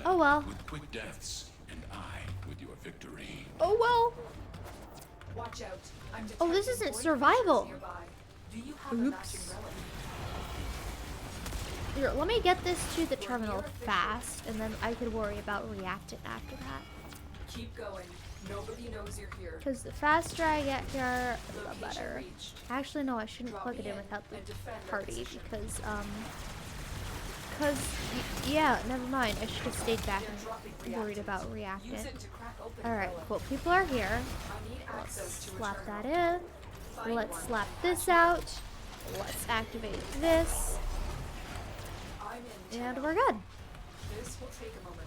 Oh well. With quick deaths, and I with your victory. Oh well. Watch out. Oh, this isn't survival. Oops. Here, let me get this to the terminal fast, and then I could worry about reacting after that. Keep going. Nobody knows you're here. Because the faster I get here, the better. Actually, no, I shouldn't plug it in without the party because, yeah, never mind. I should have stayed back and worried about reacting. Alright, cool. People are here. Let's slap that in. Let's slap this out. Let's activate this. And we're good. This will take a moment.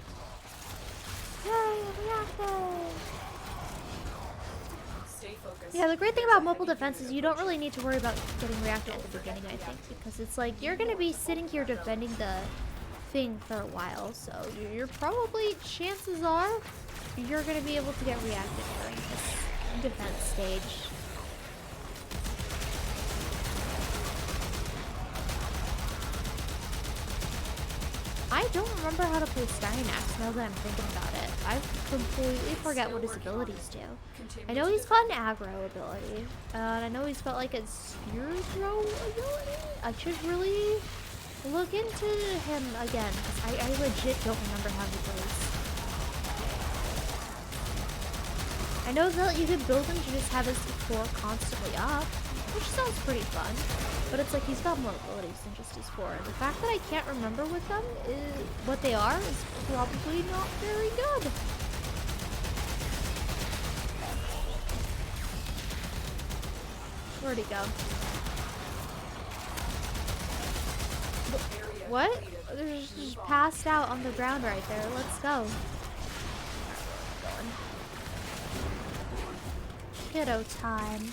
Yay, reacting! Stay focused. Yeah, the great thing about mobile defense is you don't really need to worry about getting reacted at the beginning, I think, because it's like you're going to be sitting here defending the thing for a while, so you're probably, chances are, you're going to be able to get reacted during this defense stage. I don't remember how to play Stynax now that I'm thinking about it. I completely forget what his abilities do. I know he's got an aggro ability, and I know he's got like a spear throw ability. I should really look into him again, because I legit don't remember how he plays. I know that you can build him to just have his core constantly up, which sounds pretty fun. But it's like he's got more abilities than just his 4. And the fact that I can't remember what they are is probably not very good. Where'd he go? What? They're just passed out on the ground right there. Let's go. Kiddo time.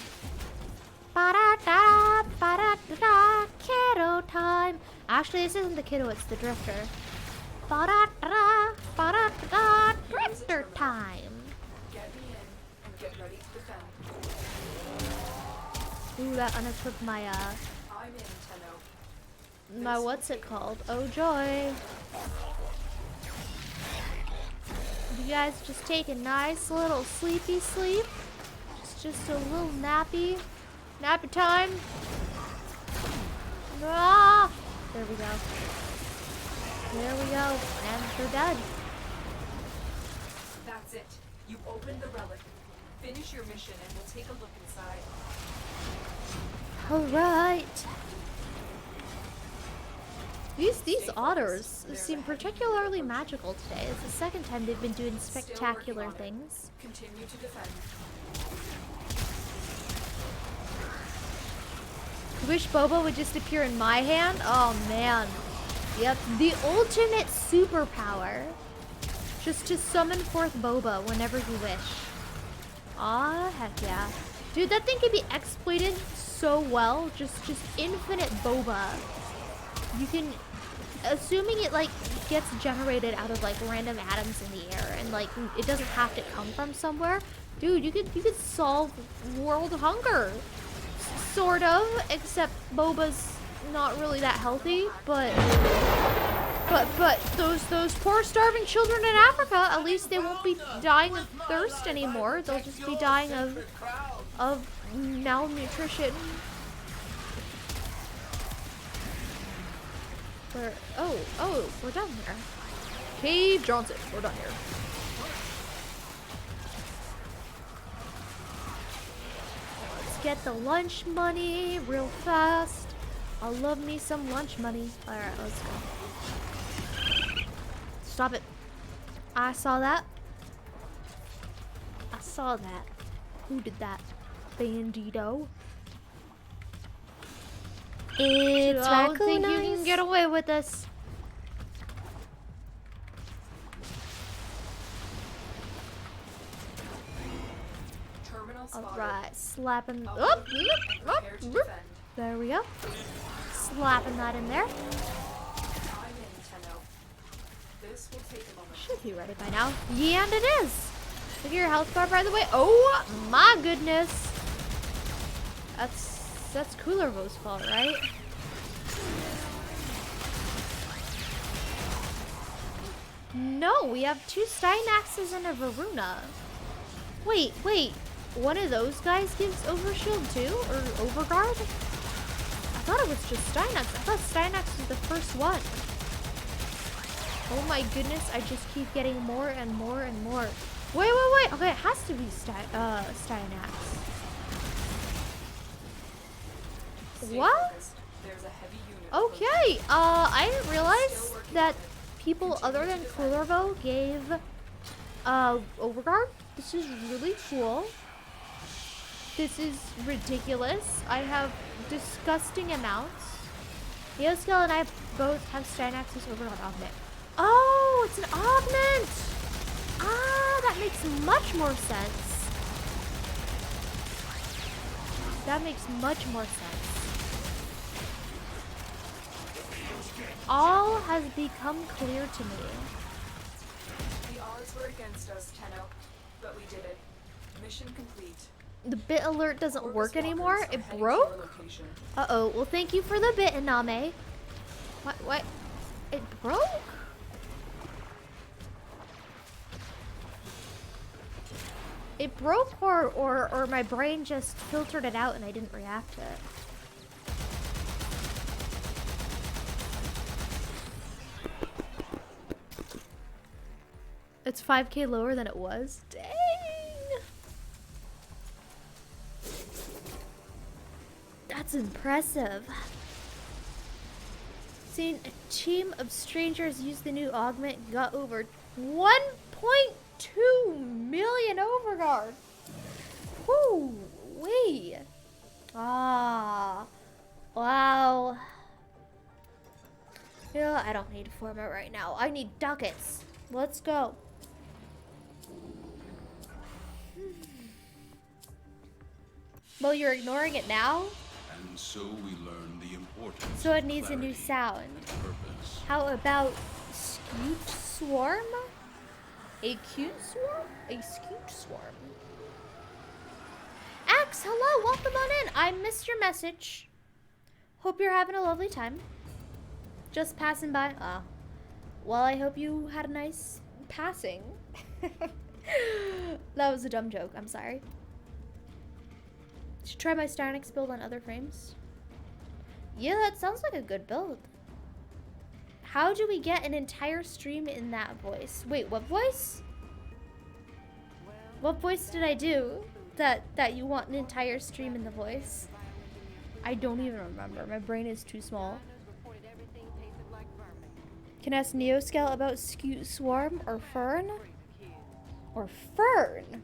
Ba-da-da, ba-da-da-da, kiddo time. Actually, this isn't the kiddo, it's the drifter. Ba-da-da, ba-da-da, drifter time. Get me in and get ready to defend. Ooh, that unequipped my, I'm in, Tenno. my what's it called? Oh, joy. You guys just take a nice little sleepy sleep. Just a little nappy time. Ah! There we go. There we go. And they're dead. That's it. You opened the relic. Finish your mission and we'll take a look inside. Alright. These otters seem particularly magical today. It's the second time they've been doing spectacular things. Continue to defend. Wish Boba would just appear in my hand? Oh man. Yep, the ultimate superpower. Just to summon forth Boba whenever you wish. Aw, heck yeah. Dude, that thing can be exploited so well. Just infinite Boba. You can, assuming it like gets generated out of like random atoms in the air and like it doesn't have to come from somewhere. Dude, you could solve world hunger. Sort of, except Boba's not really that healthy, but those poor starving children in Africa, at least they won't be dying of thirst anymore. They'll just be dying of malnutrition. Where? Oh, we're done here. Cave Johnson, we're done here. Let's get the lunch money real fast. I love me some lunch money. Alright, let's go. Stop it. I saw that. I saw that. Who did that? Bandito. It's I don't Raccoon think you can get away with this. Alright, slapping. Oh, there we go. Slapping that in there. Should be ready by now. Yeah, and it is. Look at your health bar, by the way. Oh my goodness. That's ClairVT's fault, right? No, we have 2 Steinaxes and a Varuna. Wait. One of those guys gives Overshield too? Or Overguard? I thought it was just Steinax. I thought Steinax was the first one. Oh my goodness, I just keep getting more and more and more. Wait. Okay, it has to be Steinax. What? Okay, I didn't realize that people other than ClairVT gave Overguard. This is really cool. This is ridiculous. I have disgusting amounts. Neoscale and I both have Steinax's Overguard Augment. Oh, it's an augment! Ah, that makes much more sense. That makes much more sense. All has become clear to me. The odds were against us, Tenno, but we did it. Mission complete. The bit alert doesn't work anymore? It broke? Uh-oh. Well, thank you for the bit, Iname. What? It broke? It broke or my brain just filtered it out and I didn't react to it. It's 5k lower than it was? Dang! That's impressive. Seeing a team of strangers use the new augment got over 1.2 million Overguard. Whoo wee. Ah. Wow. Yeah, I don't need format right now. I need ducats. Let's go. Well, you're ignoring it now? And so we learn the importance. So it needs a new sound. Purpose. How about Scute Swarm? A cute swarm? A Scute Swarm. Axe, hello, welcome on in. I missed your message. Hope you're having a lovely time. Just passing by. Well, I hope you had a nice passing. That was a dumb joke, I'm sorry. Should try my Steinax build on other frames. Yeah, that sounds like a good build. How do we get an entire stream in that voice? Wait, what voice? What voice did I do that you want an entire stream in the voice? I don't even remember. My brain is too small. Can I ask Neoscale about Scoot Swarm or Fern? Or Fern?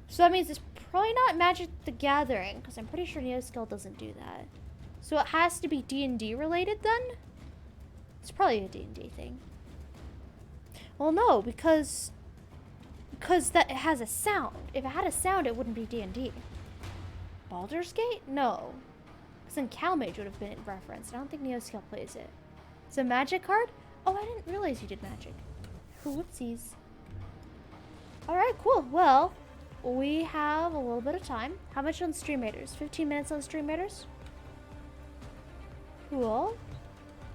So that means it's probably not Magic the Gathering, because I'm pretty sure Neoscale doesn't do that. So it has to be D&D related then? It's probably a D&D thing. Well, no, because that it has a sound. If it had a sound, it wouldn't be D&D. Baldur's Gate? No. Because then CalMage would have been referenced. I don't think Neoscale plays it. It's a Magic card? Oh, I didn't realize you did Magic. Whoopsies. Alright, cool. Well, we have a little bit of time. How much on Stream Raiders? 15 minutes on Stream Raiders? Cool.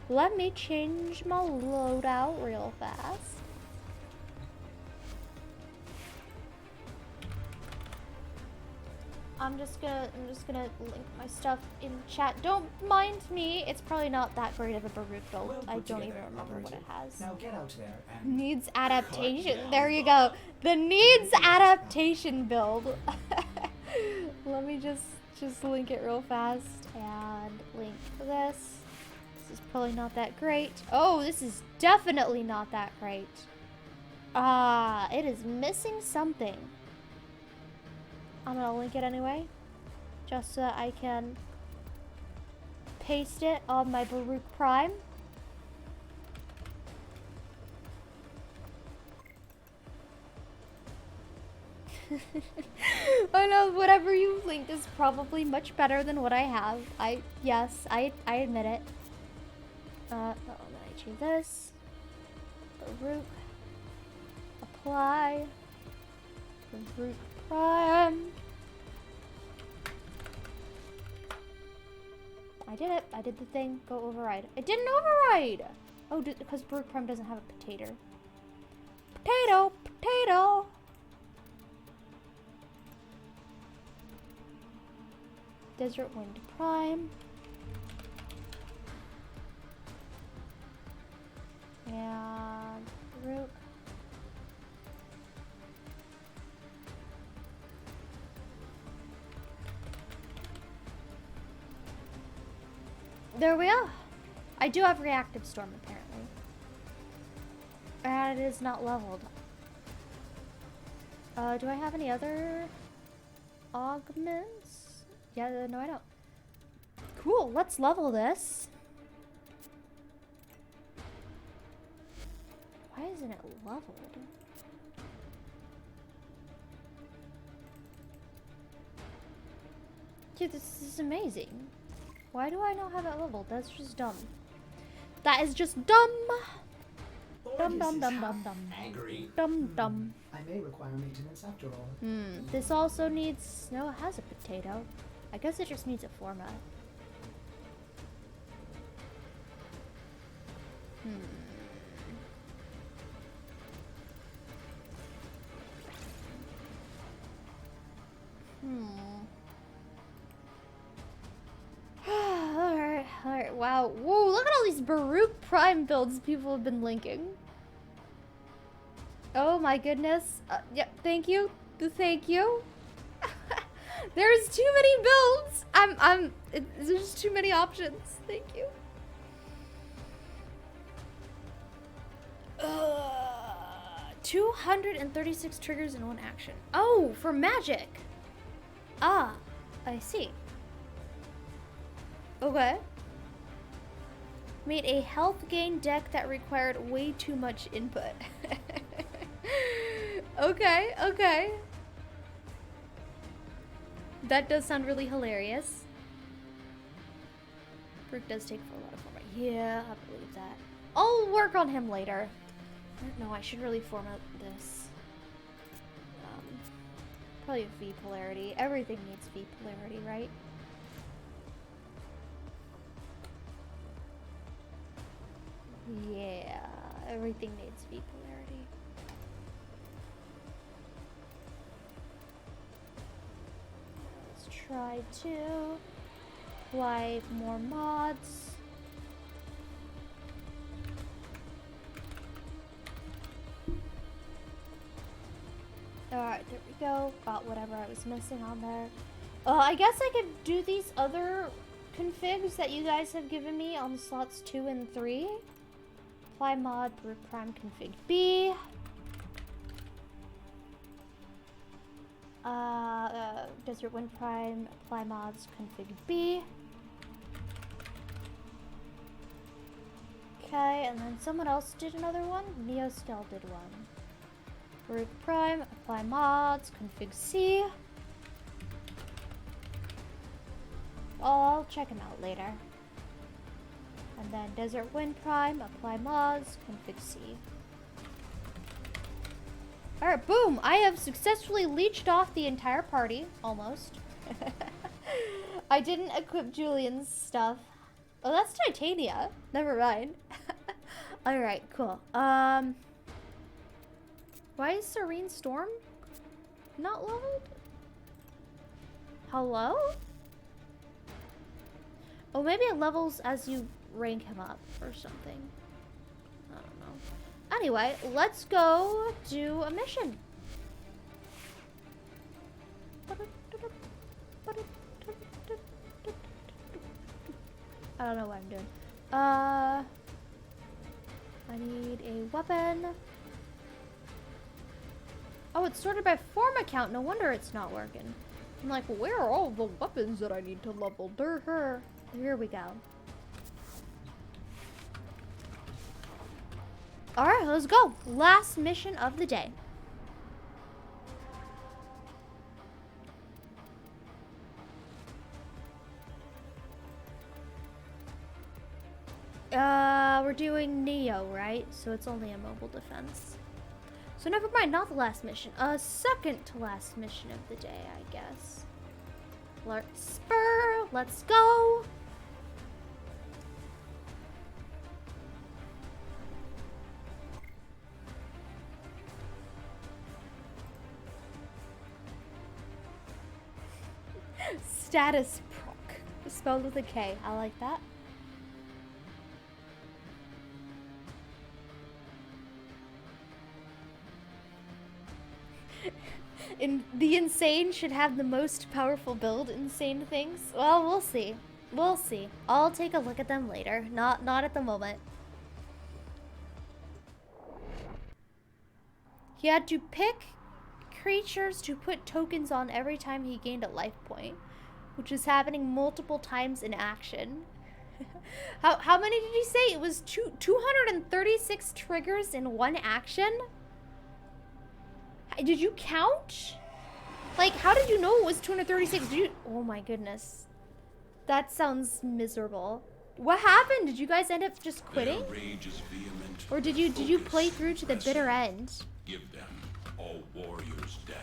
Let me change my loadout real fast. I'm just gonna link my stuff in chat. Don't mind me. It's probably not that great of a Baruch build. Well I put don't together, even remember what it has. Now get out there and Needs adaptation. There you go. The needs adaptation build. Let me just link it real fast and link this. This is probably not that great. Oh, this is definitely not that great. It is missing something. I'm gonna link it anyway, just so that I can paste it on my Baruch Prime. I know whatever you linked is probably much better than what I have. Yes, I admit it. Then I change this. Baruch. Apply. Baruch Prime. I did it. I did the thing. Go override. It didn't override! Oh, because Baruch Prime doesn't have a potato. Potato! Potato! Desert Wind Prime. And Baruch. There we are. I do have Reactive Storm apparently. And it is not leveled. Do I have any other augments? Yeah, no I don't. Cool, let's level this. Why isn't it leveled? Dude, this is amazing. Why do I not have it leveled? That's just dumb. That is just dumb. Dumb, dumb, dumb, dumb, dumb. angry. Dumb, dumb. I may require maintenance after all. This also needs... No, it has a potato. I guess it just needs a format. Alright, wow. Whoa, look at all these Baruch Prime builds people have been linking. Oh my goodness. Yep, thank you. Thank you. There's too many builds. There's too many options. Thank you. 236 triggers in one action. Oh, for magic. Ah, I see. Okay. Made a health gain deck that required way too much input. Okay, okay. That does sound really hilarious. Brooke does take for a lot of format. Yeah, I believe that. I'll work on him later. I don't know, I should really format this. Probably a V polarity. Everything needs V polarity, right? Yeah, everything needs V polarity. Let's try to apply more mods. Alright, there we go. Got whatever I was missing on there. I guess I could do these other configs that you guys have given me on slots 2 and 3. Apply mod, prime config B. Desert Wind Prime, apply mods, config B. Okay, and then someone else did another one. Neostel did one. Root Prime, apply mods, config C. I'll check them out later. And then Desert Wind Prime, apply mods, config C. Alright, boom! I have successfully leeched off the entire party, almost. I didn't equip Julian's stuff. Oh, that's Titania. Never mind. Alright, cool. Why is Serene Storm not leveled? Hello? Oh, maybe it levels as you rank him up or something. I don't know. Anyway, let's go do a mission. I don't know what I'm doing. I need a weapon. Oh, it's sorted by form account. No wonder it's not working. I'm like, where are all the weapons that I need to level? Here we go. Alright, let's go. Last mission of the day. We're doing Neo, right? So it's only a mobile defense. So never mind, not the last mission. Second to last mission of the day, I guess. Lark Spur, let's go. Status proc. Spelled with a K. I like that. The insane should have the most powerful build. Insane things. Well, we'll see. We'll see. I'll take a look at them later. Not at the moment. He had to pick creatures to put tokens on every time he gained a life point, which is happening multiple times in action. How many did he say? It was 236 triggers in one action? Did you count? Like, how did you know it was 236? Oh my goodness. That sounds miserable. What happened? Did you guys end up just quitting? Or did you play through to the bitter end? Give them all warriors death.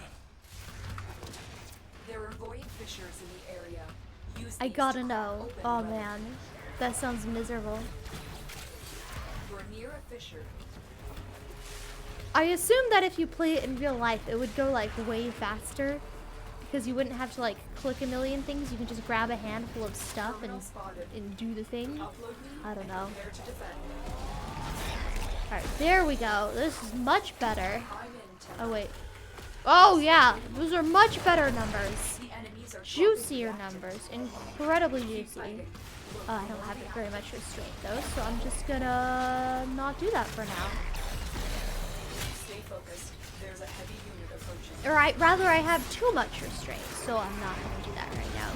There are void fissures in the area. Use I these gotta to know. open Oh them. man. That sounds miserable. You're near a fissure. I assume that if you play it in real life, it would go like way faster because you wouldn't have to like click a million things. You can just grab a handful of stuff and do the thing. I don't know. Alright, there we go. This is much better. Oh wait. Oh yeah, those are much better numbers. Juicier numbers. Incredibly juicy. I don't have very much restraint though, so I'm just gonna not do that for now. Focused. There's a heavy unit approaching. Or rather I have too much restraint, so I'm not going to do that right now.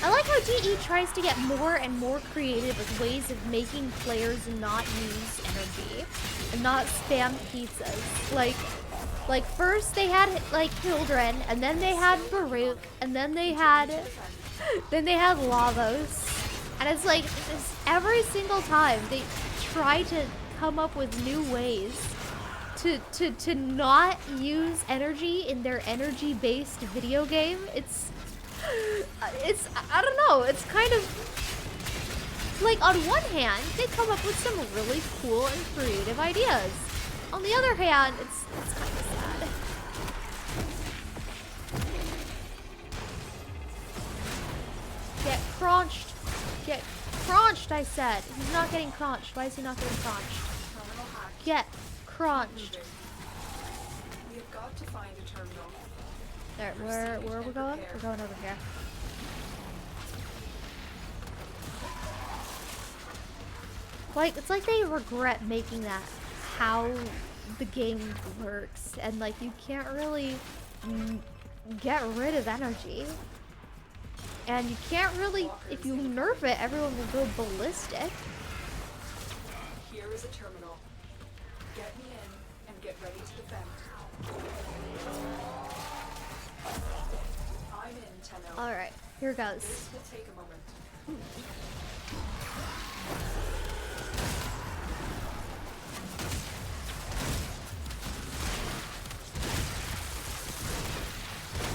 I like how DE tries to get more and more creative with ways of making players not use energy and not spam pizzas. Like first they had like Hildren, and then they had Baruch, and then they had Lavos. And it's like just every single time they try to come up with new ways to not use energy in their energy-based video game. It's I don't know, it's kind of like, on one hand they come up with some really cool and creative ideas. On the other hand, it's kind of sad. Get crunched. Get crunched, I said. He's not getting crunched. Why is he not getting crunched? Get crunched. We have got to find a terminal. There, where are we going? We're going over here. Like, it's like they regret making that how the game works, and like you can't really get rid of energy, and you can't really, if you nerf it, everyone will go ballistic. Here is a terminal. Get me in and get ready to defend. I'm in, Tenno. All right, here goes. This will take a moment.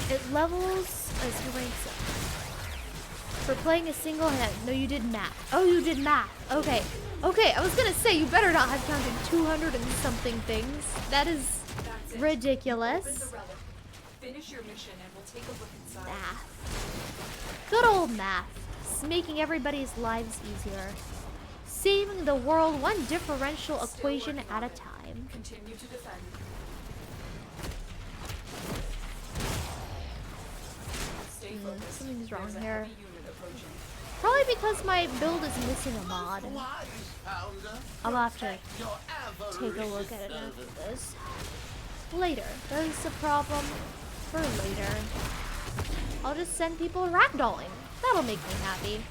It levels as you ranks up. For playing a single hand. No, you did math. Oh, you did math. Okay. Okay, I was gonna say, you better not have counted 200 and something things. That is ridiculous. Open the relic. Finish your mission and we'll take a look inside. Math. Good old math. It's making everybody's lives easier. Saving the world one differential equation at a time. Continue to defend. Stay focused. Something's wrong There's a here. heavy unit approaching. Probably because my build is missing a mod. I'll have to take a look at it after this. Later. That's a problem for later. I'll just send people ragdolling. That'll make me happy.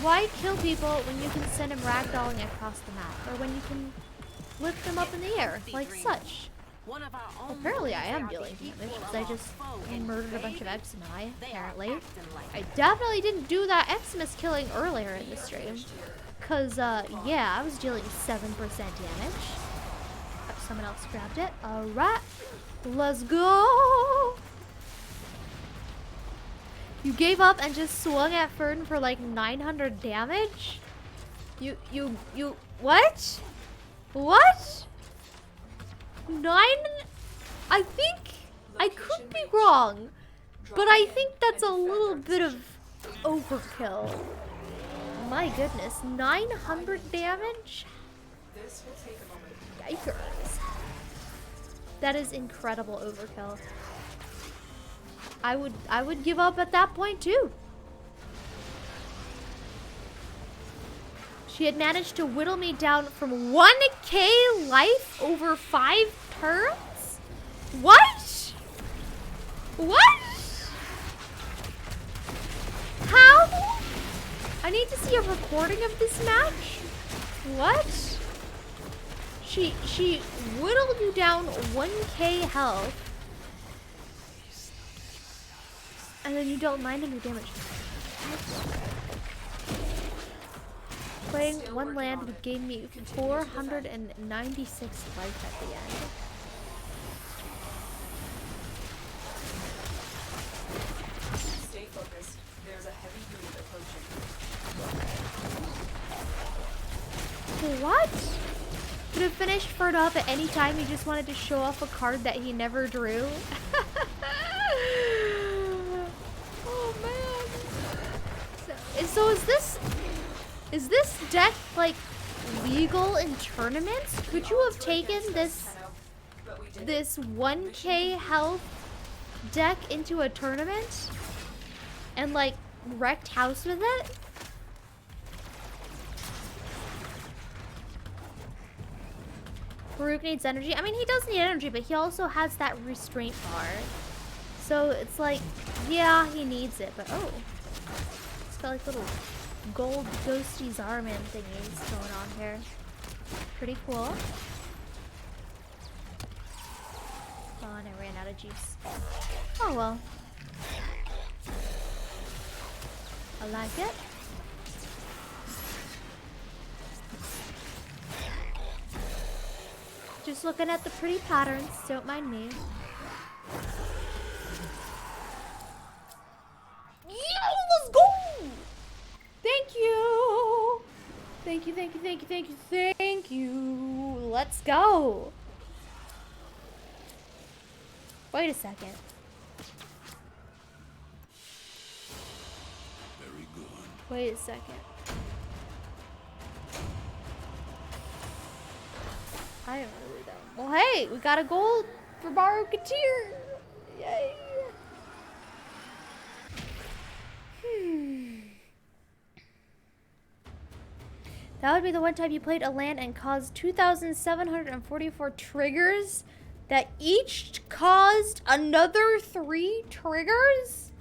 Why kill people when you can send them ragdolling across the map? Or when you can lift them up in the air, like such. Apparently I am dealing damage because I just murdered a bunch of Eczema, apparently. I definitely didn't do that Xmas killing earlier in the stream. Because, yeah, I was dealing 7% damage. Oh, someone else grabbed it. Alright. Let's go! You gave up and just swung at Fern for like 900 damage? What? What? 9? I think, I could be wrong, but I think that's a little bit of overkill. My goodness, 900 damage? This will take a moment. Yikers. That is incredible overkill. I would give up at that point too. She had managed to whittle me down from 1k life over 5 turns? What? What? How? I need to see a recording of this match. What? She whittled you down 1k health. And then you dealt 900 damage. Playing one land would gain me 496 life at the end. Stay focused. There's a heavy unit approaching. What? Could have finished Ferd up at any time. He just wanted to show off a card that he never drew. Oh man. So is this deck like legal in tournaments? Could you have taken this 1k health deck into a tournament and like wrecked house with it? Farouk needs energy. I mean, he does need energy, but he also has that restraint bar. So it's like, yeah, he needs it, but oh. It's got like little gold ghosty Zarman thingies going on here. Pretty cool. Oh, and I ran out of juice. Oh well. I like it. Just looking at the pretty patterns, don't mind me. Yo, let's go! Thank you! Thank you, thank you, thank you, thank you, thank you. Let's go. Wait a second. Very good. Wait a second. I don't really don't. Well, hey, we got a gold for Baro Katir. Yay. That would be the one time you played a land and caused 2,744 triggers that each caused another 3 triggers?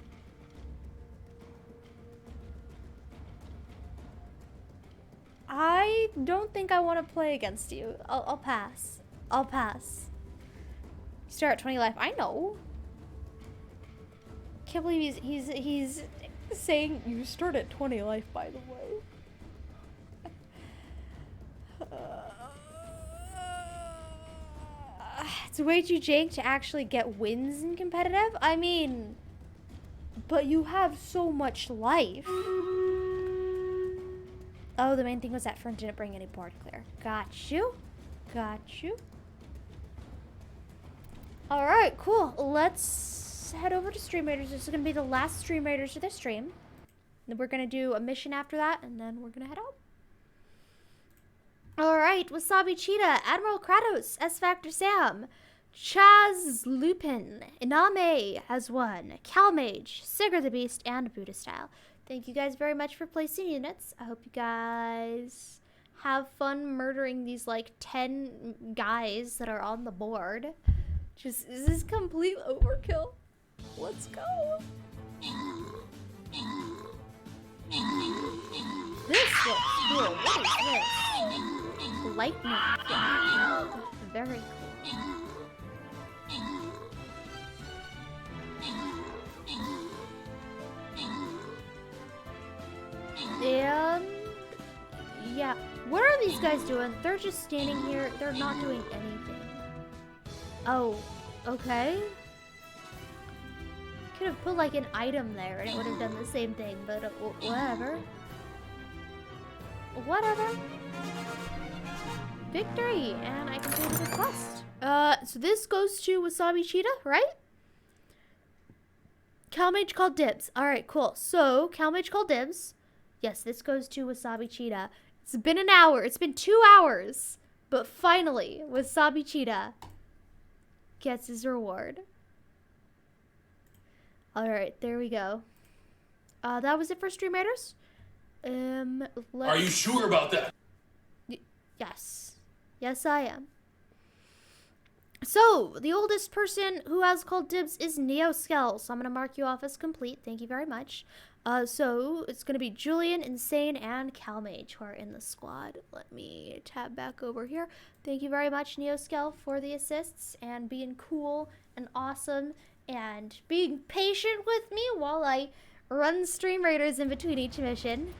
I don't think I want to play against you. I'll pass. I'll pass. You start at 20 life. I know. Can't believe he's saying you start at 20 life, by the way. It's way too jank to actually get wins in competitive. I mean, but you have so much life. Oh, the main thing was that Fern didn't bring any board clear. Got you. Got you. Alright, cool. Let's head over to Stream Raiders. This is going to be the last Stream Raiders of this stream. Then we're going to do a mission after that, and then we're going to head out. Alright, Wasabi Cheetah, Admiral Kratos, S-Factor Sam, Chaz Lupin, Iname has won, Calmage, Sigurd the Beast, and Buddha Style. Thank you guys very much for placing units. I hope you guys have fun murdering these like 10 guys that are on the board. Just, this is complete overkill. Let's go. This looks cool. What is this? Lightning. Very cool. And yeah, what are these guys doing? They're just standing here. They're not doing anything. Oh, okay. Could have put like an item there and it would have done the same thing, but whatever. Whatever. Victory, and I completed the quest. So this goes to Wasabi Cheetah, right? Calmage called dibs. Alright, cool. So, Calmage called dibs. Yes, this goes to Wasabi Cheetah. It's been an hour. It's been 2 hours. But finally, Wasabi Cheetah gets his reward. Alright, there we go. That was it for Stream Raiders. Are you sure about that? Yes. Yes, I am. So, the oldest person who has called dibs is Neoskel, so I'm going to mark you off as complete. Thank you very much. So, it's going to be Julian, Insane, and Calmage who are in the squad. Let me tab back over here. Thank you very much, Neoskel, for the assists and being cool and awesome and being patient with me while I run Stream Raiders in between each mission.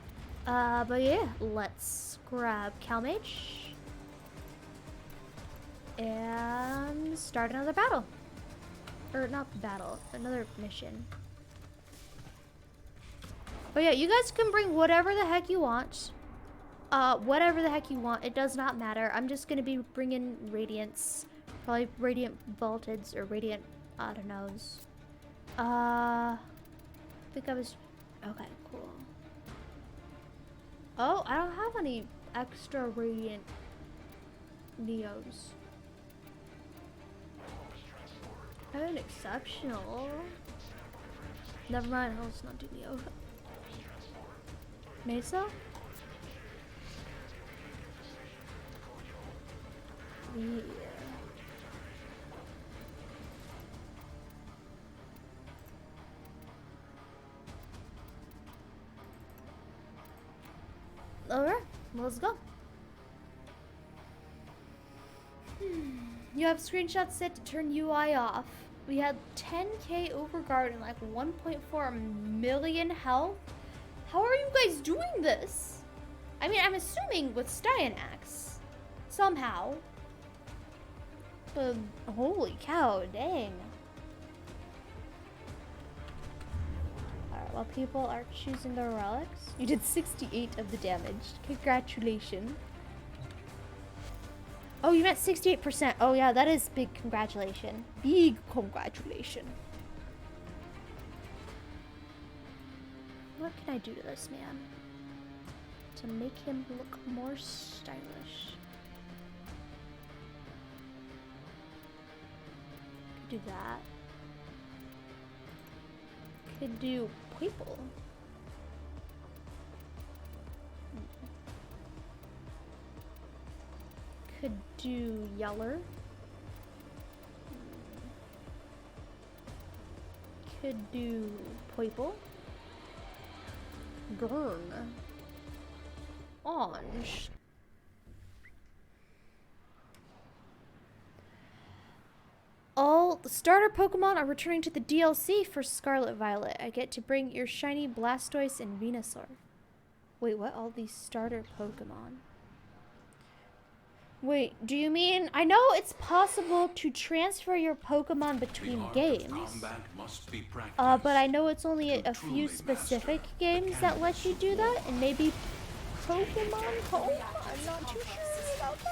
But yeah, let's grab Calmage and start another battle. Or not battle, another mission. But yeah, you guys can bring whatever the heck you want. Whatever the heck you want, it does not matter. I'm just gonna be bringing Radiance. Probably Radiant Voltage or Radiant, I don't know. I think I was, okay, cool. Oh, I don't have any extra Radiant Neos. I have an exceptional. Never mind, let's not do Neo. Mesa? Yeah. Alright, let's go. You have screenshots set to turn UI off. We had 10k overguard and like 1.4 million health. How are you guys doing this? I mean, I'm assuming with Styanax. Somehow. But holy cow, dang. Alright, while people are choosing their relics, you did 68 of the damage. Congratulations. Oh, you meant 68%. Oh yeah, that is big congratulation. Big congratulation. What can I do to this man to make him look more stylish? do that. Could do purple. Could do yeller. Could do purple. Burn. Orange. All the starter Pokemon are returning to the DLC for Scarlet Violet. I get to bring your shiny Blastoise and Venusaur. Wait, what? All these starter Pokemon? Wait, do you mean... I know it's possible to transfer your Pokemon between games. But I know it's only a few specific games that let you do that. And maybe Pokemon Home? I'm not too sure about that.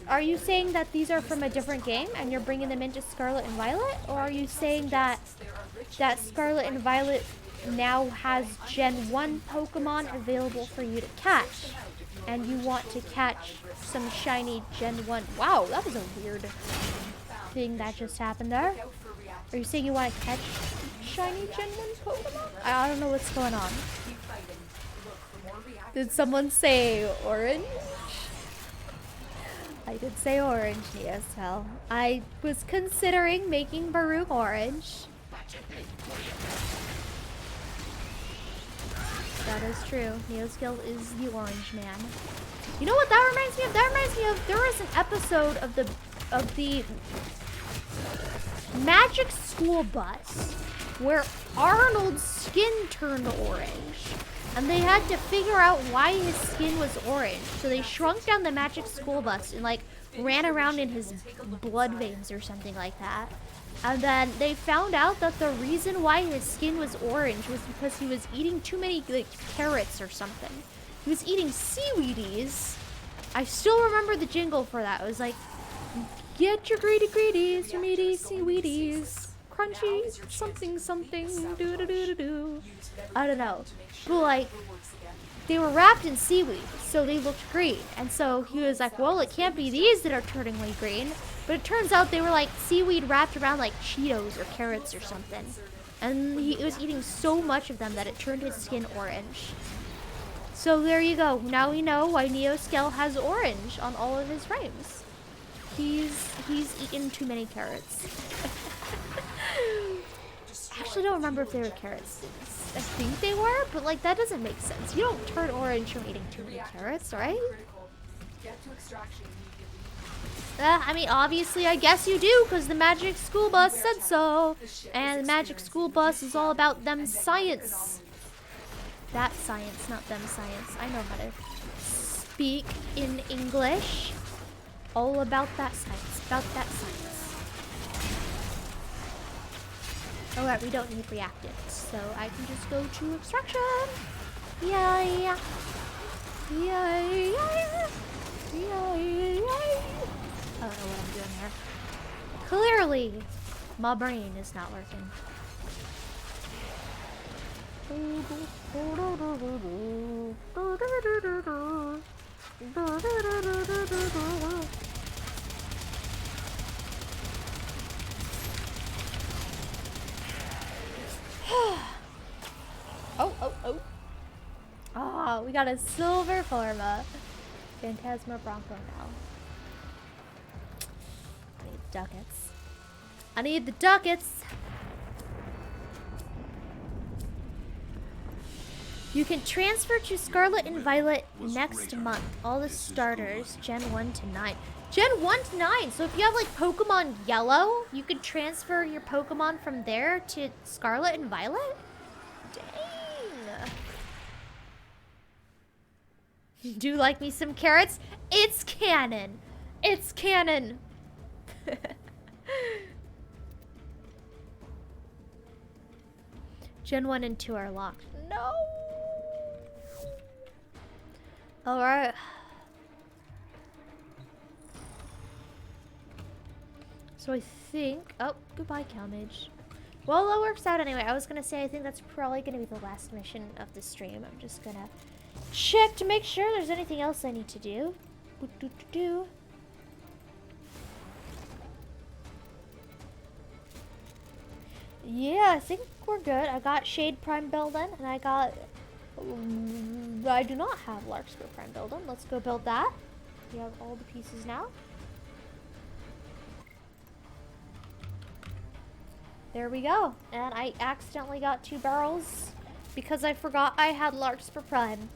Are you saying that these are from a different game and you're bringing them into Scarlet and Violet? Or are you saying that Scarlet and Violet now has Gen 1 Pokemon available for you to catch and you want to catch some shiny Gen 1? Wow, that was a weird thing that just happened there. Are you saying you want to catch shiny Gen 1 Pokemon? I don't know what's going on. Did someone say orange? I did say orange, yes, well, I was considering making Baro orange. That is true. Neoscale is the orange man. You know what that reminds me of? That reminds me of, there was an episode of the Magic School Bus where Arnold's skin turned orange. And they had to figure out why his skin was orange. So they shrunk down the Magic School Bus and like ran around in his blood veins or something like that. And then they found out that the reason why his skin was orange was because he was eating too many like carrots or something. He was eating seaweedies. I still remember the jingle for that. It was like, get your greedy greedies, your meaty seaweedies. Crunchy, something, something, do-do-do-do-do. I don't know. But like, they were wrapped in seaweed, so they looked green. And so he was like, well, it can't be these that are turning green. But it turns out they were like seaweed wrapped around like Cheetos or carrots or something. And he was eating so much of them that it turned his skin orange. So there you go. Now we know why Neoscale has orange on all of his frames. He's eaten too many carrots. I actually don't remember if they were carrots. I think they were, but like that doesn't make sense. You don't turn orange from eating too many carrots, right? I mean, obviously, I guess you do, because the Magic School Bus said so. And the Magic School Bus is all about them science. That science, not them science. I know how to speak in English. All about that science, about that science. Alright, we don't need reactives, so I can just go to extraction. Yay! Yay! Yay! Yay! I don't know what I'm doing here. Clearly, my brain is not working. Oh. Ah, we got a silver forma. Phantasma Bronco now. I need ducats. I need the ducats. You can transfer to Scarlet and Violet next month. All the starters, Gen 1 to 9. Gen 1 to 9! So if you have like Pokemon Yellow, you could transfer your Pokemon from there to Scarlet and Violet? Dang. Do you like me some carrots? It's canon! It's canon! Gen 1 and 2 are locked. No! Alright. So I think... Oh, goodbye, Calmage. Well, that works out anyway. I was going to say, I think that's probably going to be the last mission of the stream. I'm just going to check to make sure there's anything else I need to do. Yeah, I think we're good. I got Shade Prime build in, and I got... I do not have Larkspur Prime build in. Let's go build that. We have all the pieces now. There we go. And I accidentally got 2 barrels because I forgot I had Larkspur Prime.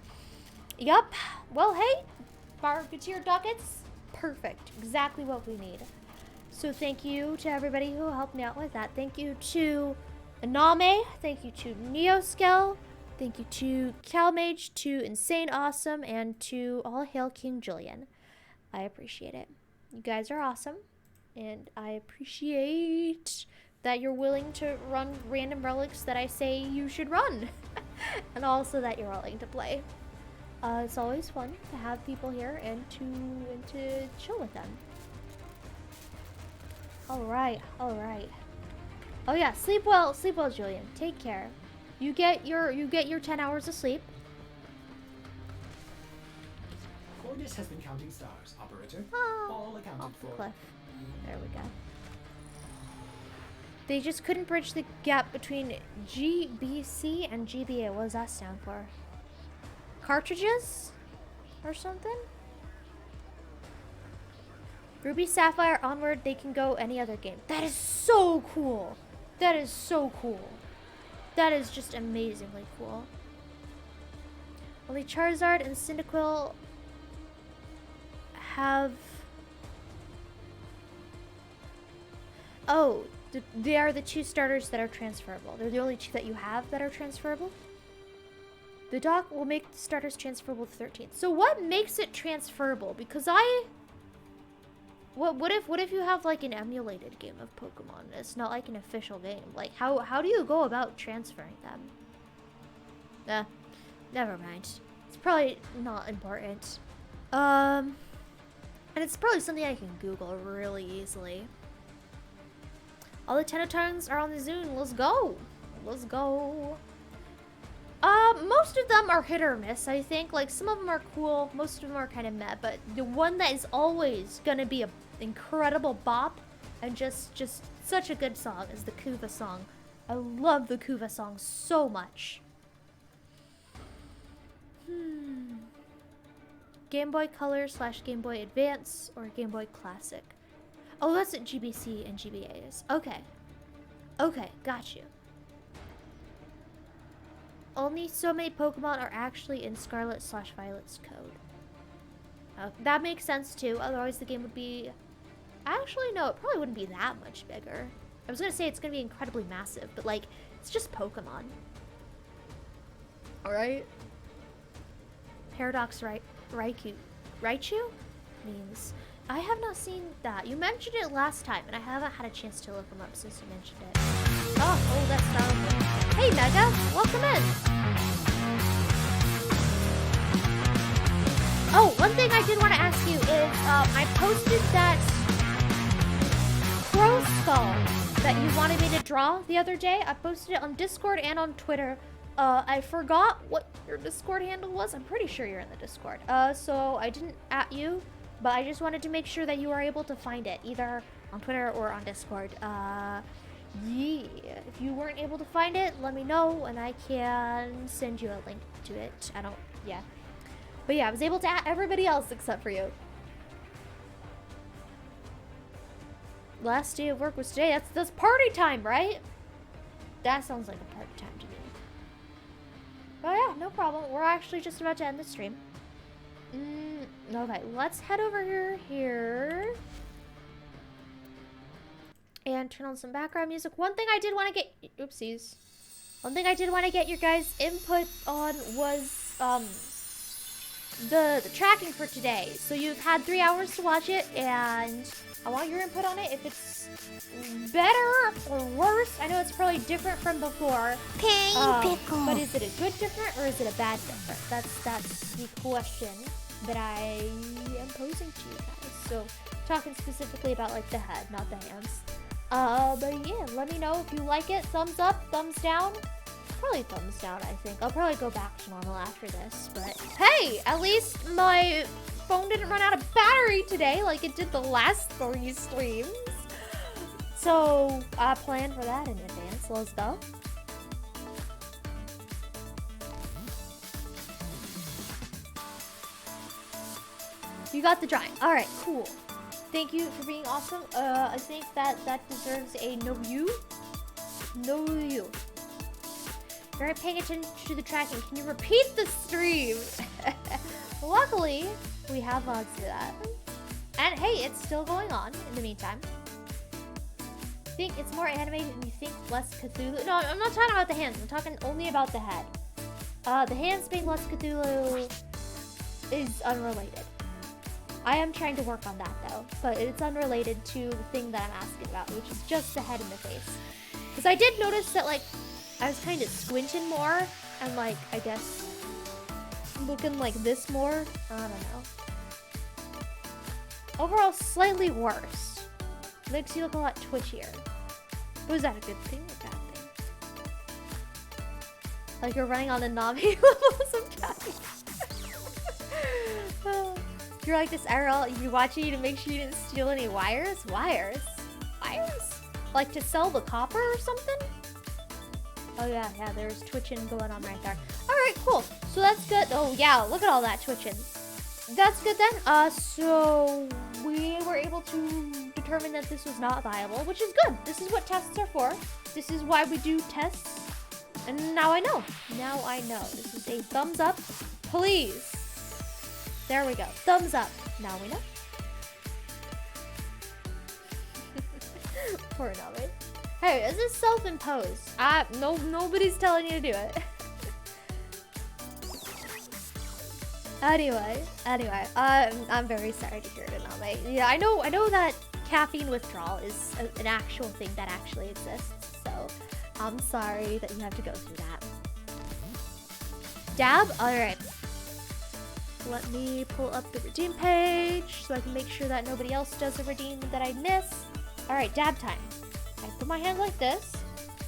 Yup. Well, hey, Marketeer Ducats. Perfect. Exactly what we need. So thank you to everybody who helped me out with that. Thank you to Aname. Thank you to Neoscale. Thank you to Calmage, to Insane Awesome, and to All Hail King Julian. I appreciate it. You guys are awesome. And I appreciate that you're willing to run random relics that I say you should run. And also that you're willing to play. It's always fun to have people here and to chill with them. Alright. Oh yeah, sleep well, Julian. Take care. You get your 10 hours of sleep. Cordis has been counting stars, operator. All accounted Off the for. cliff. There we go. They just couldn't bridge the gap between GBC and GBA. What does that stand for? Cartridges? Or something? Ruby Sapphire onward, they can go any other game. That is so cool. That is so cool. That is just amazingly cool. Only Charizard and Cyndaquil have... Oh, they are the 2 starters that are transferable. They're the only 2 that you have that are transferable. The dock will make the starters transferable to 13th. So what makes it transferable? Because what if you have like an emulated game of Pokemon? It's not like an official game. Like how do you go about transferring them? Never mind. It's probably not important. And it's probably something I can Google really easily. All the Tennocons are on the Zune. Let's go. Let's go. Most of them are hit or miss, I think. Like, some of them are cool. Most of them are kind of meh. But the one that is always going to be an incredible bop and just such a good song is the Kuva song. I love the Kuva song so much. Game Boy Color / Game Boy Advance or Game Boy Classic. Oh, that's what GBC and GBA is. Okay. Okay, got you. Only so many Pokemon are actually in Scarlet / Violet's code. That makes sense too, otherwise the game would be... Actually, no, it probably wouldn't be that much bigger. I was gonna say it's gonna be incredibly massive, but like, it's just Pokemon. Alright? Paradox Raichu means... I have not seen that. You mentioned it last time, and I haven't had a chance to look them up since you mentioned it. Oh, that's Starlight. Hey, Mega, welcome in. Oh, one thing I did want to ask you is, I posted that crow skull that you wanted me to draw the other day. I posted it on Discord and on Twitter. I forgot what your Discord handle was. I'm pretty sure you're in the Discord. So I didn't at you. But I just wanted to make sure that you were able to find it, either on Twitter or on Discord. Yeah. If you weren't able to find it, let me know, and I can send you a link to it. Yeah. But yeah, I was able to add everybody else except for you. Last day of work was today. That's party time, right? That sounds like a party time to me. But yeah, no problem. We're actually just about to end the stream. Okay, let's head over here and turn on some background music. One thing I did want to get, oopsies. One thing I did want to get your guys' input on was the tracking for today. So you've had 3 hours to watch it, and I want your input on it. If it's better or worse, I know it's probably different from before. Pickle. But is it a good different or is it a bad different? That's the question that I am posing to you guys. So talking specifically about like the head, not the hands. But yeah, let me know if you like it. Thumbs up, thumbs down. Probably thumbs down, I think. I'll probably go back to normal after this. But hey, at least my phone didn't run out of battery today like it did the last 3 streams. So I planned for that in advance. let's go. You got the drawing. All right, cool. Thank you for being awesome. I think that deserves a no you. No you. You're paying attention to the tracking. Can you repeat the stream? Luckily, we have VODs for that. And hey, it's still going on in the meantime. Think it's more animated and you think less Cthulhu. No, I'm not talking about the hands. I'm talking only about the head. The hands being less Cthulhu is unrelated. I am trying to work on that though, but it's unrelated to the thing that I'm asking about, which is just the head and the face. Because I did notice that like I was kind of squinting more and like I guess looking like this more. I don't know. Overall, slightly worse. Makes you look a lot twitchier. Was that a good thing or bad thing? Like you're running on the Nami level sometimes. You're like this IRL, you're watching to make sure you didn't steal any wires? Wires? Wires? Like to sell the copper or something? Oh yeah, there's twitching going on right there. Alright, cool. So that's good. Oh yeah, look at all that twitching. That's good then. So we were able to determine that this was not viable, which is good. This is what tests are for. This is why we do tests. And now I know. Now I know. This is a thumbs up, please. There we go. Thumbs up. Now we know. Poor Nami. Hey, this is self-imposed. Nobody's telling you to do it. Anyway, I'm very sorry to hear it, Nami. Yeah, I know that caffeine withdrawal is an actual thing that actually exists. So I'm sorry that you have to go through that. Dab. All right. Let me pull up the redeem page so I can make sure that nobody else does a redeem that I miss. All right, dab time. I put my hand like this.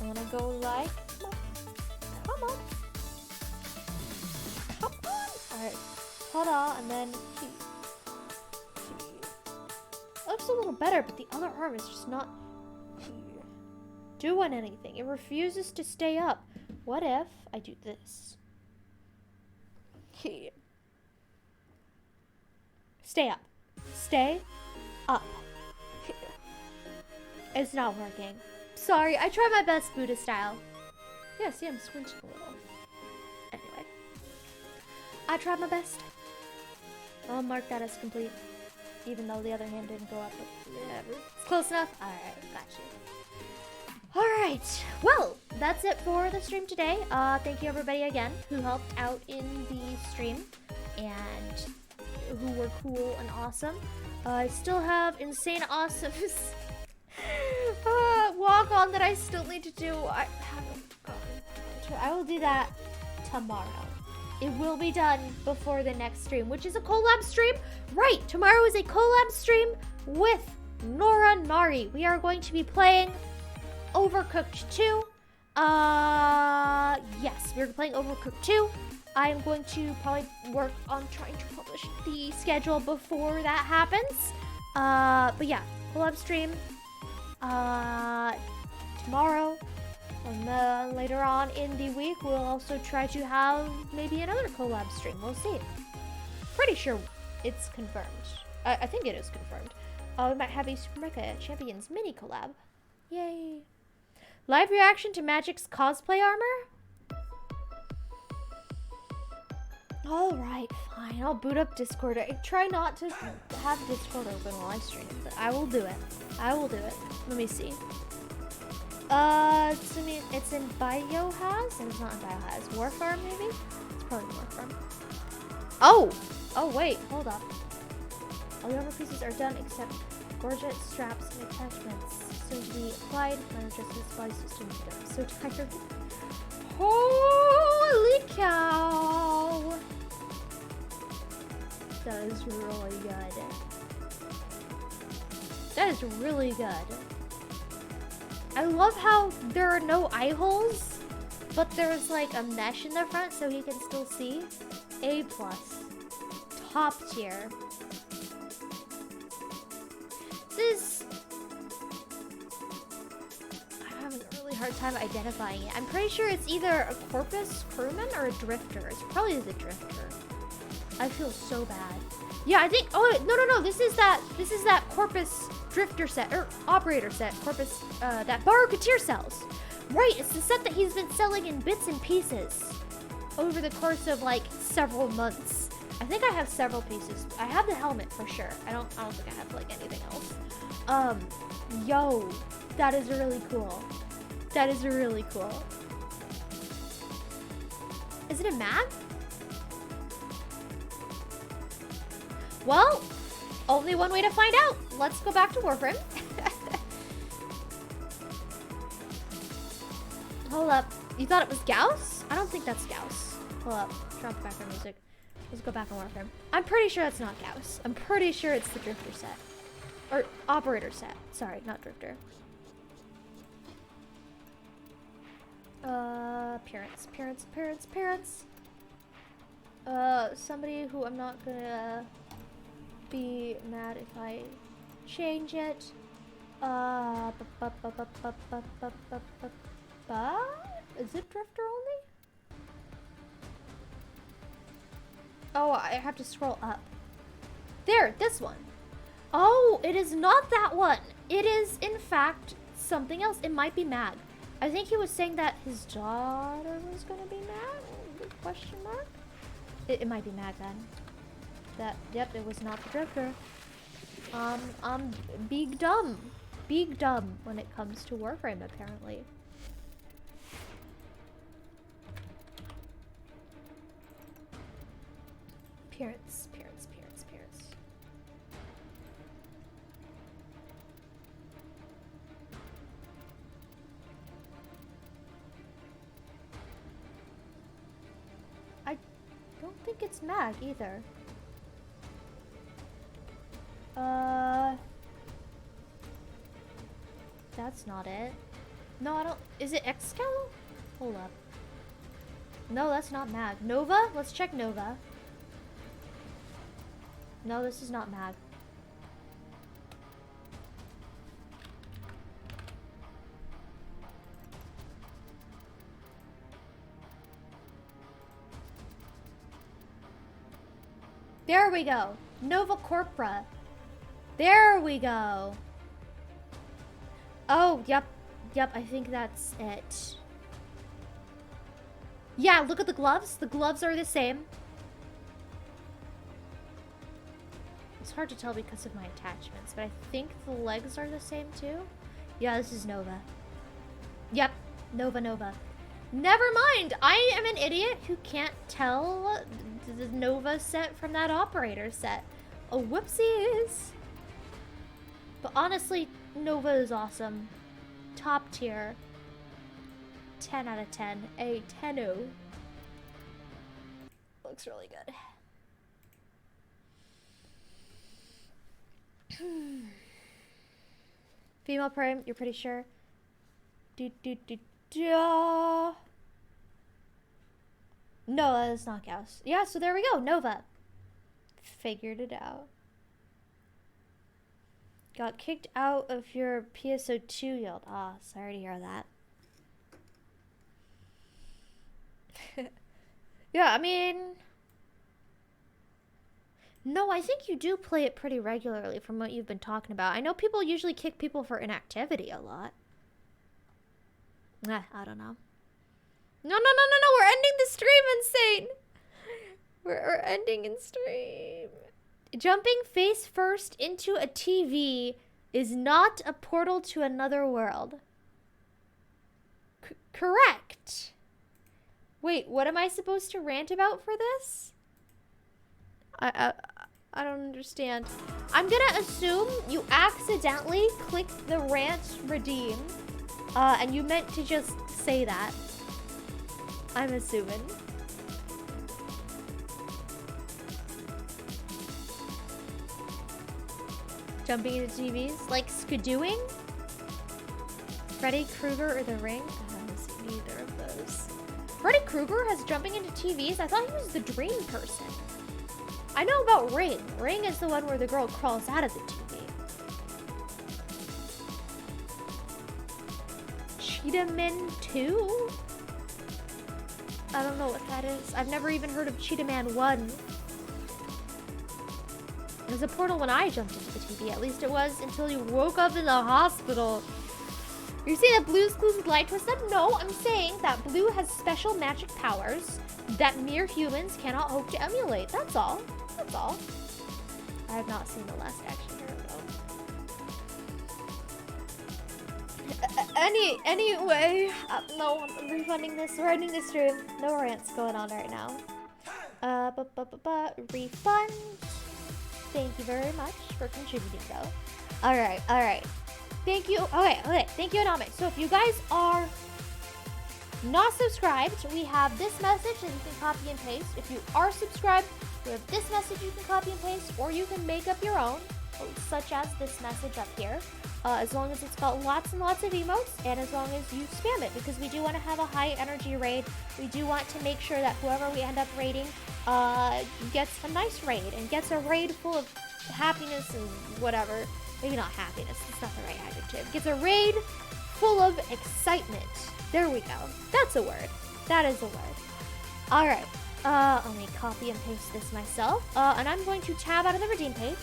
I'm gonna go like, come on. All right, hold on, and then looks a little better, but the other arm is just not doing anything. It refuses to stay up. What if I do this? Stay up. Stay up. It's not working. Sorry, I tried my best Buddha style. Yeah, see, I'm squinching a little. Anyway. I tried my best. I'll mark that as complete. Even though the other hand didn't go up. But whatever. It's close enough? Alright, got you. Alright, well, that's it for the stream today. Thank you everybody again who helped out in the stream. And who were cool and awesome. I still have insane awesomes walk on that I still need to do. I haven't gotten to it. I will do that tomorrow. It will be done before the next stream, which is a collab stream. Right, tomorrow is a collab stream with Nora Nari. We are going to be playing Overcooked 2. Yes, we're playing Overcooked 2. I am going to probably work on trying to publish the schedule before that happens. But yeah, collab stream tomorrow. And then later on in the week, we'll also try to have maybe another collab stream. We'll see. Pretty sure it's confirmed. I think it is confirmed. We might have a Super Mecha Champions mini collab. Yay. Live reaction to Magic's cosplay armor? Alright, fine. I'll boot up Discord. I try not to have Discord open while I stream, but I will do it. I will do it. Let me see. It's in Biohaz? And it's not in Biohaz. Warframe, maybe? It's probably Warframe. Oh! Oh, wait. Hold up. All the armor pieces are done except gorget straps and attachments. Soon to be applied. Minor just supplies system. I'm so tired. Holy cow! That is really good. That is really good. I love how there are no eye holes, but there's like a mesh in the front so he can still see. A+. Top tier. This is... I haven't really hard time identifying it. I'm pretty sure it's either a Corpus crewman or a drifter. It's probably the drifter. I feel so bad. Yeah, I think. Oh no. This is that Corpus drifter set or operator set. Corpus that Baro sells. Right. It's the set that he's been selling in bits and pieces over the course of like several months. I think I have several pieces. I have the helmet for sure. I don't think I have like anything else. Yo, that is really cool. That is really cool. Is it a mag? Well, only one way to find out. Let's go back to Warframe. Hold up. You thought it was Gauss? I don't think that's Gauss. Hold up. Drop the background music. Let's go back on Warframe. I'm pretty sure that's not Gauss. I'm pretty sure it's the Drifter set. Or Operator set. Sorry, not Drifter. Parents. Somebody who I'm not gonna be mad if I change it. Is it Drifter only? Oh, I have to scroll up. There, this one. Oh, it is not that one. It is, in fact, something else. It might be Mag. I think he was saying that his daughter was gonna be Mag? Good question mark? It might be Mag then. Yep, it was not the Drifter. I'm big dumb. Big dumb when it comes to Warframe, apparently. Parents. I don't think it's Mag either. That's not it. No, I don't. Is it Excal? Hold up. No, that's not Mag. Nova? Let's check Nova. No, this is not Mag. There we go. Nova Corpora. There we go. Oh, yep. Yep, I think that's it. Yeah, look at the gloves. The gloves are the same. It's hard to tell because of my attachments, but I think the legs are the same too. Yeah, this is Nova. Yep, Nova. Never mind, I am an idiot who can't tell the Nova set from that Operator set. Oh, whoopsies. But honestly, Nova is awesome. Top tier. 10 out of 10. A 10-0. Looks really good. Female Prime, you're pretty sure? No, that is not Gauss. Yeah, so there we go. Nova. Figured it out. Got kicked out of your PSO2 yield. Ah, sorry to hear that. Yeah, I mean... No, I think you do play it pretty regularly from what you've been talking about. I know people usually kick people for inactivity a lot. I don't know. No, we're ending the stream, Insane! We're ending in stream. Jumping face first into a TV is not a portal to another world. Correct. Wait, what am I supposed to rant about for this? I don't understand. I'm gonna assume you accidentally clicked the rant redeem, and you meant to just say that. I'm assuming. Jumping into TVs, like skidooing? Freddy Krueger or The Ring? I haven't seen either of those. Freddy Krueger has jumping into TVs? I thought he was the dream person. I know about Ring. Ring is the one where the girl crawls out of the TV. Cheetahman 2? I don't know what that is. I've never even heard of Cheetahman 1. It was a portal when I jumped into the TV. At least it was until you woke up in the hospital. You're saying that Blue's clues with Light Twisted? No, I'm saying that Blue has special magic powers that mere humans cannot hope to emulate. That's all. That's all. I have not seen the last action hero though. Anyway, no, I'm refunding this. We're ending this stream. No rants going on right now. Refund. Thank you very much for contributing though. Alright. Thank you. Okay. Thank you, Aname. So if you guys are not subscribed, we have this message that you can copy and paste. If you are subscribed, we have this message you can copy and paste, or you can make up your own, such as this message up here. As long as it's got lots and lots of emotes, and as long as you spam it, because we do want to have a high energy raid. We do want to make sure that whoever we end up raiding gets a nice raid, and gets a raid full of happiness and whatever. Maybe not happiness, that's not the right adjective. Gets a raid full of excitement. There we go. That's a word. That is a word. Alright. Let me copy and paste this myself. And I'm going to tab out of the redeem page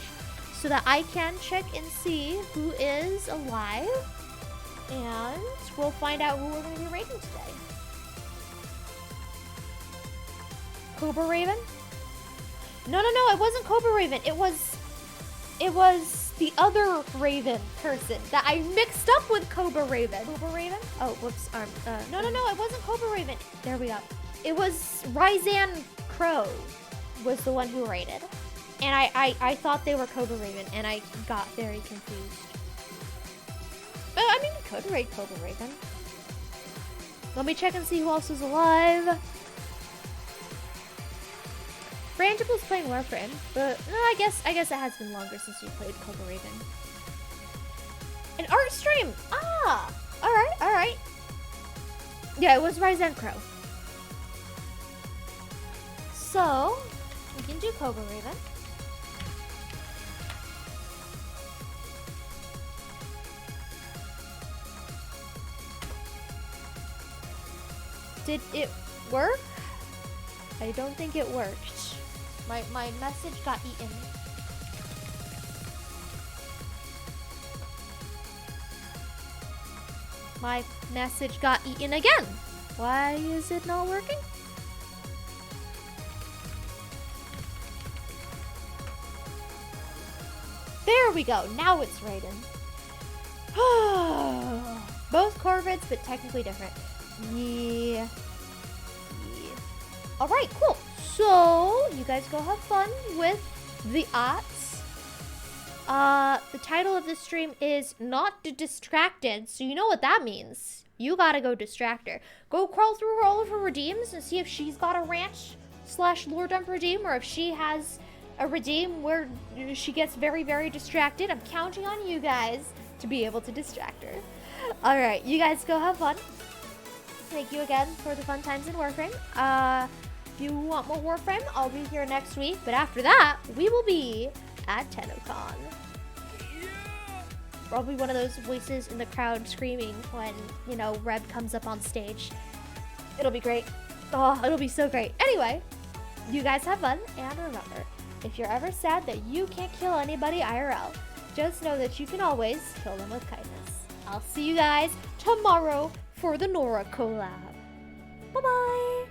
so that I can check and see who is alive. And we'll find out who we're going to be raiding today. Cobra Raven? No, it wasn't Cobra Raven. It was the other Raven person that I mixed up with Cobra Raven. Cobra Raven? Oh, whoops. No, it wasn't Cobra Raven. There we go. It was Ryzan Crow was the one who raided. And I thought they were Cobra Raven, and I got very confused. But, I mean, we could raid Cobra Raven. Let me check and see who else is alive. Brandible's playing Warframe, but no, I guess it has been longer since you played Cobra Raven. An art stream! Ah! Alright. Yeah, it was Ryzen Crow. So, we can do Cobra Raven. Did it work? I don't think it worked. My message got eaten. My message got eaten again. Why is it not working? There we go. Now it's raiding. Both Corvids, but technically different. Yeah. Alright, cool. So, you guys go have fun with the Aughts. The title of this stream is Not Distracted, so you know what that means. You gotta go distract her. Go crawl through all of her redeems and see if she's got a ranch/lore dump redeem, or if she has a redeem where she gets very, very distracted. I'm counting on you guys to be able to distract her. Alright, you guys go have fun. Thank you again for the fun times in Warframe. If you want more Warframe, I'll be here next week. But after that, we will be at Tennocon. Probably one of those voices in the crowd screaming when, you know, Reb comes up on stage. It'll be great. Oh, it'll be so great. Anyway, you guys have fun. And remember, if you're ever sad that you can't kill anybody IRL, just know that you can always kill them with kindness. I'll see you guys tomorrow for the Nora collab. Bye-bye.